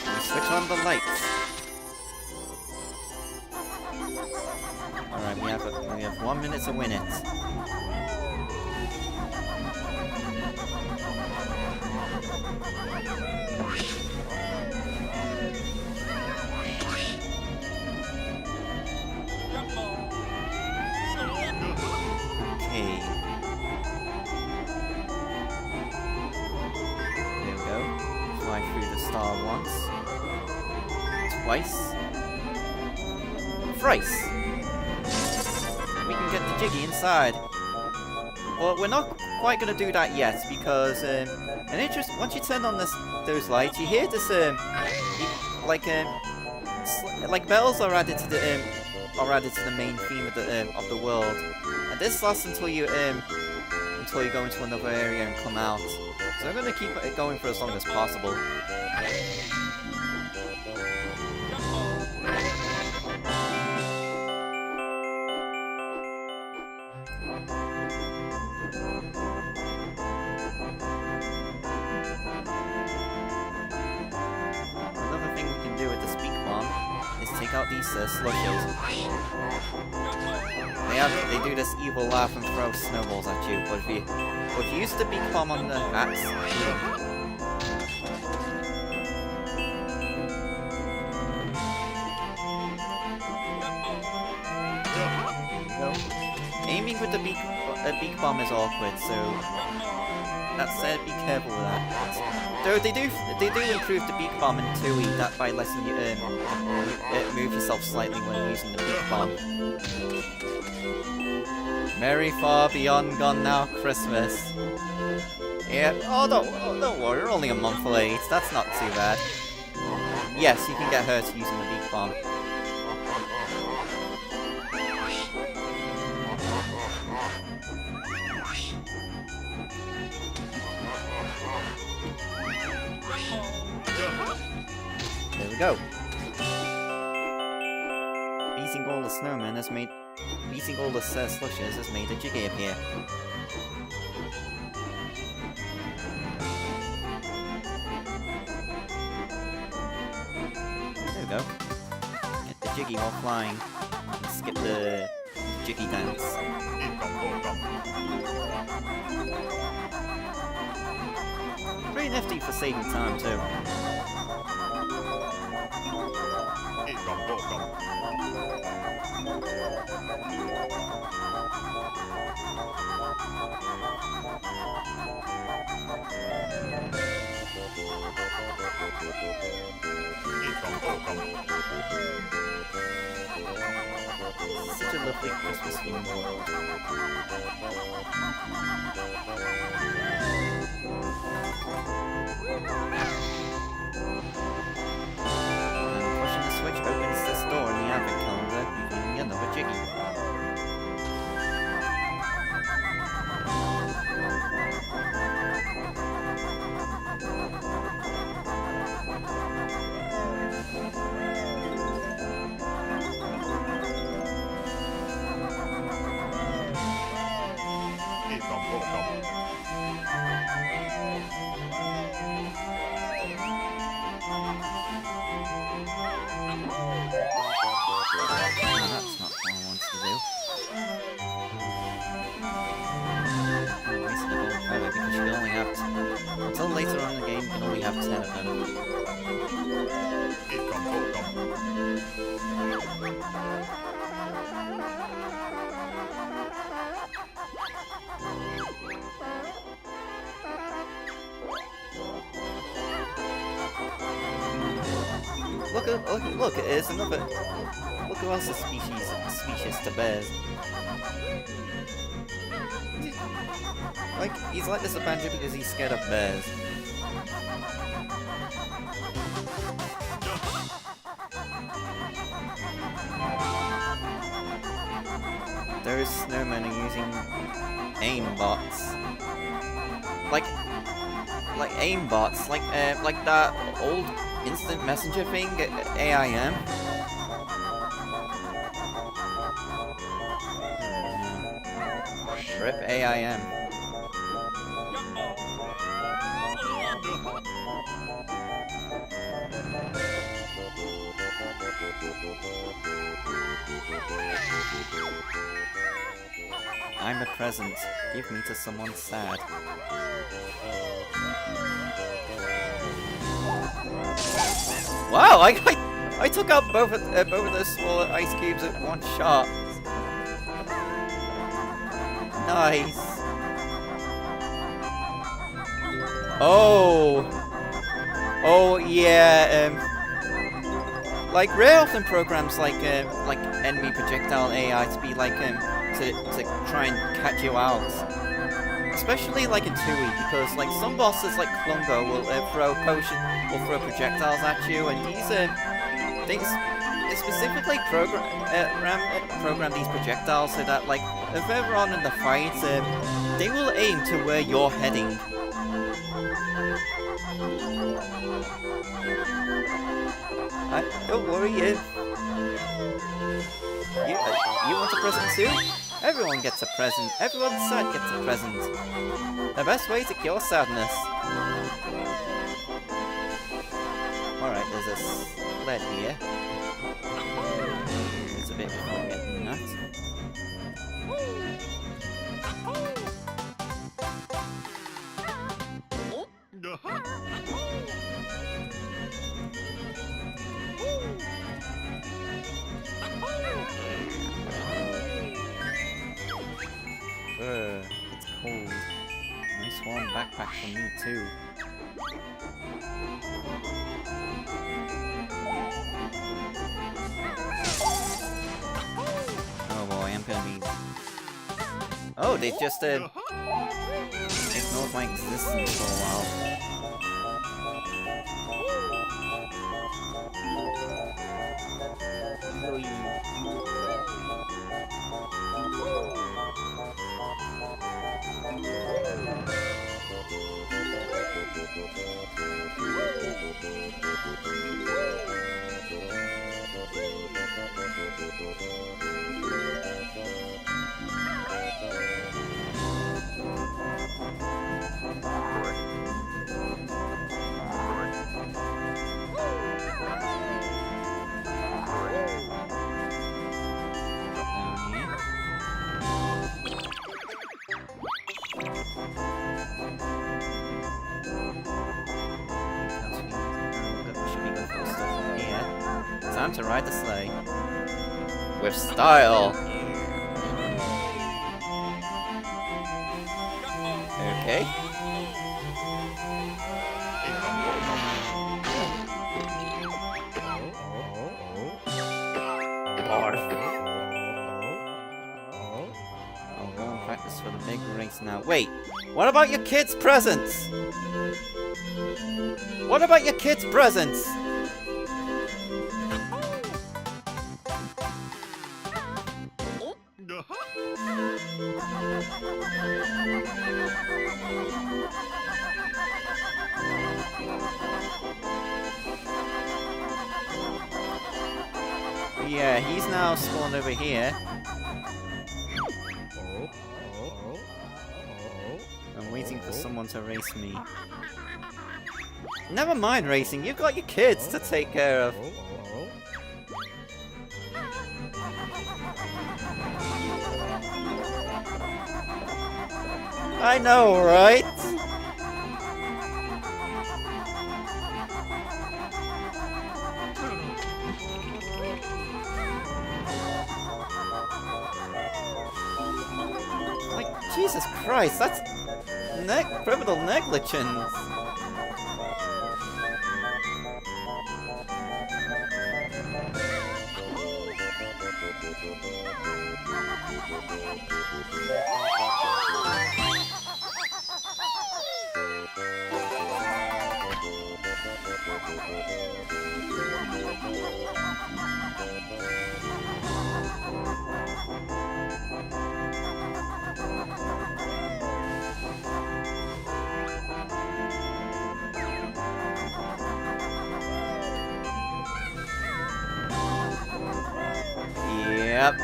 We switch on the lights. Alright, we have 1 minute to win it. star once. Twice. Thrice. We can get the Jiggy inside. Well, we're not quite gonna do that yet because once you turn on those lights, you hear this like bells are added to the main theme of the world, and this lasts until you go into another area and come out. So I'm gonna keep it going for as long as possible. Another thing we can do with the Speak Bomb is take out these slushes. They do this evil laugh and throw snowballs at you, but if you use the Beak Bomb on the bats, aiming with the beak bomb is awkward, so that said, be careful with that. Though they do improve the beak bomb in 2E that by letting you move yourself slightly when using the beak bomb. Merry far beyond gone now Christmas. Yeah. Oh, don't worry, we're only a month late. That's not too bad. Yes, you can get hurt using the beak bomb. There we go. Beating all the snowmen has made... Beating all the slushes has made a Jiggy appear. There we go. Get the Jiggy while flying. And skip the Jiggy dance. Pretty nifty for saving time too. Such a lovely Christmas themed world. And pushing the switch opens this door in the advent calendar, revealing another Jiggy. That's not what I wanted to do. I wasted a gold feather because you can only have... Until later on in the game, you can only have 10 of them. Look, it's another... Look who else is species to bears. Like, he's like this a Banjo because he's scared of bears. Those snowmen are using aimbots. Like aimbots, like that old instant messenger thing, AIM. Rip AIM. I'm a present. Give me to someone sad. Wow! I took out both of those smaller ice cubes at one shot. Nice. Oh. Oh yeah, like Rare often programs like enemy projectile AI to be like to try and catch you out. Especially like in 2E, because like some bosses like Klungo will throw projectiles at you, and these they specifically program these projectiles so that like if ever on in the fight, they will aim to where you're heading. Don't worry, you want a present too? Everyone gets a present. Everyone sad gets a present. The best way to cure sadness. Alright, there's a sled here. There's a bit before getting that. It's cold. Nice warm backpack for me too. Oh boy, I'm gonna be... Oh, they just ignored my existence for a while. Time to ride the sleigh. With style! Okay. I'll go and practice for the big race now. Wait! What about your kids' presents? What about your kids' presents? Yeah, he's now spawned over here. I'm waiting for someone to race me. Never mind racing, you've got your kids to take care of. I know, right? Like, Jesus Christ, that's criminal negligence. Yep.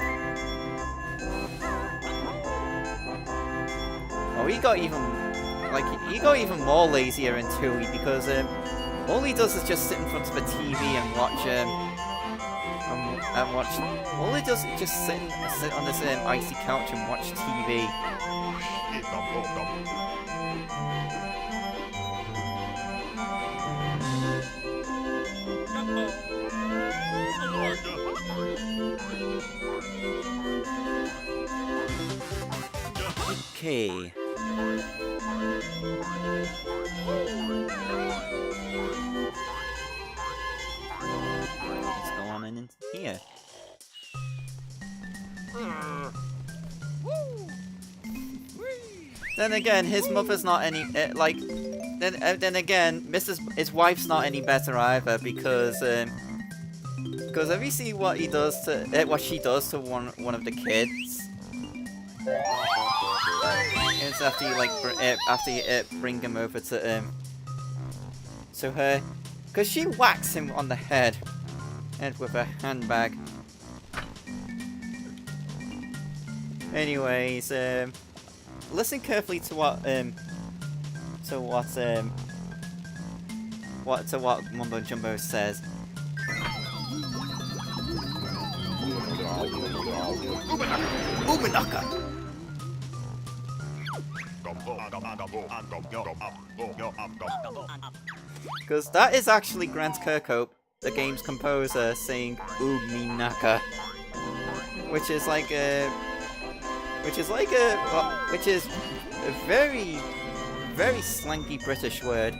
Oh, he got even more lazier in 2E because all he does is just sit in front of a TV and watch all he does is just sit on this icy couch and watch TV. Okay. here. Then again, his mother's not any like. Then again, his wife's not any better either because have you seen what he does to what she does to one of the kids? It's after you like after you bring him over to her, because she whacks him on the head with her handbag. Anyways, listen carefully to what Mumbo Jumbo says. Umanaka! Because that is actually Grant Kirkhope, the game's composer, saying Uminaka, which is a very, very slangy British word.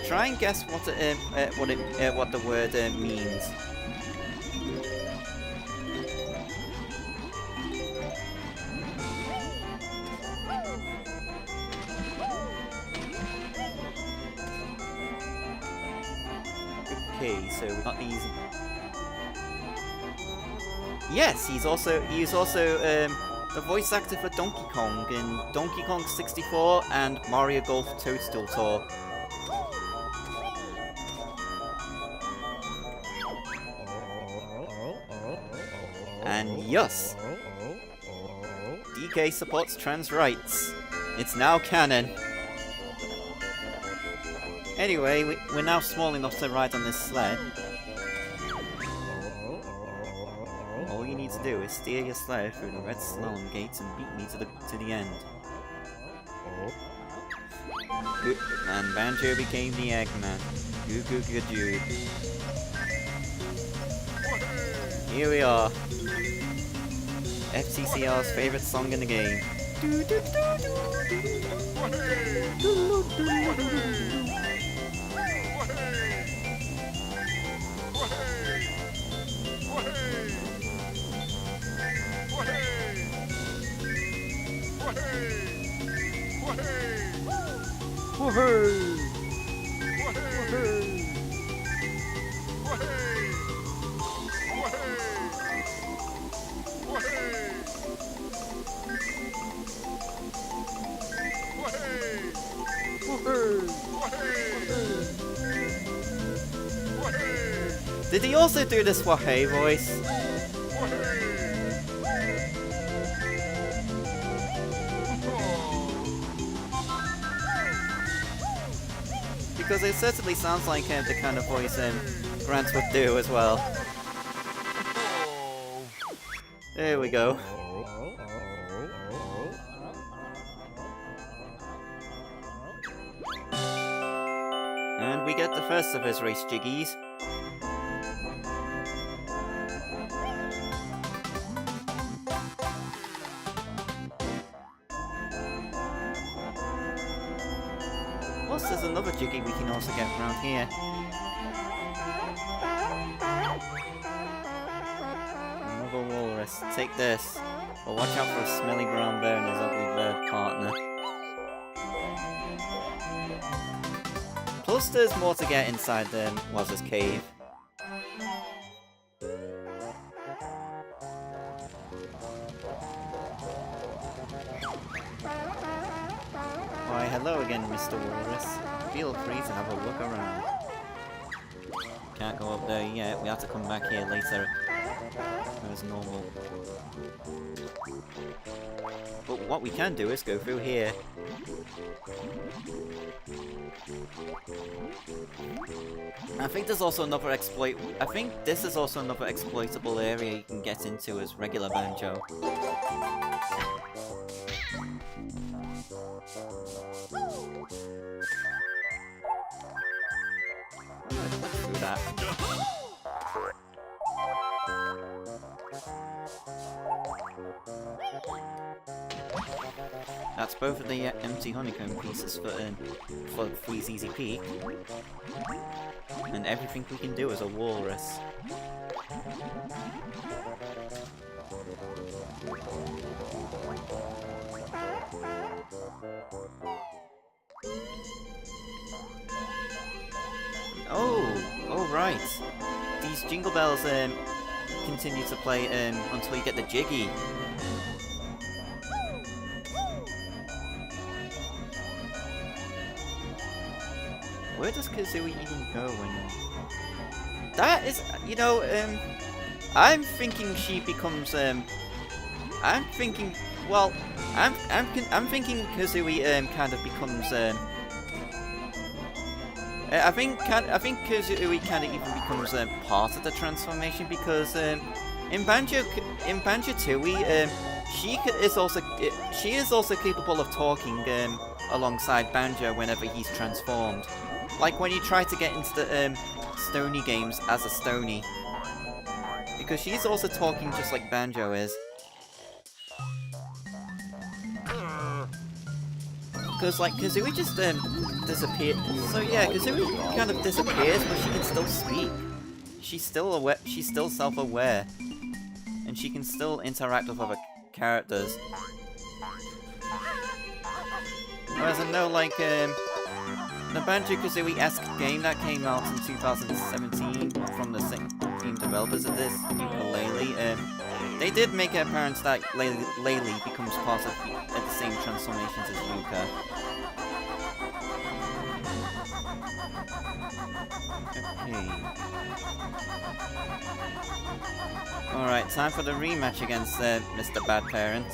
Try and guess what the word means. Okay, so we got these. Yes, he's also the voice actor for Donkey Kong in Donkey Kong 64 and Mario Golf Toadstool Tour. And yes, DK supports trans rights. It's now canon. Anyway, we're now small enough to ride on this sled. All you need to do is steer your sled through the red slalom gates and beat me to the end. And Banjo became the Eggman. Goo goo goo goo. Here we are. FTCR's favorite song in the game. Did he also do this Wahey voice? Because it certainly sounds like the kind of voice Grant would do as well. There we go. And we get the first of his race jiggies. Plus there's another jiggy we can also get around here. Another walrus. Take this. But watch out for a smelly brown bear and his ugly bird partner. Plus there's more to get inside the Waz's cave. Why, hello again, Mr. Walrus. Feel free to have a look around. Can't go up there yet, we have to come back here later as normal. But what we can do is go through here. I think there's also another I think this is also another exploitable area you can get into as regular Banjo. Let's look through that. That's both of the empty honeycomb pieces for Freeze Easy Peak. And everything we can do as a walrus. Oh right. These jingle bells continue to play until you get the Jiggy. Where does Kazooie even go when... That is, you know, I'm thinking she becomes, I'm thinking Kazooie kind of becomes, I think Kazooie kind of even becomes part of the transformation because in Banjo-Tooie, she is also capable of talking alongside Banjo whenever he's transformed. Like when you try to get into the Stony games as a Stony. Because she's also talking just like Banjo is. Because like Kazooie just disappeared. So yeah, Kazooie kind of disappears, but she can still speak. She's still aware. She's still self-aware, and she can still interact with other characters. Whereas I know, like the Banjo-Kazooie-esque game that came out in 2017 from the same team developers of this, Ukulele, they did make it apparent that Laylee becomes part of the same transformations as Yuka. Okay. Alright, time for the rematch against Mr. Bad Parent.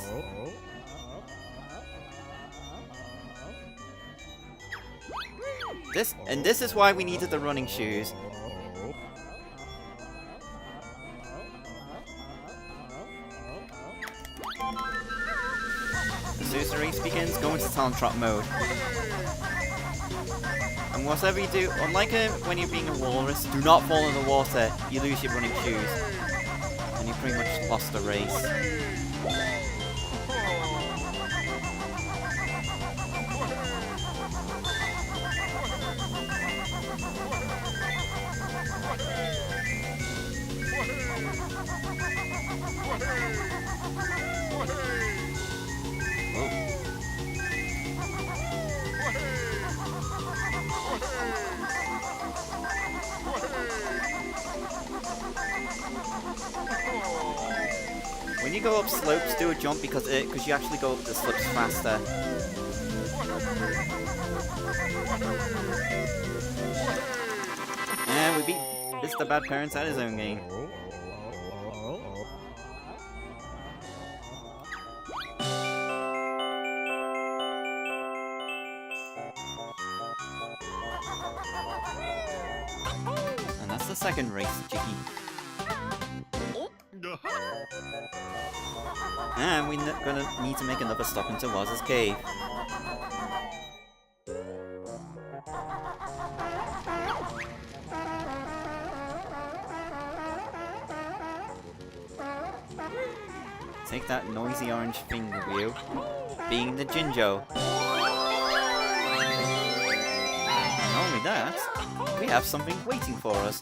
This is why we needed the running shoes. As the race begins, go into Talon Trot mode. And whatever you do, unlike when you're being a walrus, do not fall in the water. You lose your running shoes. And you pretty much lost the race. When you go up slopes, do a jump because you actually go up the slopes faster. And we beat Mr. Bad Parents at his own game. And that's the second race, Jiggy. And we're gonna need to make another stop into Waz's cave. Take that noisy orange thing with you, being the Jinjo. And not only that, we have something waiting for us.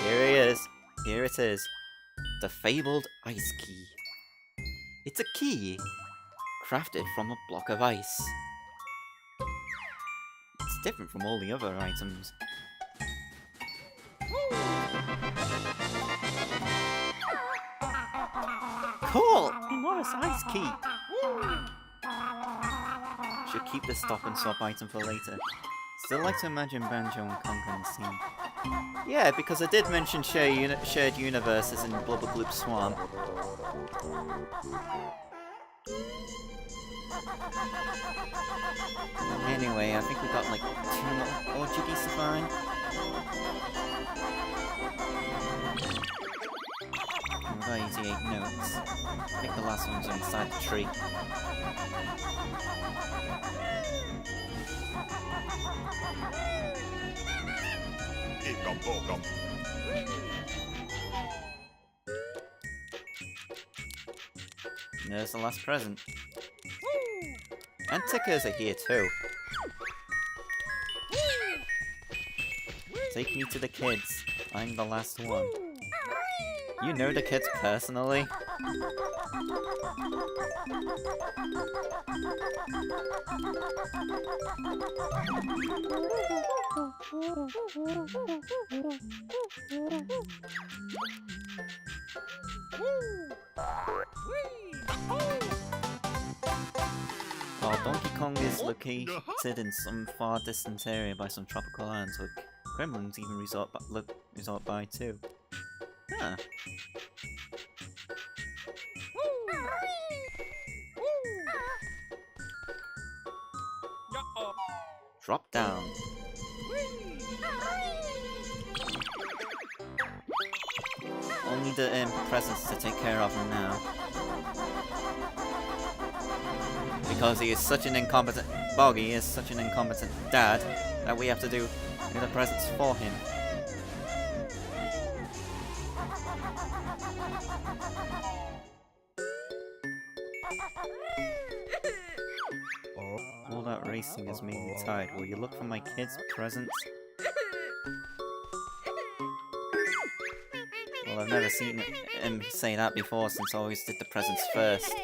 Here he is. Here it is. The fabled ice key. It's a key, crafted from a block of ice. It's different from all the other items. Cool! Enormous ice key! Should keep this stop and swap item for later. Still like to imagine Banjo and Conker in the scene. Yeah, because I did mention shared universes in Blubber Gloop Swamp. Anyway, I think we got like 2 more Jiggies to find. And we got 88 notes. I think the last ones are inside the tree. There's the last present. And tickers are here too. Take me to the kids. I'm the last one. You know the kids personally? While Donkey Kong is located in some far distant area by some tropical islands where gremlins even resort by too. Huh. Drop down. Only the presents to take care of him now. Because he is such an incompetent Boggy is such an incompetent dad that we have to do the presents for him. All that racing has made me tired. Will you look for my kids' presents? Well, I've never seen him say that before since I always did the presents first.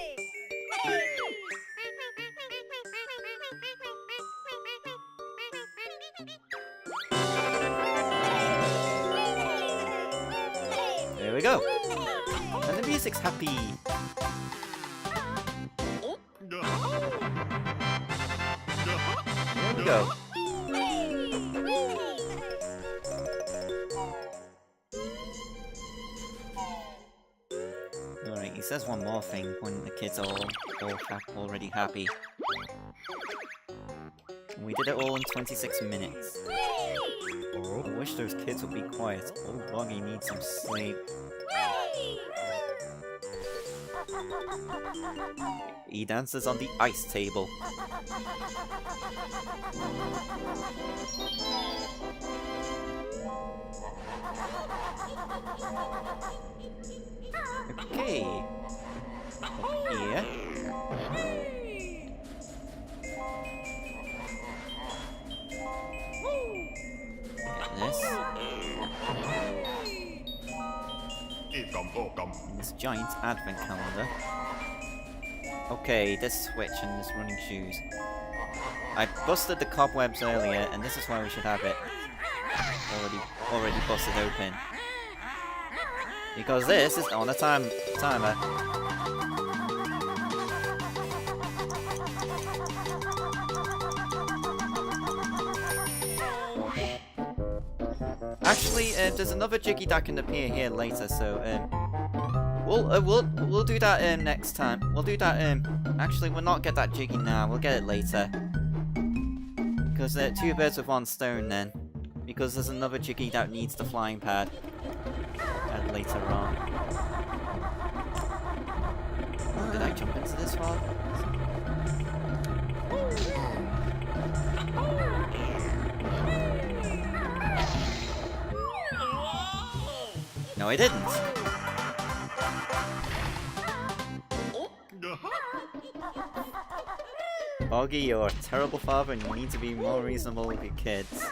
There we go! And the music's happy! There we go. Alright, he says one more thing when the kids are already happy. And we did it all in 26 minutes. I wish those kids would be quiet. Old Boggy needs some sleep. He dances on the ice table. Okay. Up here. Get this. And this giant advent calendar. Okay, this switch and this running shoes. I busted the cobwebs earlier, and this is why we should have it already busted open. Because this is on a timer. Actually, there's another Jiggy that can appear here later, so we'll do that next time. We'll do that. Actually, we'll not get that Jiggy now. We'll get it later. Because two birds with one stone then. Because there's another Jiggy that needs the flying pad. Later on. Oh, did I jump into this one? No, I didn't. Boggy, you're a terrible father and you need to be more reasonable with your kids.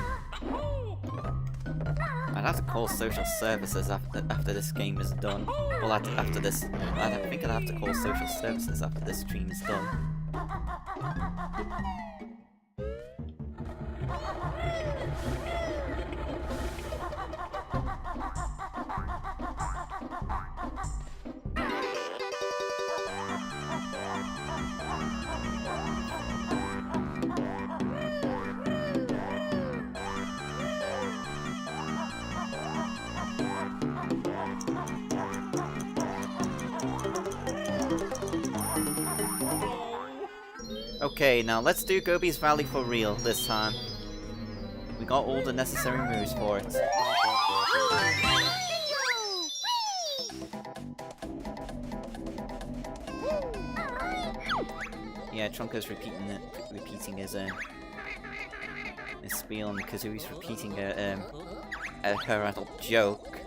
I'd have to call social services after this game is done. Well, after this, I think I'd have to call social services after this stream is done. Okay, now let's do Gobi's Valley for real this time. We got all the necessary moves for it. Yeah, Trunko's repeating his spiel, and Kazooie's repeating her adult joke.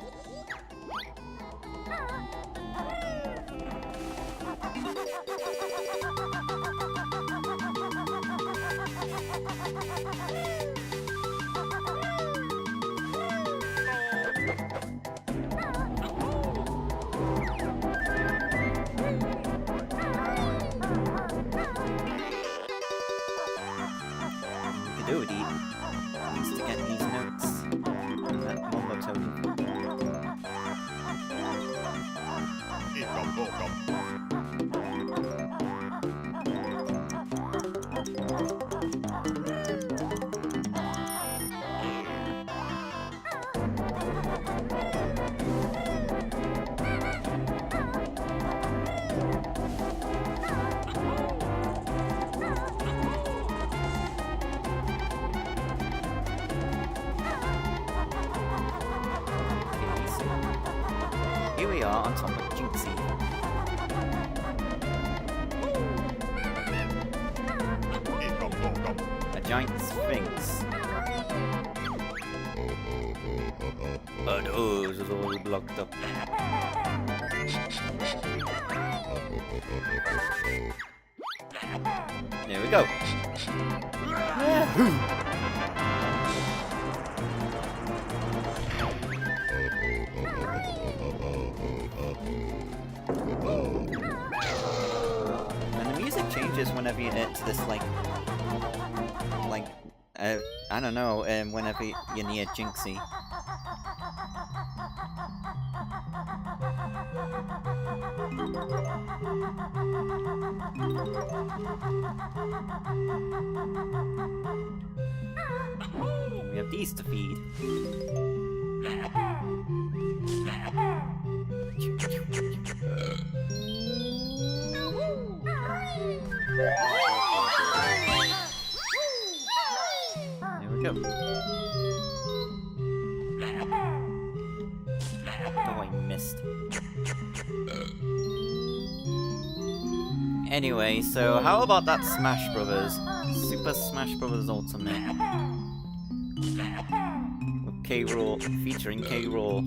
Banjo-Kazooie needs to get these notes and that Mumbo token. Here we are on top of Jinxie. A giant sphinx. Oh no, this is all blocked up. There we go. And the music changes whenever you enter this, I don't know, whenever you're near Jinxie. We have these to feed. There we go. Oh, I missed. Anyway, so how about that Smash Brothers? Super Smash Brothers Ultimate. With K-Rool, featuring K-Rool.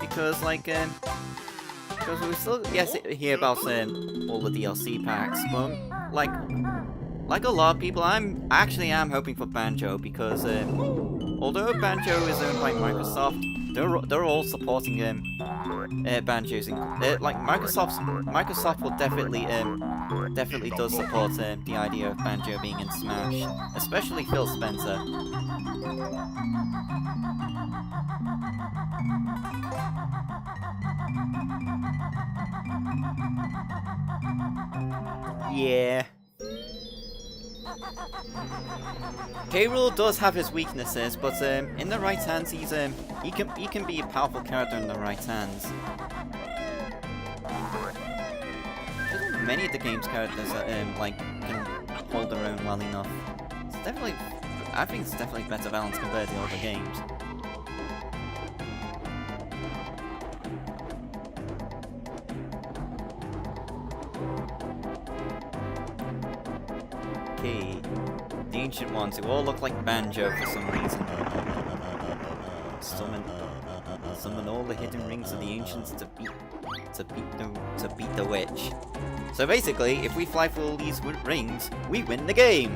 Because, because we still hear about all the DLC packs, but like a lot of people, I actually am hoping for Banjo because although Banjo is owned by Microsoft, they're all supporting Banjos. Microsoft will definitely does support the idea of Banjo being in Smash, especially Phil Spencer. Yeah. K-Rool does have his weaknesses, but in the right hands, he can be a powerful character in the right hands. Many of the game's characters can hold their own well enough. I think it's definitely better balanced compared to other games. Okay, the ancient ones who all look like Banjo for some reason. Summon all the hidden rings of the ancients to beat the witch. So basically, if we fly through all these rings, we win the game.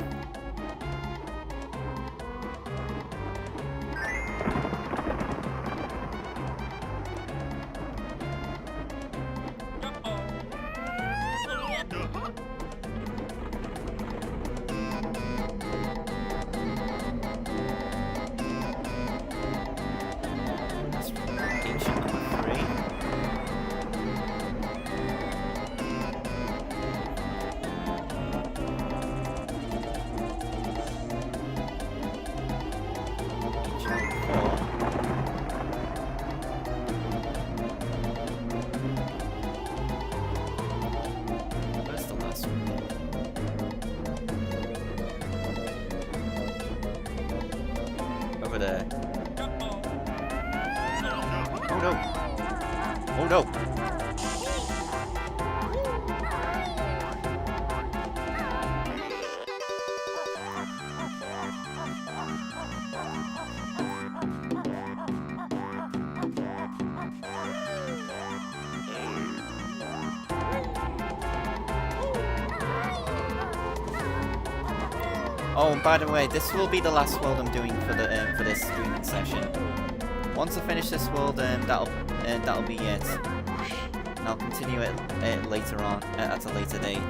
Over there. Oh no! Oh no! Oh, and by the way, this will be the last world I'm doing for this streaming session. Once I finish this world, that'll be it. And I'll continue it later on at a later date.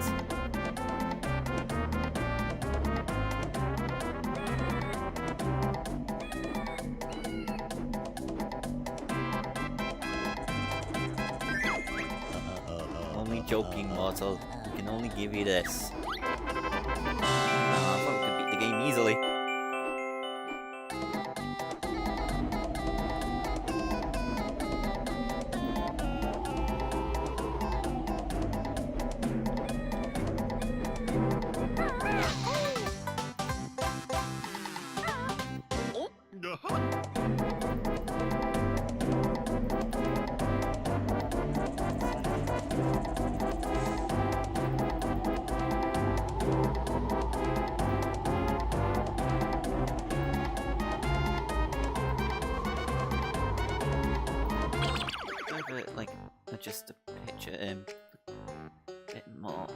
joking, mortal. We can only give you this. I thought we could beat the game easily. Like, just a picture a bit more.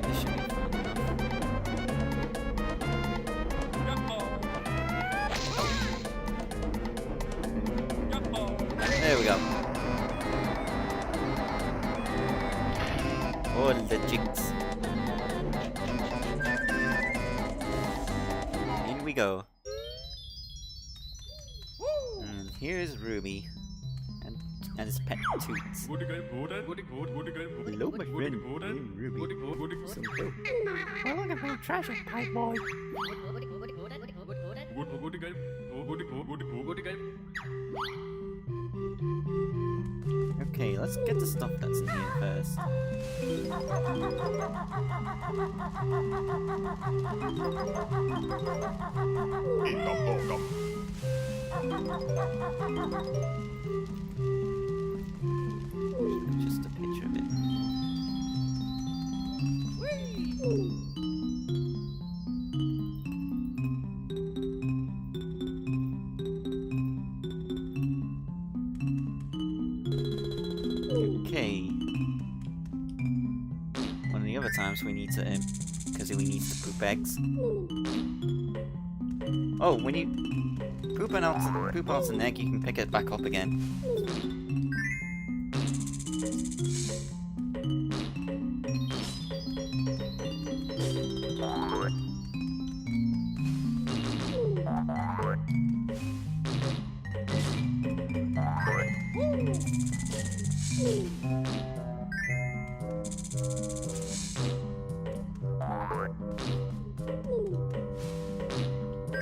This should be fun enough. There we go. All the jigs. In we go. And here's Ruby. And his pet Toots. Hello, my friend. Ruby. So dope. Well, look at my treasure, pipe boy. Okay, let's get the stuff that's in here first. Just a picture of it. Okay. One of the other times we need to, because we need to poop eggs. Oh, when you poop out an egg, you can pick it back up again.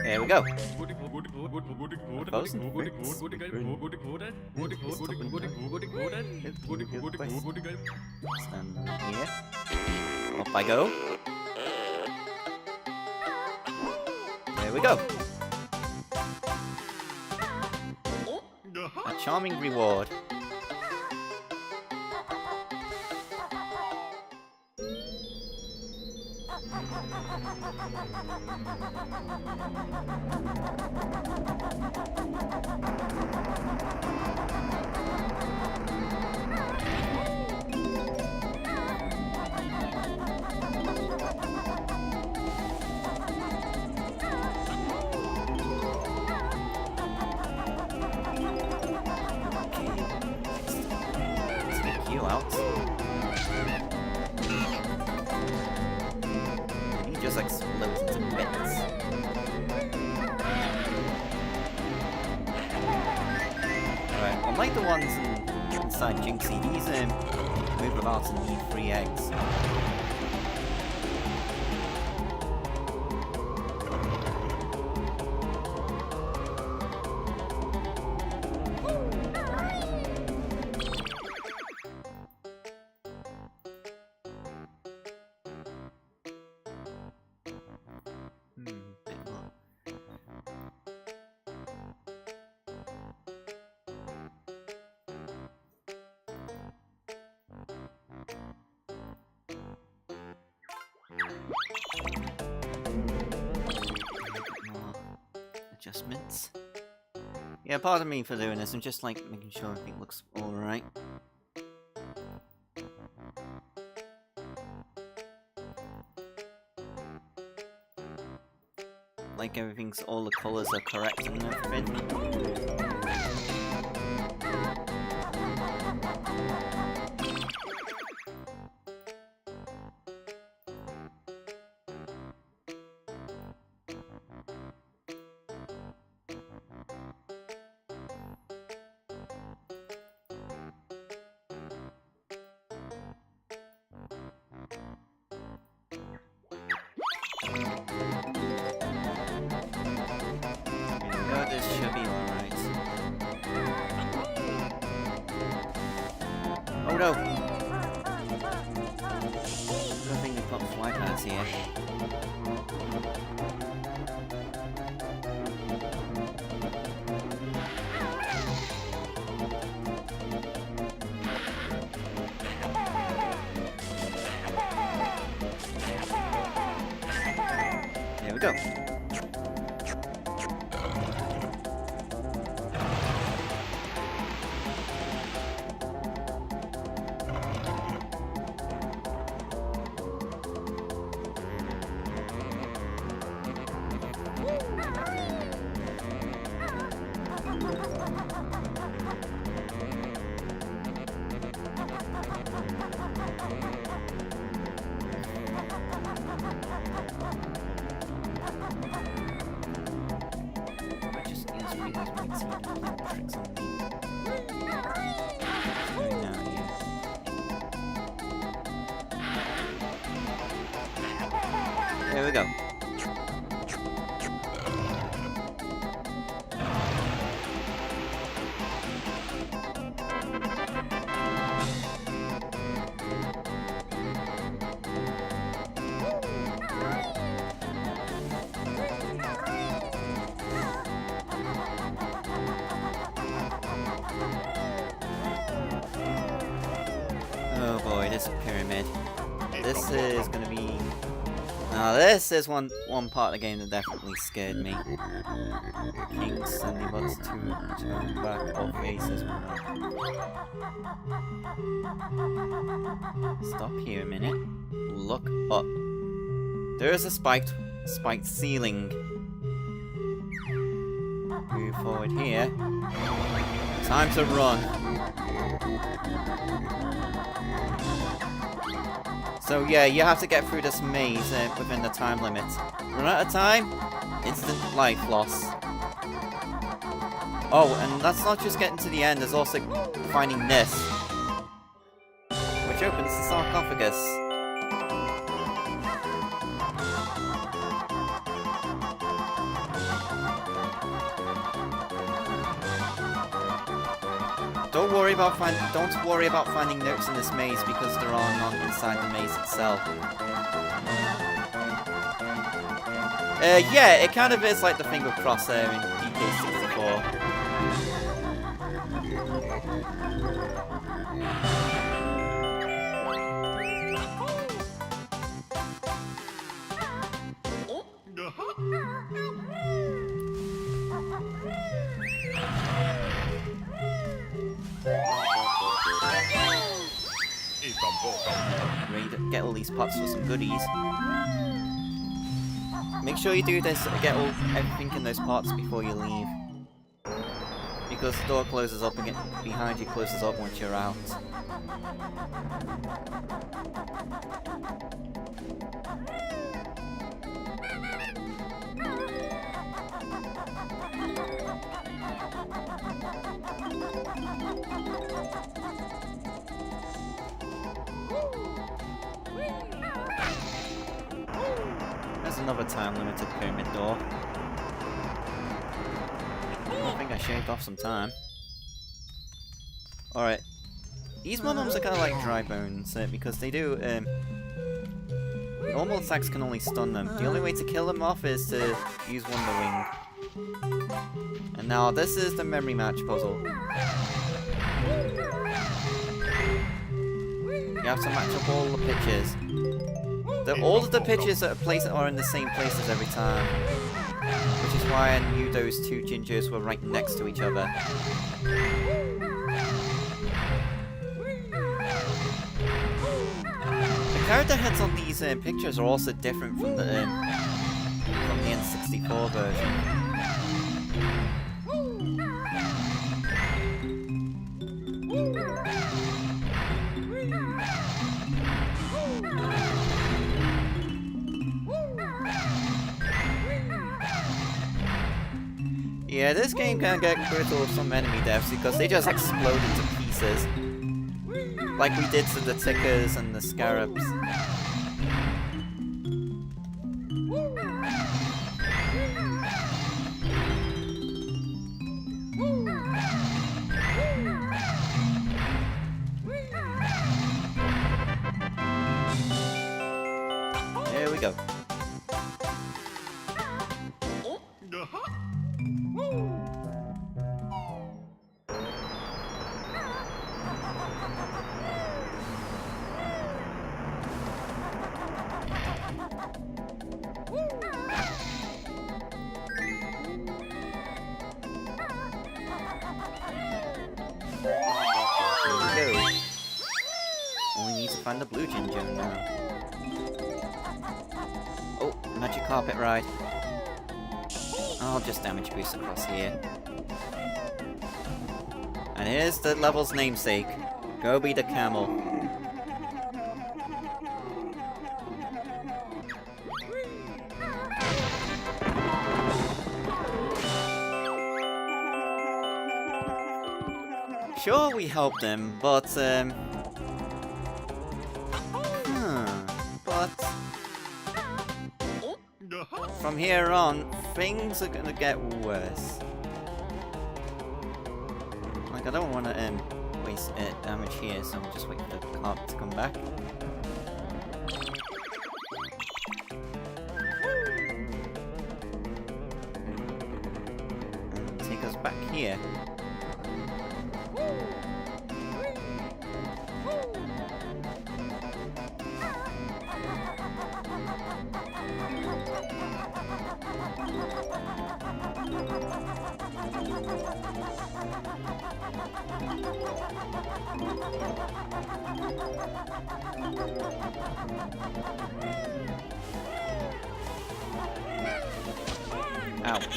There we go. Frozen fruits. Stand here. Up I go. There we go. A charming reward. Take you out. And he just explodes into bits. Alright, unlike the ones inside Jinxie, these move about and need 3 eggs. Bit more. More adjustments. Yeah, pardon me for doing this. I'm just like making sure everything looks alright. like everything's all the colours are correct and everything. This should be alright. Oh no! I think we've got fly pads here. There we go. There we go. Oh boy, this pyramid. This is gonna be... Now this is one part of the game that definitely scared me. King sending wants to turn back or faces. Stop here a minute. Look up. There is a spiked ceiling. Move forward here. Time to run. So yeah, you have to get through this maze within the time limit. Run out of time, instant life loss. Oh, and that's not just getting to the end, there's also finding this, which opens the sarcophagus. Don't worry about finding notes in this maze because there are none inside the maze itself. Yeah, it kind of is like the thing with Crosshair in DK64. Ready to get all these pots for some goodies. Make sure you do this, get everything in those pots before you leave. Because the door closes up again, behind you closes up once you're out. There's another time-limited pyramid door. I think I shaved off some time. Alright. These Mob-Bombs are kind of like dry bones, because they do, normal attacks can only stun them. The only way to kill them off is to use Wonder Wing. And now this is the memory match puzzle. You have to match up all the pictures. All of the pictures that are in the same places every time. Which is why I knew those two gingers were right next to each other. The character heads on these pictures are also different from the N64 64 version. Yeah, this game can get brutal with some enemy deaths because they just explode into pieces. Like we did to the tickers and the scarabs. There we go. Go. Only need to find the blue ginger now. Oh, magic carpet ride. I'll just damage boost across here. And here's the level's namesake, Gobi the Camel. Sure, we helped him, but from here on, things are gonna get worse. Like, I don't want to waste damage here, so I'll just wait for the carp to come back. And take us back here. Ouch.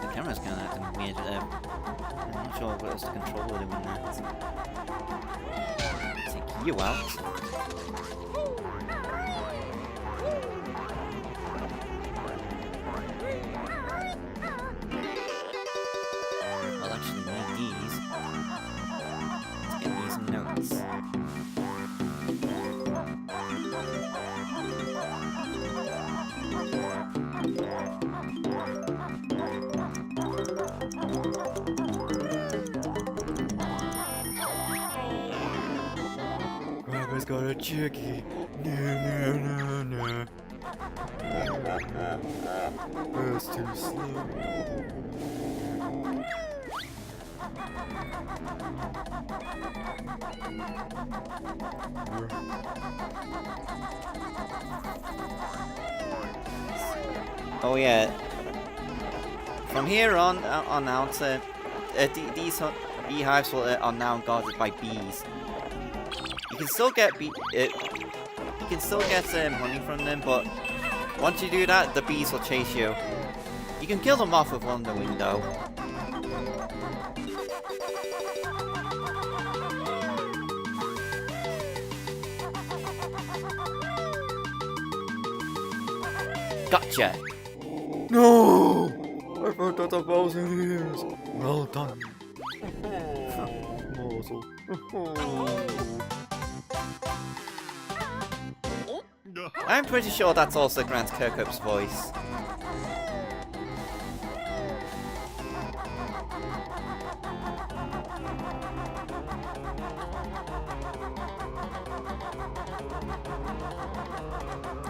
The camera's kind of acting weird there. I'm not sure what else to control with him in that. Take you out. I'll actually need these. Let's get these notes. Grandpa's got a chickie. No. That's too slow. Oh yeah. From here on out, these beehives are now guarded by bees. You can still get honey from them, but once you do that, the bees will chase you. You can kill them off with one in the window. Gotcha! No! I forgot a thousand years. Well done. Morsel. I'm pretty sure that's also Grant Kirkhope's voice.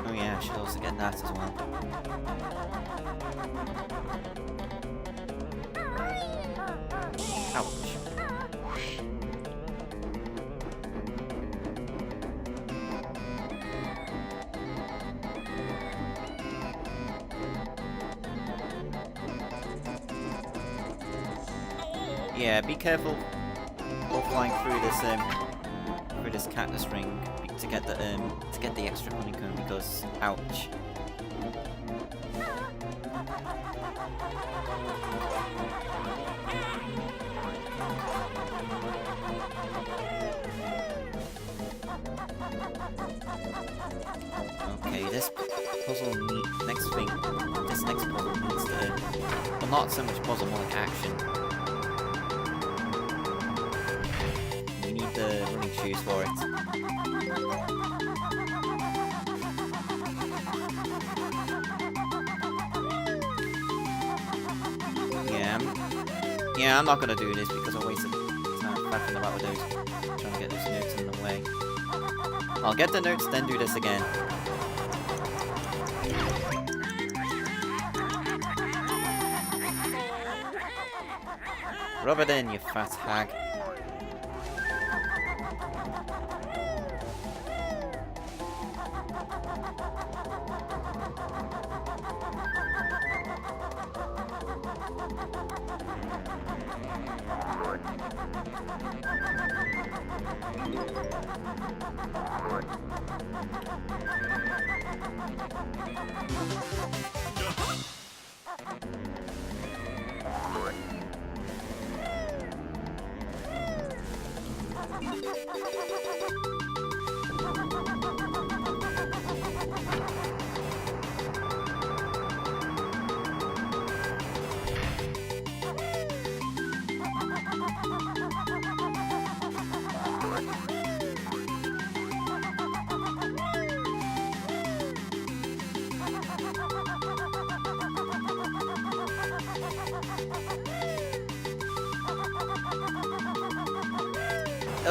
Oh yeah, I should also get that as well. Ouch. Yeah, be careful of flying through this cactus ring to get the extra honeycomb because ouch. Okay, this puzzle next puzzle needs to, well, not so much puzzle, more like action. We need the running shoes for it. Yeah, I'm not gonna do this because I wasted time faffing about with those, trying to get those notes in the way. I'll get the notes, then do this again. Rub it in, you fat hag.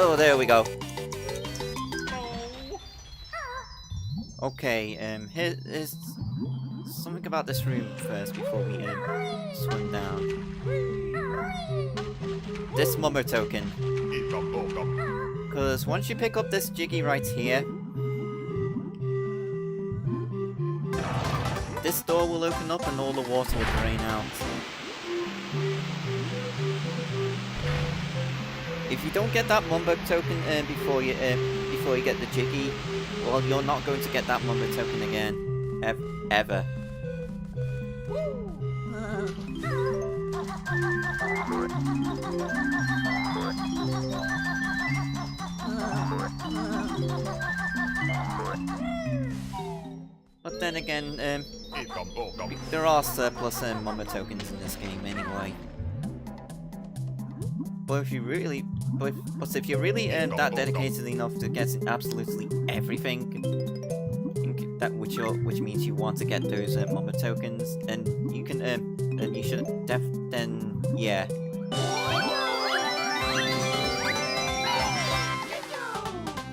Oh, there we go. Okay, here's something about this room first before we swim down. This mummer token. Because once you pick up this jiggy right here, this door will open up and all the water will drain out. If you don't get that Mumbo token before you get the jiggy, well, you're not going to get that Mumbo token again, ever. But then again, there are surplus Mumbo tokens in this game anyway. But if you're really that dedicated enough to get absolutely everything, which means you want to get those Mumbo tokens, then you can then you should then yeah.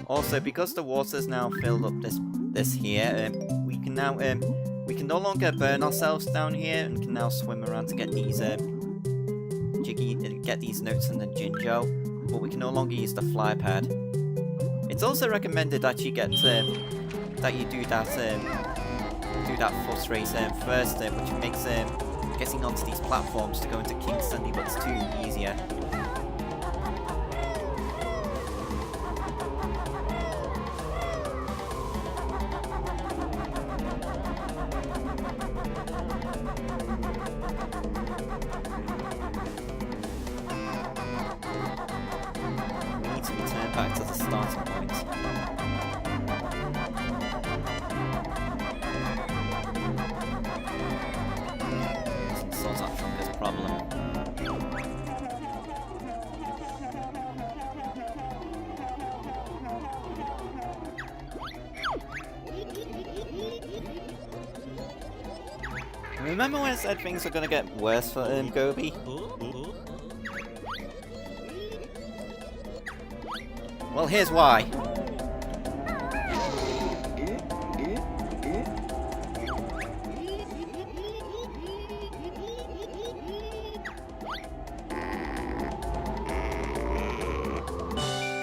Also, because the water's now filled up this here, we can no longer burn ourselves down here and can now swim around to get these get these notes in the Jinjo, but we can no longer use the fly pad. It's also recommended that you get that you do that foot race first, which makes getting onto these platforms to go into King Sunday Butts 2 easier. Back to the starting point. Solves that Trunker's problem. Remember when I said things are gonna get worse for Gobi? Well, here's why.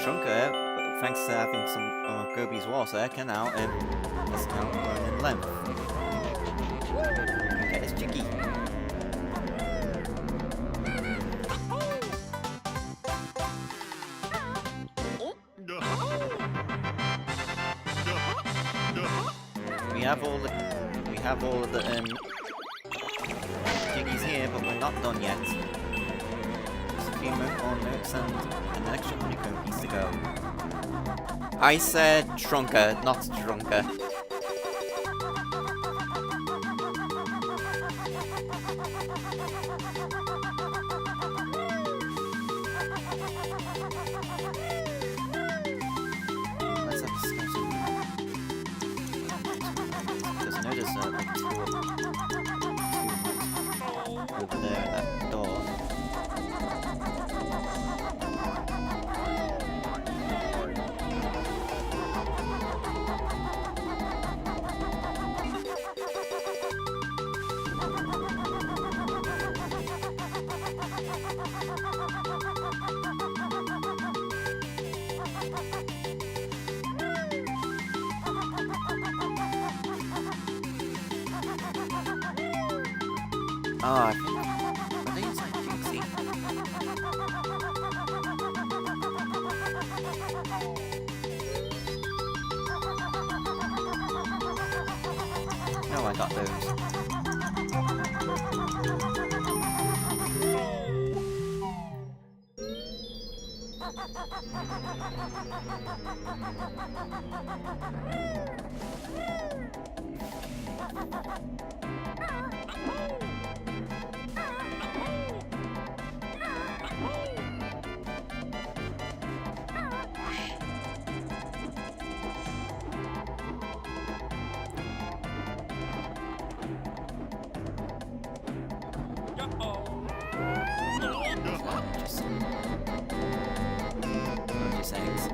Trunker, thanks to having some Gobi's water, can now is now growing in length. Okay, it's Jiggy. have all the jiggies here, but we're not done yet. Just a few more notes and an extra honeycomb piece to go. I said trunker, not drunker. Let's have a discussion. Because I know there's like two over there at that door. Oh, I think. Are they inside Jinxie? No, I got those. Just eggs.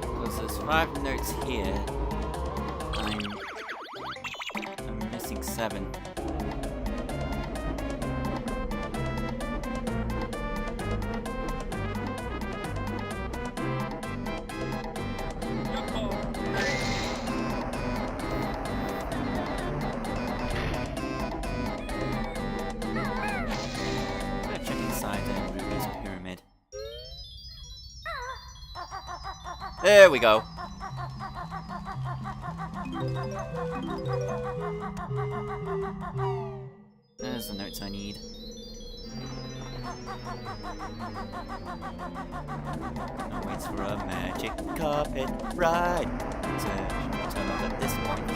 Because there's 5 notes here. I'm missing 7. Check inside Ruby's pyramid. There we go. There's the notes I need. Now waits for a magic carpet ride. Turn up at this point.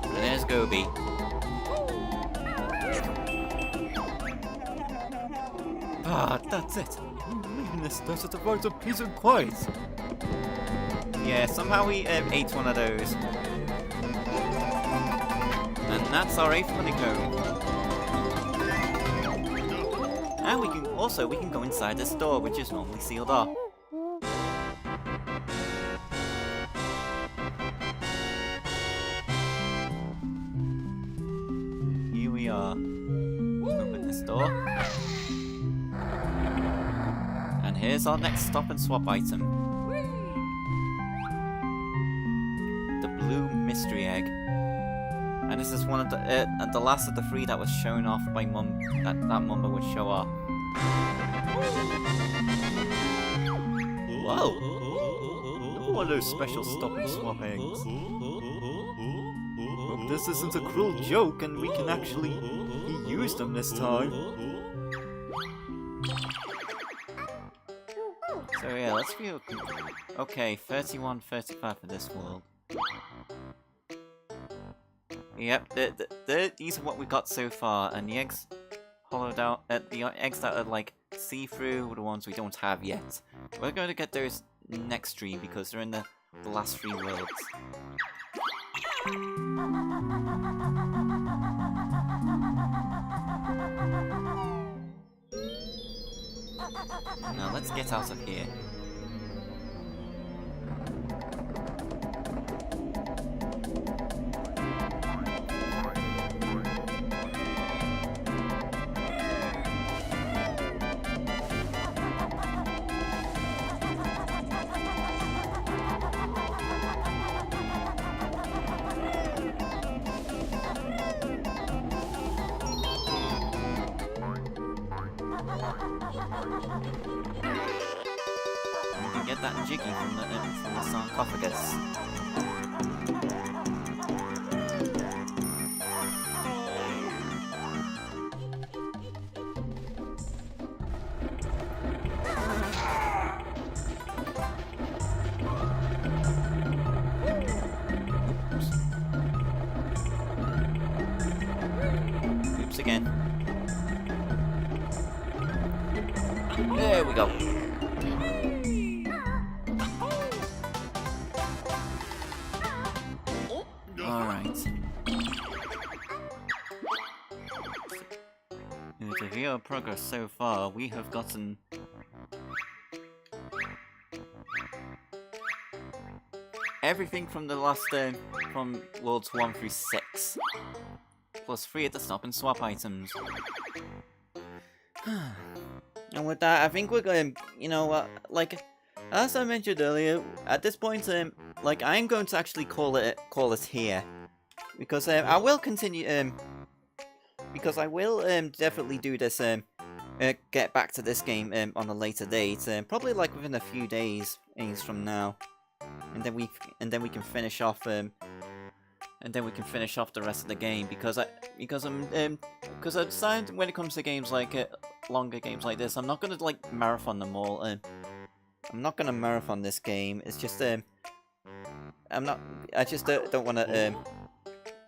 And there's Gobi. Ah, that's it. Leaving this desert to find some peace and quiet. Yeah, somehow we ate one of those. And that's our 8th honeycomb. And we can go inside this door, which is normally sealed off. Here we are. Open this door. And here's our next stop and swap item. The blue mystery egg. And this is one of the last of the 3 that was shown off by Mum, that Mumba would show off. Whoa! What are those special stop and swap eggs? Hope this isn't a cruel joke and we can actually use them this time. So yeah, let's feel. Okay, 31, 35 for this world. Yep, these are what we got so far, and the eggs hollowed out. The eggs that are like see-through are the ones we don't have yet. We're going to get those next stream because they're in the last 3 worlds. Now let's get out of here. You can get that jiggy from the sarcophagus. Oops again. There we go. Alright. To view our progress so far, we have gotten everything from the last from Worlds 1 through 6. Plus 3 at the stop and swap items. And with that, I think we're going, you know, like, as I mentioned earlier, at this point, like, I'm going to actually call it here. Because, I will continue, because I will, definitely do this, get back to this game, on a later date, probably, like, within a few days from now. And then we can finish off, and then we can finish off the rest of the game, because I've decided when it comes to games like longer games like this, I'm not gonna like marathon them all. I'm not gonna marathon this game. It's just I just don't want to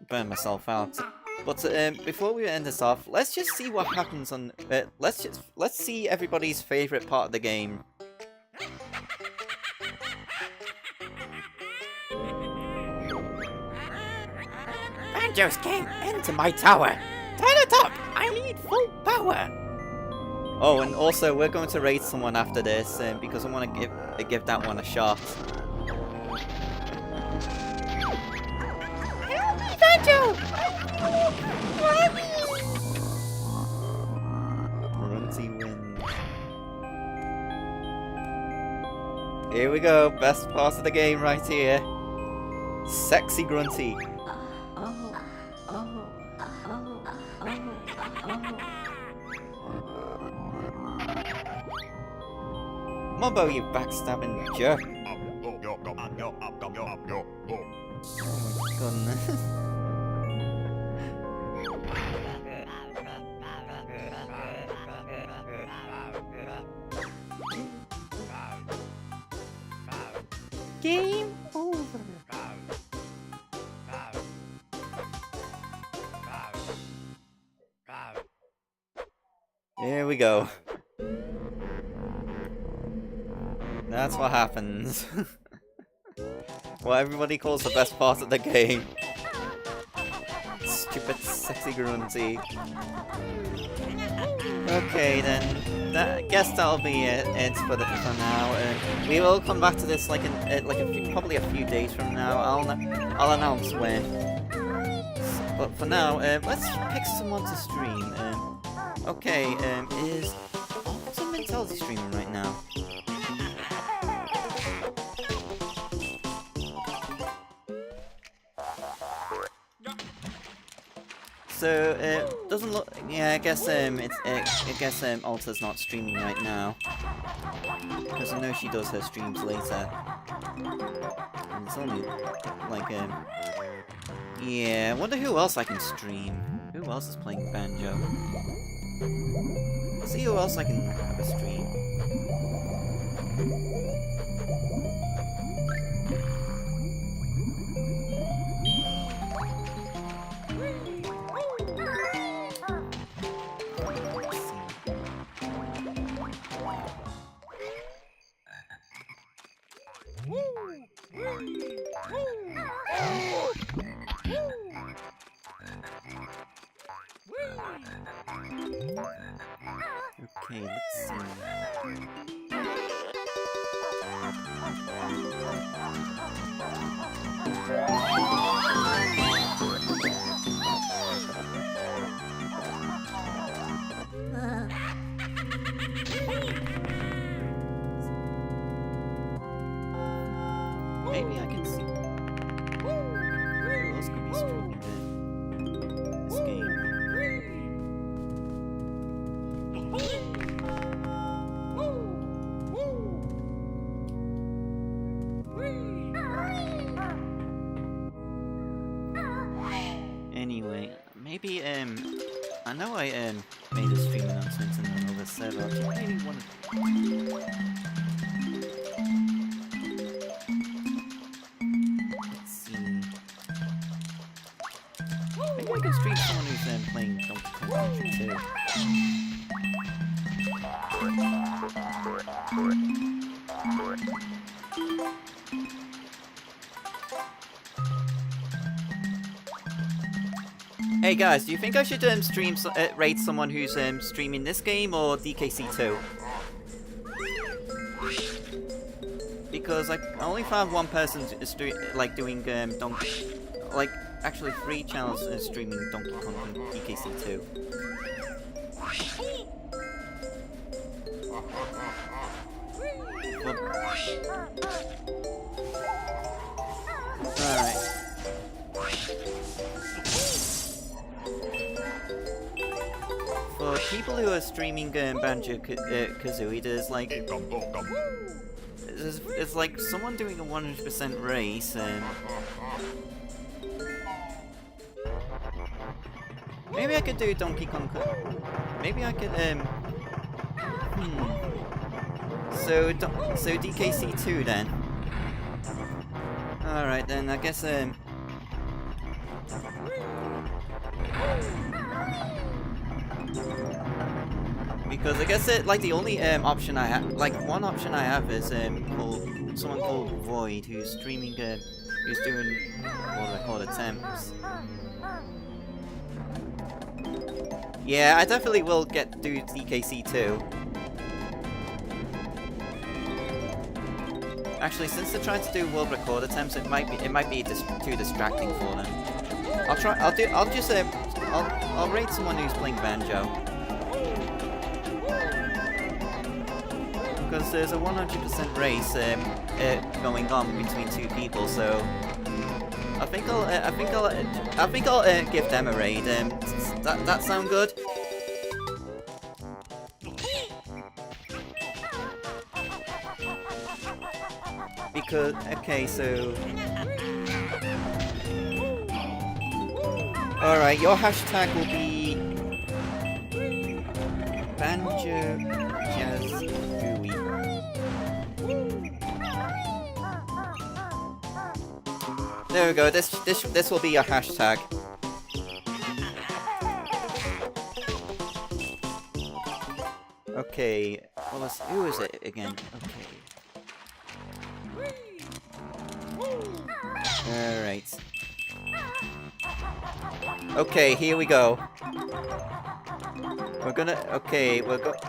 burn myself out. But before we end this off, let's just see what happens on. Let's see everybody's favorite part of the game. Banjo's came into my tower. Turn it up! I need full power. Oh, and also we're going to raid someone after this, because I want to give that one a shot. Help me, Banjo! Help me! Grunty wins. Here we go, best part of the game right here. Sexy Grunty. Mumbo, you backstabbing jerk. Oh my goodness. Game over. Here we go. That's what happens. What everybody calls the best part of the game. Stupid sexy Grunty. Okay then, guess that'll be it for now. We will come back to this probably a few days from now. I'll announce when. But for now, let's pick someone to stream. Okay, is Ultimate Mentality streaming right now? So it doesn't look. Yeah, I guess Alta's not streaming right now because I know she does her streams later. And it's only like yeah. I wonder who else I can stream. Who else is playing Banjo? Let's see who else I can have a stream. Okay, let's see. Maybe I can see. Who else could be streaming this game? maybe I know I made a stream announcement in another server. I think maybe one. Let's see. Maybe I can stream someone who's playing Donkey Kong Country too. Hey guys, do you think I should raid someone who's streaming this game or DKC2? Because I only found one person doing actually 3 channels streaming Donkey Kong and DKC2. Alright. For people who are streaming Banjo-Kazooie, there's like someone doing a 100% race, maybe I could do Donkey Kong. Maybe I could So DKC2 then. All right then. I guess because I guess like the only option I have, like one option I have is someone called Void who's streaming who's doing what I call attempts. Yeah, I definitely will do DKC2. Actually, since they're trying to do world record attempts, it might be too distracting for them. I'll raid someone who's playing Banjo. Because there's a 100% race going on between 2 people, so I think I'll give them a raid. That sound good? Because okay, so all right, your hashtag will be Banjo-Kazooie. There we go. This will be your hashtag. Okay. Who is it again? Okay. Alright. Okay, here we go.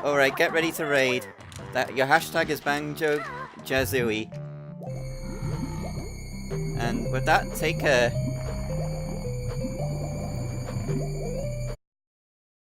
Alright, get ready to raid. Your hashtag is Banjo-Kazooie. And with that, take care.